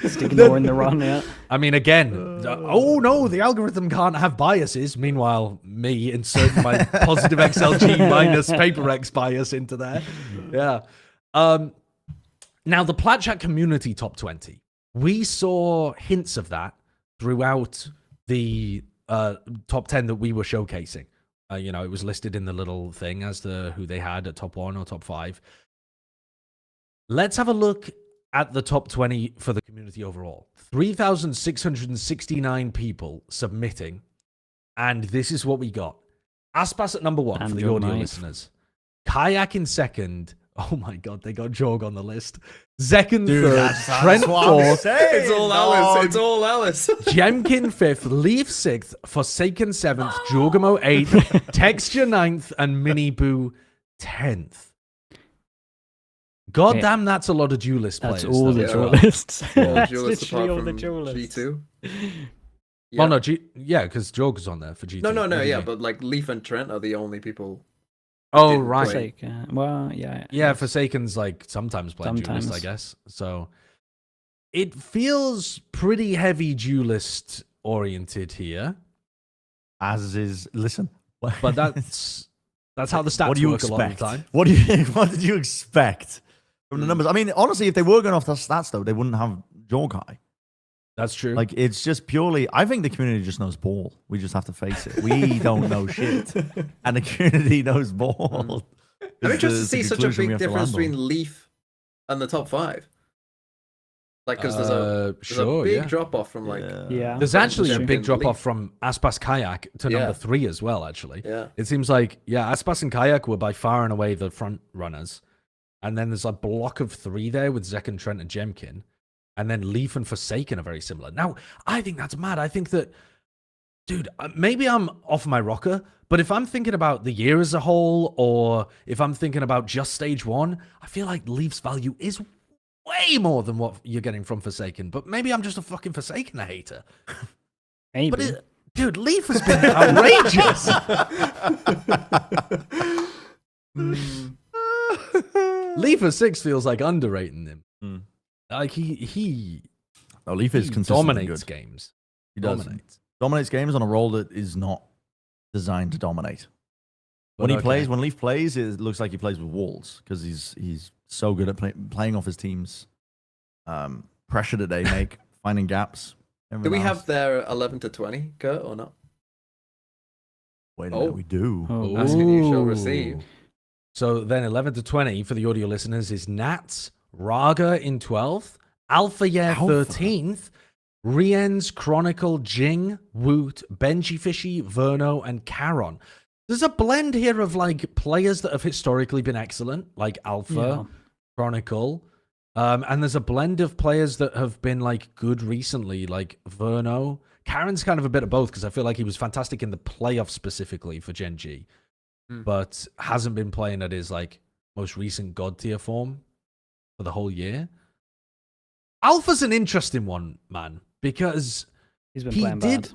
Stick ignoring the run, yeah. I mean, again, oh no, the algorithm can't have biases. Meanwhile, me inserting my positive XLG minus paper X bias into there. Yeah. Now, the Plat Chat community top 20, we saw hints of that throughout the top 10 that we were showcasing. You know, it was listed in the little thing as to who they had at top 1 or top 5. Let's have a look at the top 20 for the community overall. 3,669 people submitting, and this is what we got. Aspas at number 1 And for the your audio knife. listeners. Kayak in second. Oh my god, they got Jorg on the list. Second, Dude, third, that's Trent what I'm fourth, saying, it's all Alice. dog. It's all Alice. Jemkin 5th, Leaf 6th, Forsaken 7th, Jawgemo 8th, Texture 9th, and Mini Boo 10th. God Yeah. damn, that's a lot of duelist That's players. all though, the as well. duelists. All That's duelists literally apart all the from duelists. G2. Well, no, yeah, because Jorg's on there for GT. No, What do you yeah, mean? but like Leaf and Trent are the only people. Oh, didn't right. play. Well, yeah. Yeah, Forsaken's like sometimes playing duelist, I Sometimes. guess. So it feels pretty heavy duelist oriented here, As is, listen. but that's how the stats what do you work a lot of expect? the time. What did you expect from the numbers? I mean, honestly, if they were going off the stats though, they wouldn't have Jorgai. That's true. Like, it's just purely. I think the community just knows ball. We just have to face it. We don't know shit, and the community knows ball. I'm interested to It's the see such a conclusion we big have to difference land on. between Leaf and the top 5. Like, because there's a sure, big yeah. drop off from like Yeah. There's Trent, actually a Jemkin, big drop off Leaf. from Aspas Kayak to Yeah. number 3 as well, actually. Yeah. It seems like, yeah, Aspas and Kayak were by far and away the front runners. And then there's a block of 3 there with Zek and Trent and Jemkin. And then Leaf and Forsaken are very similar. Now, I think that's mad. I think that, dude, maybe I'm off my rocker, but if I'm thinking about the year as a whole, or if I'm thinking about just stage 1, I feel like Leaf's value is way more than what you're getting from Forsaken. But maybe I'm just a fucking Forsaken hater. Maybe. But dude, Leaf has been outrageous. Leaf at 6 feels like underrating him. Mm. Like he No, Leaf is consistently dominates good. games. He does. Dominates. Dominates games on a role that is not designed to dominate. When But okay. when Leaf plays, it looks like he plays with walls because he's so good at playing off his team's pressure that they make, finding gaps. Do we everything else. have their 11 to 20, Kurt, or not? Wait a minute, we do. Oh. Asking you shall Ooh. receive. So then 11 to 20 for the audio listeners is Nats, Raga in 12th, Alpha Year Alpha. 13th, Rien's Chronicle, Jing, Woot, Benji Fishy, Verno, and Caron. There's a blend here of like players that have historically been excellent, like Alpha, Chronicle, and there's a blend of players that have been like good recently, like Verno. Karen's kind of a bit of both because I feel like he was fantastic in the playoffs specifically for Gen.G, but hasn't been playing at his like most recent god tier form for the whole year. Alpha's an interesting one, man, because He's been he playing did. bad.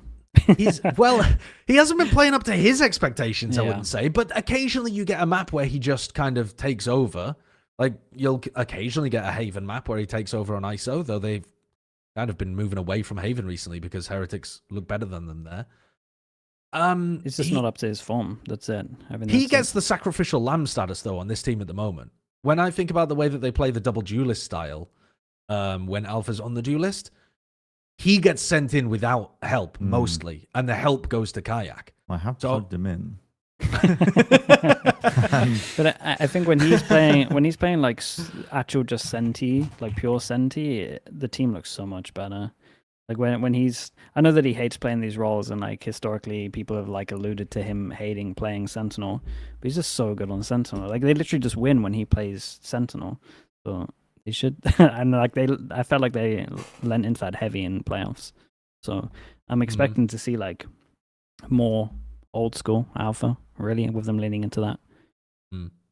Well, he hasn't been playing up to his expectations, I Yeah. wouldn't say, but occasionally you get a map where he just kind of takes over. Like, you'll occasionally get a Haven map where he takes over on ISO, though they've kind of been moving away from Haven recently because Heretics look better than them there. It's just not up to his form. That's it. I mean, He that's gets it. the sacrificial lamb status, though, on this team at the moment. When I think about the way that they play the double duelist style, when Alpha's on the duelist, he gets sent in without help, mostly, and the help goes to Kayak. I have So- plugged him in. But I think when he's playing like actual just Senti, like pure Senti, the team looks so much better. Like when he's, I know that he hates playing these roles, and like historically people have like alluded to him hating playing Sentinel, but he's just so good on Sentinel. Like they literally just win when he plays Sentinel. So they should, and like I felt like they lent into that heavy in playoffs. So I'm expecting to see like more old school alpha, really, with them leaning into that.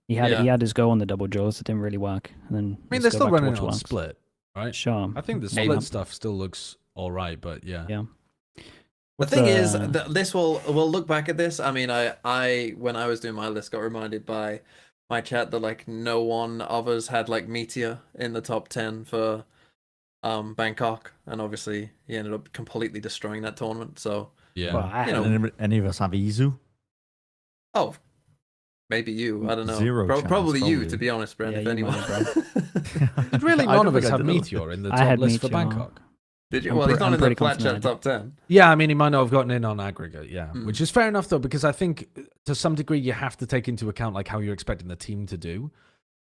He had his go on the double jaws, it didn't really work. And then I mean, they're still running it on split, right? Sure. I think the split stuff still looks all right, but yeah. The thing is, this we'll look back at this. I mean, I when I was doing my list, got reminded by my chat that like no one of us had like Meteor in the top 10 for Bangkok, and obviously he ended up completely destroying that tournament. So yeah, well, any of us have Izu? Oh, maybe you. I don't know. Zero chance, probably you, probably. to be honest, Bren. Yeah, if you anyone. might, Did really I none don't of us think I have did. Meteor in the I top had list for Meteor. Bangkok? Did you? I'm Well, he's not I'm in the pretty Plat chat confident. top 10. Yeah, I mean, he might not have gotten in on aggregate, which is fair enough, though, because I think to some degree you have to take into account like how you're expecting the team to do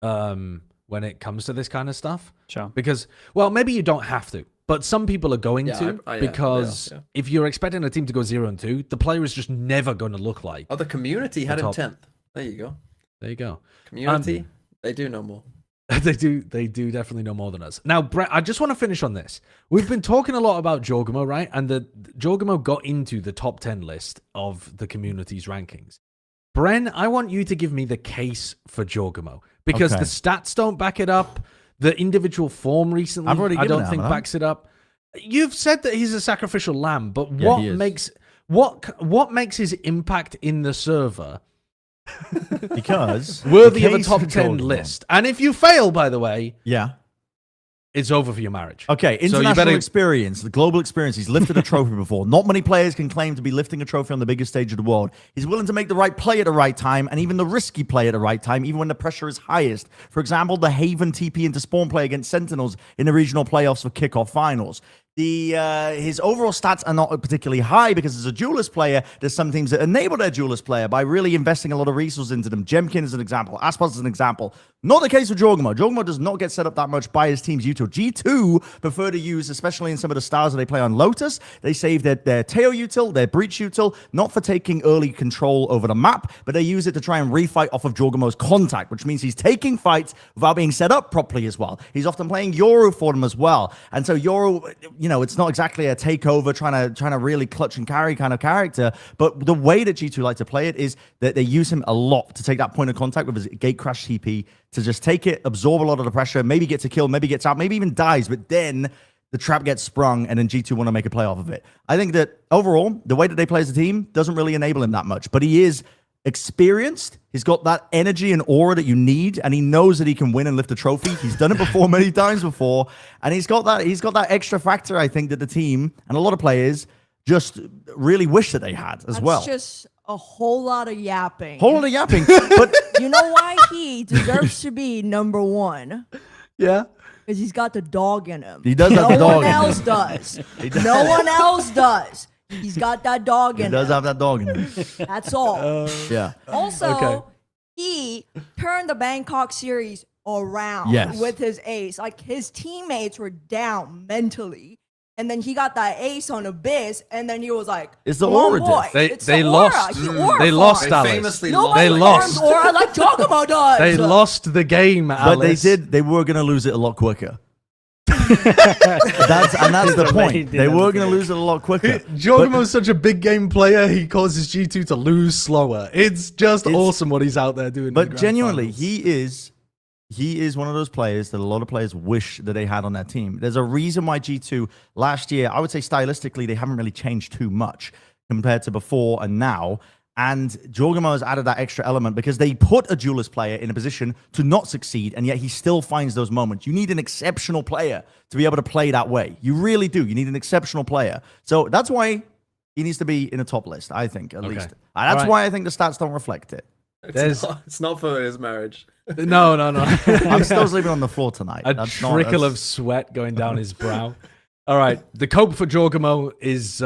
when it comes to this kind of stuff. sure. Because, well, maybe you don't have to, but some people are going to, because if you're expecting a team to go 0-2, the player is just never going to look like. Oh, the community had him 10th. There you go. There you go. Community, they do know more. They do definitely know more than us. Now, Brett, I just want to finish on this. We've been talking a lot about Jawgemo, right? And the Jawgemo got into the top 10 list of the community's rankings. Bren, I want you to give me the case for Jawgemo, because the stats don't back it up. The individual form recently, I don't think backs it up. You've said that he's a sacrificial lamb, but what makes his impact in the server Because worthy of a top 10 list? And if you fail, by the way, it's over for your marriage. Okay, international experience, the global experience. He's lifted a trophy before. Not many players can claim to be lifting a trophy on the biggest stage of the world. He's willing to make the right play at the right time, and even the risky play at the right time, even when the pressure is highest. For example, the Haven TP into Spawn play against Sentinels in the regional playoffs for kickoff finals. His overall stats are not particularly high because as a duelist player, there's some teams that enable their duelist player by really investing a lot of resources into them. Gemkin is an example. Aspas is an example. Not the case with Jawgemo. Jawgemo does not get set up that much by his team's util. G2 prefer to use, especially in some of the stars that they play on Lotus, they save their Teo util, their Breach util, not for taking early control over the map, but they use it to try and refight off of Jawgemo's contact, which means he's taking fights without being set up properly as well. He's often playing Yoru for them as well. And so Yoru, it's not exactly a takeover, trying to really clutch and carry kind of character, but the way that G2 like to play it is that they use him a lot to take that point of contact with his gate crash TP, to just take it, absorb a lot of the pressure, maybe gets a kill, maybe gets out, maybe even dies, but then the trap gets sprung and then G2 want to make a play off of it. I think that overall, the way that they play as a team doesn't really enable him that much, but he is experienced. He's got that energy and aura that you need, and he knows that he can win and lift a trophy. He's done it before many times before, and he's got that extra factor, I think, that the team and a lot of players just really wish that they had as well. That's just a whole lot of yapping. But you know why he deserves to be number one? Yeah. Because he's got the dog in him. He does have the dog No one in him. else does. No one else does. He's got that dog in him. he does have that dog in him. That's all. Yeah. Also, he turned the Bangkok series around with his ace. Like, his teammates were down mentally. And then he got that ace on Abyss, and then he was like, It's the "Come on, aura boy." diff. It's They the lost. aura. He aura They lost, farmed. Alice. Famously Nobody They farms lost. aura like Jawgemo does. They lost the game, Alice. But they were going to lose it a lot quicker. That's the point. They were going to lose it a lot quicker. Jawgemo's such a big game player, he causes G2 to lose slower. It's just awesome what he's out there doing. But genuinely, he is one of those players that a lot of players wish that they had on their team. There's a reason why G2 last year, I would say stylistically, they haven't really changed too much compared to before and now. And Jawgemo has added that extra element because they put a duelist player in a position to not succeed, and yet he still finds those moments. You need an exceptional player to be able to play that way. You really do. You need an exceptional player. So that's why he needs to be in a top list, I think, at least. And that's why I think the stats don't reflect it. It's not for his marriage. No. I'm still sleeping on the floor tonight. A trickle of sweat going down his brow. All right, the Case For Jawgemo is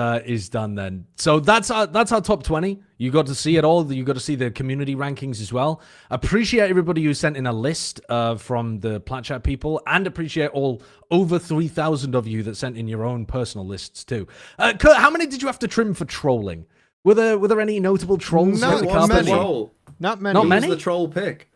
done then. So that's our top 20. You got to see it all. You got to see the community rankings as well. Appreciate everybody who sent in a list from the Plat chat people, and appreciate all over 3,000 of you that sent in your own personal lists too. Kurt, how many did you have to trim for trolling? Were there any notable trolls? Not on the many. carpet? Not many. Not Who many? was the troll pick?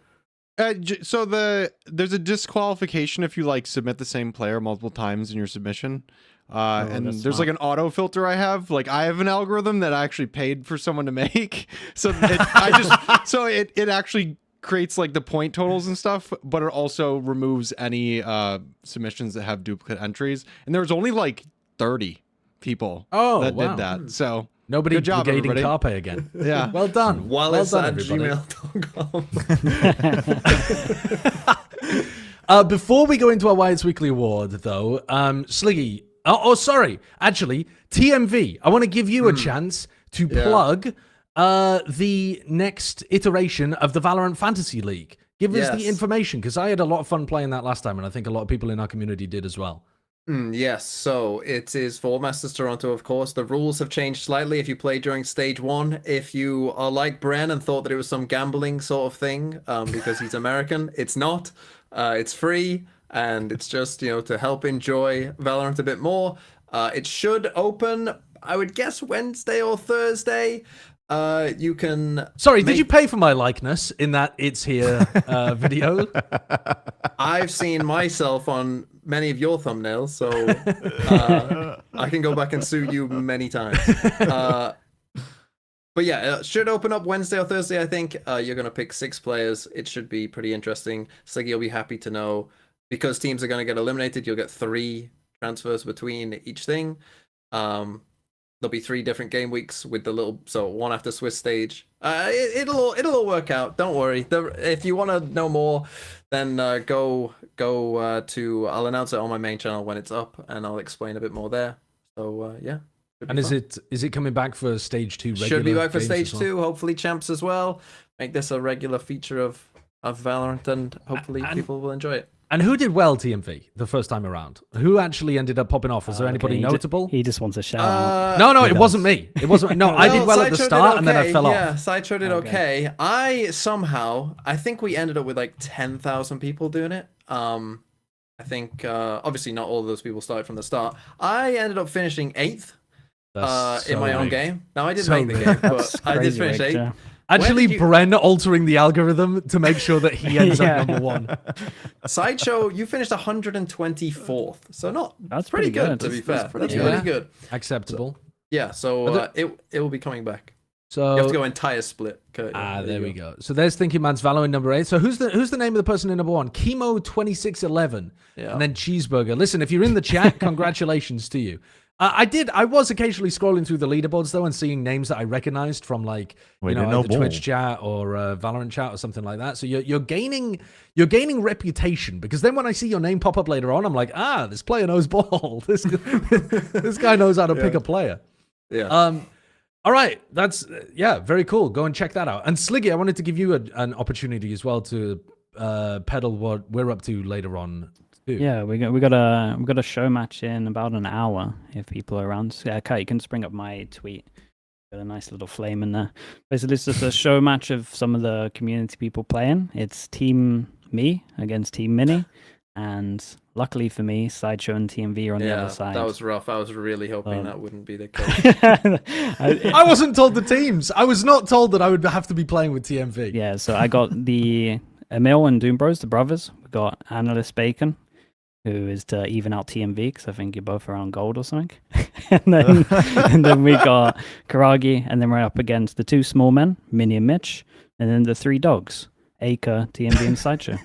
So there's a disqualification if you like submit the same player multiple times in your submission. And that's there's like an auto filter I have. Like I have an algorithm that I actually paid for someone to make. So it actually creates like the point totals and stuff, but it also removes any submissions that have duplicate entries. And there was only like 30 people that did that. So Nobody good job, brigading everybody. Carpe again. Yeah. Well done. Wallace well at done, everybody. gmail.com. Before we go into our Wyatt's Weekly Award, though, Sliggy. Sorry. Actually, TMV. I want to give you a chance to plug the next iteration of the Valorant Fantasy League. Give us the information, because I had a lot of fun playing that last time, and I think a lot of people in our community did as well. Yes, so it is for Masters Toronto, of course. The rules have changed slightly if you play during stage 1. If you are like Bren and thought that it was some gambling sort of thing because he's American, it's not. It's free, and it's just, to help enjoy Valorant a bit more. It should open, I would guess, Wednesday or Thursday. You can... Sorry, did you pay for my likeness in that It's Here video? I've seen myself on many of your thumbnails, so I can go back and sue you many times. But yeah, it should open up Wednesday or Thursday, I think. You're going to pick 6 players. It should be pretty interesting. Sliggy will be happy to know, because teams are going to get eliminated, you'll get 3 transfers between each thing. There'll be 3 different game weeks with so one after Swiss stage. It'll all work out. Don't worry. If you want to know more, then go to. I'll announce it on my main channel when it's up, and I'll explain a bit more there. So yeah. And is it coming back for stage 2? Should be back for games stage as well? 2. Hopefully champs as well. Make this a regular feature of Valorant, and hopefully people will enjoy it. And who did well, TMV, the first time around? Who actually ended up popping off? Was there anybody notable? He just wants a shout out. No, it wasn't me. It wasn't. No, I did well at the Sideshow start, did and then I okay. fell Yeah, off. Sideshow did okay. I think we ended up with like 10,000 people doing it. I think obviously not all of those people started from the start. I ended up finishing 8th in my own game. Now I didn't make the game, but I did finish 8th. Yeah. Actually, Bren altering the algorithm to make sure that he ends up number 1. Sideshow, you finished 124th, so That's pretty good. good. To be fair, that's pretty pretty good. good. Acceptable. Yeah, so it will be coming back. So You have to go entire split. Kurt. there we go. So there's Thinking Man's Valo in number 8. So who's the name of the person in number 1? Chemo2611. Yeah. And then Cheeseburger. Listen, if you're in the chat, congratulations to you. I was occasionally scrolling through the leaderboards though and seeing names that I recognized from like either Twitch chat or Valorant chat or something like that. So you're gaining reputation, because then when I see your name pop up later on, I'm like, this player knows ball. This guy knows how to pick a player. Yeah. All right, that's very cool. Go and check that out. And Sliggy, I wanted to give you an opportunity as well to peddle what we're up to later on. Yeah, we got a show match in about an hour if people are around. So, yeah, Kai, you can just bring up my tweet. Got a nice little flame in there. Basically, it's just a show match of some of the community people playing. It's Team Me against Team Mini, and luckily for me, Sideshow and TMV are on the other side. That was rough. I was really hoping that wouldn't be the case. I wasn't told the teams. I was not told that I would have to be playing with TMV. Yeah, so I got the Emil and Doom Bros, the brothers. We got Analyst Bacon, who is to even out TMV, because I think you're both around gold or something. and then we got Karagi, and then we're up against the 2 small men, Minnie and Mitch, and then the 3 dogs, Aka, TMV, and Sideshow.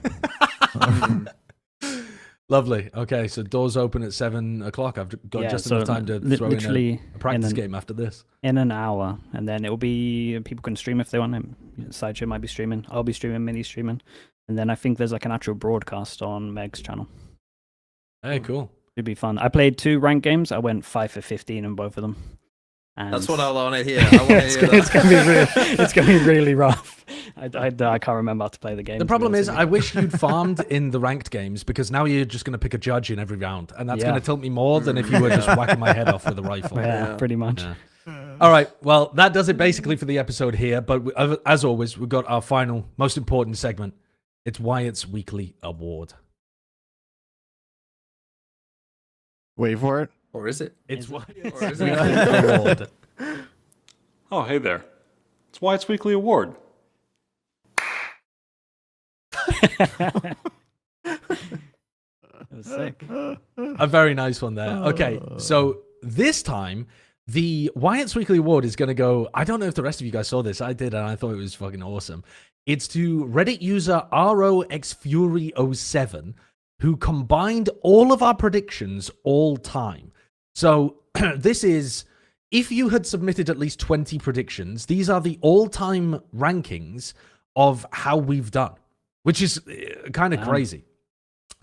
Lovely. Okay, so doors open at 7 o'clock. I've got just enough time to throw in a practice game after this. In an hour, and then it will be, people can stream if they want. Sideshow might be streaming, I'll be streaming, Mini's streaming, and then I think there's like an actual broadcast on Meg's channel. Hey, cool. It'd be fun. I played 2 ranked games. I went 5 for 15 in both of them. And That's what I want to hear. I want to hear that. It's gonna be really rough. I can't remember how to play the game. The problem is, I wish you'd farmed in the ranked games because now you're just going to pick a judge in every round, and that's going to tilt me more than if you were just whacking my head off with a rifle. Yeah, pretty much. Yeah. All right, well, that does it basically for the episode here. But as always, we've got our final, most important segment. It's Wyatt's Weekly Award. Wait for it. Or is it? It's Wyatt's Or is Weekly it? Award. Oh, hey there. It's Wyatt's Weekly Award. It was sick. A very nice one there. Okay, so this time, the Wyatt's Weekly Award is going to go... I don't know if the rest of you guys saw this. I did, and I thought it was fucking awesome. It's to Reddit user ROXFury07, who combined all of our predictions all time. So this is... If you had submitted at least 20 predictions, these are the all-time rankings of how we've done, which is kind of crazy.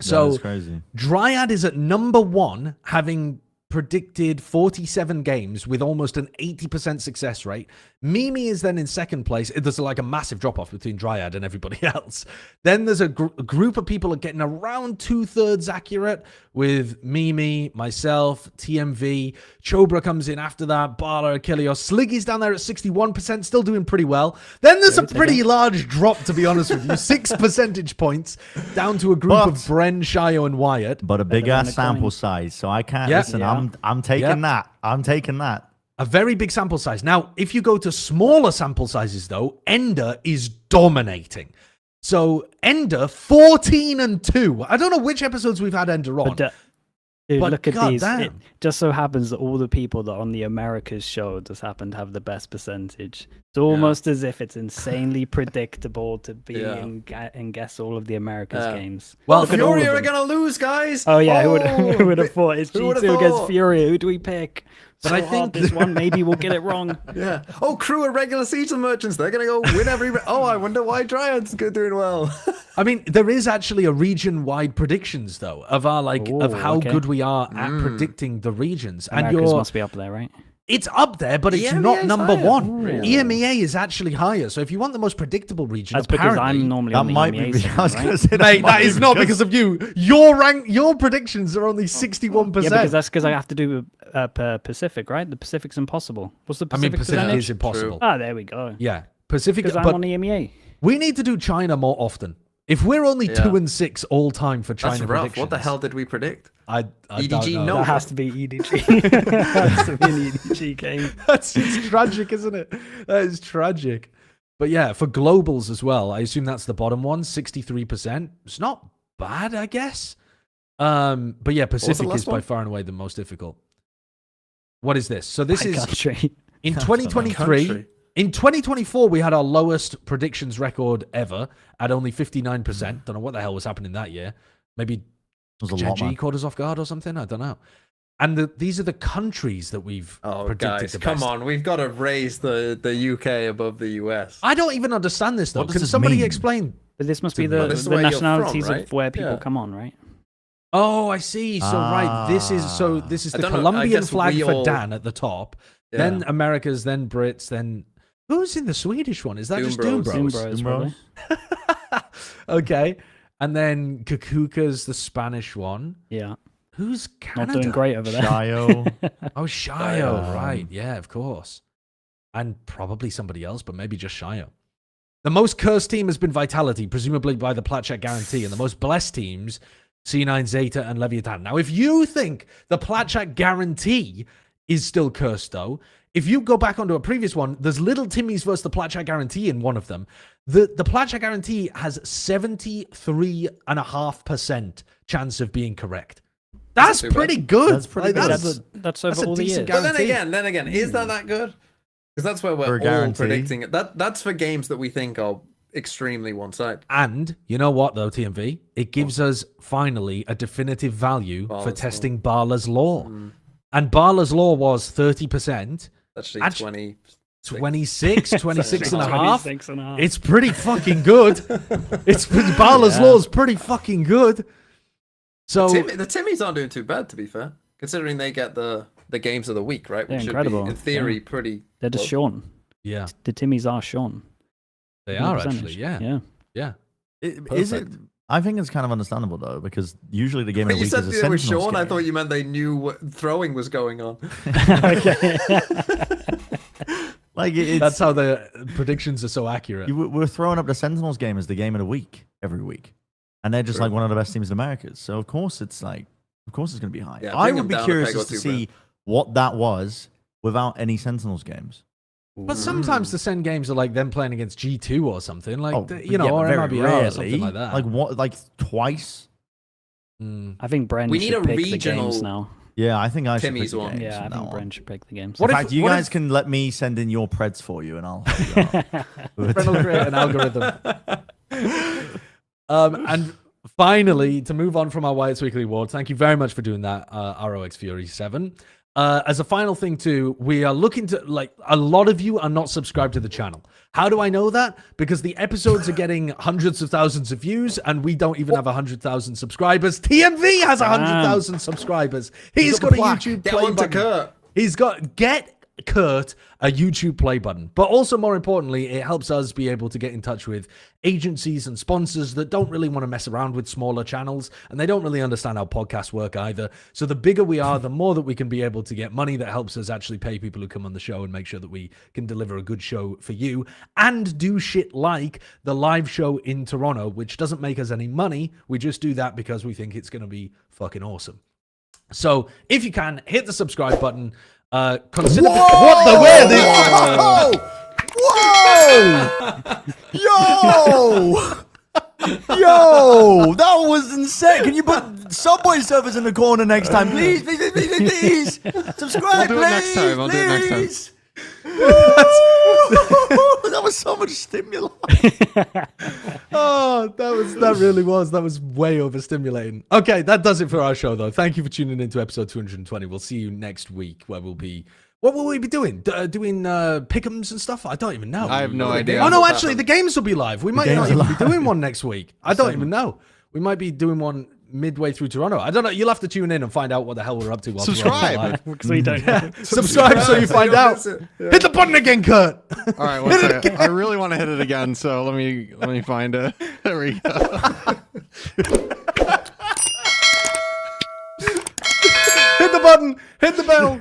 So that's crazy. Dryad is at number 1, having predicted 47 games with almost an 80% success rate. Mimi is then in second place. There's like a massive drop-off between Dryad and everybody else. Then there's a group of people are getting around 2/3 accurate with Mimi, myself, TMV. Chobra comes in after that. Bala, Achilleos. Sliggy's down there at 61%, still doing pretty well. Then there's a pretty large drop, to be honest with you. 6 percentage points down to a group of Bren, Shio, and Wyatt. But a big ass sample size, so I can't listen. I'm taking that. I'm taking that. A very big sample size. Now, if you go to smaller sample sizes, though, Ender is dominating. So, Ender, 14-2. I don't know which episodes we've had Ender on. But, dude, but look at God these. damn. It just so happens that all the people that are on the Americas show just happen to have the best percentage. It's almost as if it's insanely predictable to be and guess all of the Americas games. Well, Look at all of Fury are them. going to lose, guys. Oh, yeah. Who would have thought? It's Who would've G2 against thought? Fury. Who do we pick? But So I hard, think- this one, maybe we'll get it wrong. Yeah. Oh, Crew are regular season merchants. They're going to go win every... Oh, I wonder why Dryad's doing well. I mean, there is actually a region-wide predictions, though, of our of how okay. good we are at predicting the regions. Americas And must be up there, right? it's up there, but it's EMEA not is number higher. 1. Really? EMEA is actually higher. So if you want the most predictable region, That's because apparently... I'm normally That on the might EMEA be. side, I was going right? to say Mate, might that is be not because of you. Your predictions are only 61%. Yeah, because that's because I have to do Pacific, right? The Pacific's impossible. What's the I Pacific mean, Pacific percentage? is impossible. Ah, there we go. Yeah, Pacific. Because I'm But on the EMEA. we need to do China more often. If we're only 2-6 all time for China That's rough. predictions, What the hell did we predict? I EDG, don't know. no. That has to be EDG. That has to be an EDG game. It's tragic, isn't it? That is tragic. But yeah, for globals as well, I assume that's the bottom one, 63%. It's not bad, I guess. But yeah, Pacific last is by one? far and away the most difficult. What is this? So this By is country. in That's what I'm 2023. Country. In 2024, we had our lowest predictions record ever at only 59%. Don't know what the hell was happening that year. Maybe It was a lot, Gen.G man. caught us off guard or something. I don't know. And these are the countries that we've Oh, predicted guys, the come best. on. We've got to raise the UK above the US. I don't even understand this though. What does Can this somebody mean? explain? But this must To be me. the, This is the where you're from, nationalities right? of where people Yeah. come on, right? Oh, I see. So right, this is I the don't know, I Colombian guess flag we for all- Dan at the top. Then Americas, then Brits, then who's in the Swedish one? Is that just Doom Doom Bros? Doom Bros, Doom probably. Okay. And then Kakuka's the Spanish one. Yeah. Who's Canada? Not doing great over there. Shio. Oh, Shio, Um, right. Yeah, of course. And probably somebody else, but maybe just Shio. The most cursed team has been Vitality, presumably by the Plat Check guarantee. And the most blessed teams, C9, Zeta, and Leviathan. Now, if you think the Plat Check guarantee is still cursed, though, if you go back onto a previous one, there's Little Timmy's versus the Plat Check guarantee in one of them. The Plat Check guarantee has 73.5% chance of being correct. That's too bad. pretty good. That's pretty good. That's over that's a all the decent years. But then guarantee. again, is that good? Because that's where For we're a all guarantee. predicting it. That's for games that we think are extremely one-sided. And you know what, though, TMV? It gives us finally a definitive value for Barla's testing Barla's Law. And Barla's Law was 30%, Actually, Actu- 20. 26, 26 and a half. 26 and a half. It's pretty fucking good. Barla's Law is pretty fucking good. So, The Timmies aren't doing too bad, to be fair, considering they get the games of the week, right? They're Which should incredible, be, in theory, yeah. pretty. They're just well, Sean. yeah, The Timmies are Sean. They are 100%. actually, yeah. Yeah. Is it? I think it's kind of understandable though, because usually the game of When the you week said is a it was Sentinels Sean, I game. thought you meant they knew what throwing was going on. Okay. Like it's, That's how the predictions are so accurate. we're throwing up the Sentinels game as the game of the week every week, and they're just like one of the best teams in America. So of course it's going to be high. Yeah, I bring would them be down a curious peg or just to two, see what that was without any Sentinels games. But sometimes the Sen games are like them playing against G2 or something, like or very MIBR or something like that. Like what? Like twice? I think Bren We need should a pick regional- the games now. Yeah, I think I should Timmy's pick the one. games Yeah, I from think now on. Bren should pick the games. In fact, you guys can let me send in your preds for you, and I'll help you out. Bren will create an algorithm. And finally, to move on from our Wyatt's Weekly Award, thank you very much for doing that, ROX Fury 7. As a final thing too, we are looking to, like, a lot of you are not subscribed to the channel. How do I know that? Because the episodes are getting hundreds of thousands of views, and we don't even have 100,000 subscribers. TMV has 100,000 subscribers. He's got a YouTube Get play on to button. Kurt. He's got Kurt a YouTube play button. But also, more importantly, it helps us be able to get in touch with agencies and sponsors that don't really want to mess around with smaller channels, and they don't really understand how podcasts work either. So the bigger we are, the more that we can be able to get money that helps us actually pay people who come on the show and make sure that we can deliver a good show for you and do shit like the live show in Toronto, which doesn't make us any money. We just do that because we think it's going to be fucking awesome. So if you can, hit the subscribe button. Consider what the where the Yo, that was insane. Can you put Subway surfers in the corner next time, please? Please. Subscribe, I'll do it next time. I'll do it next time. That was so much stimuli. Oh, that really was. That was way overstimulating. Okay, that does it for our show, though. Thank you for tuning into episode 220. We'll see you next week, where we'll be. What will we be doing? Doing pick'ems and stuff? I don't even know. I have no idea. Oh no, actually, the games will be live. We might not games even are be doing one next week. I don't even know. We might be doing one midway through Toronto. I don't know. You'll have to tune in and find out what the hell we're up to. While Subscribe. live. Because we don't know. Subscribe so you find out. Hit the button again, Kurt. All right, one second. I really want to hit it again, so let me find it. There we go. Hit the button. Hit the bell.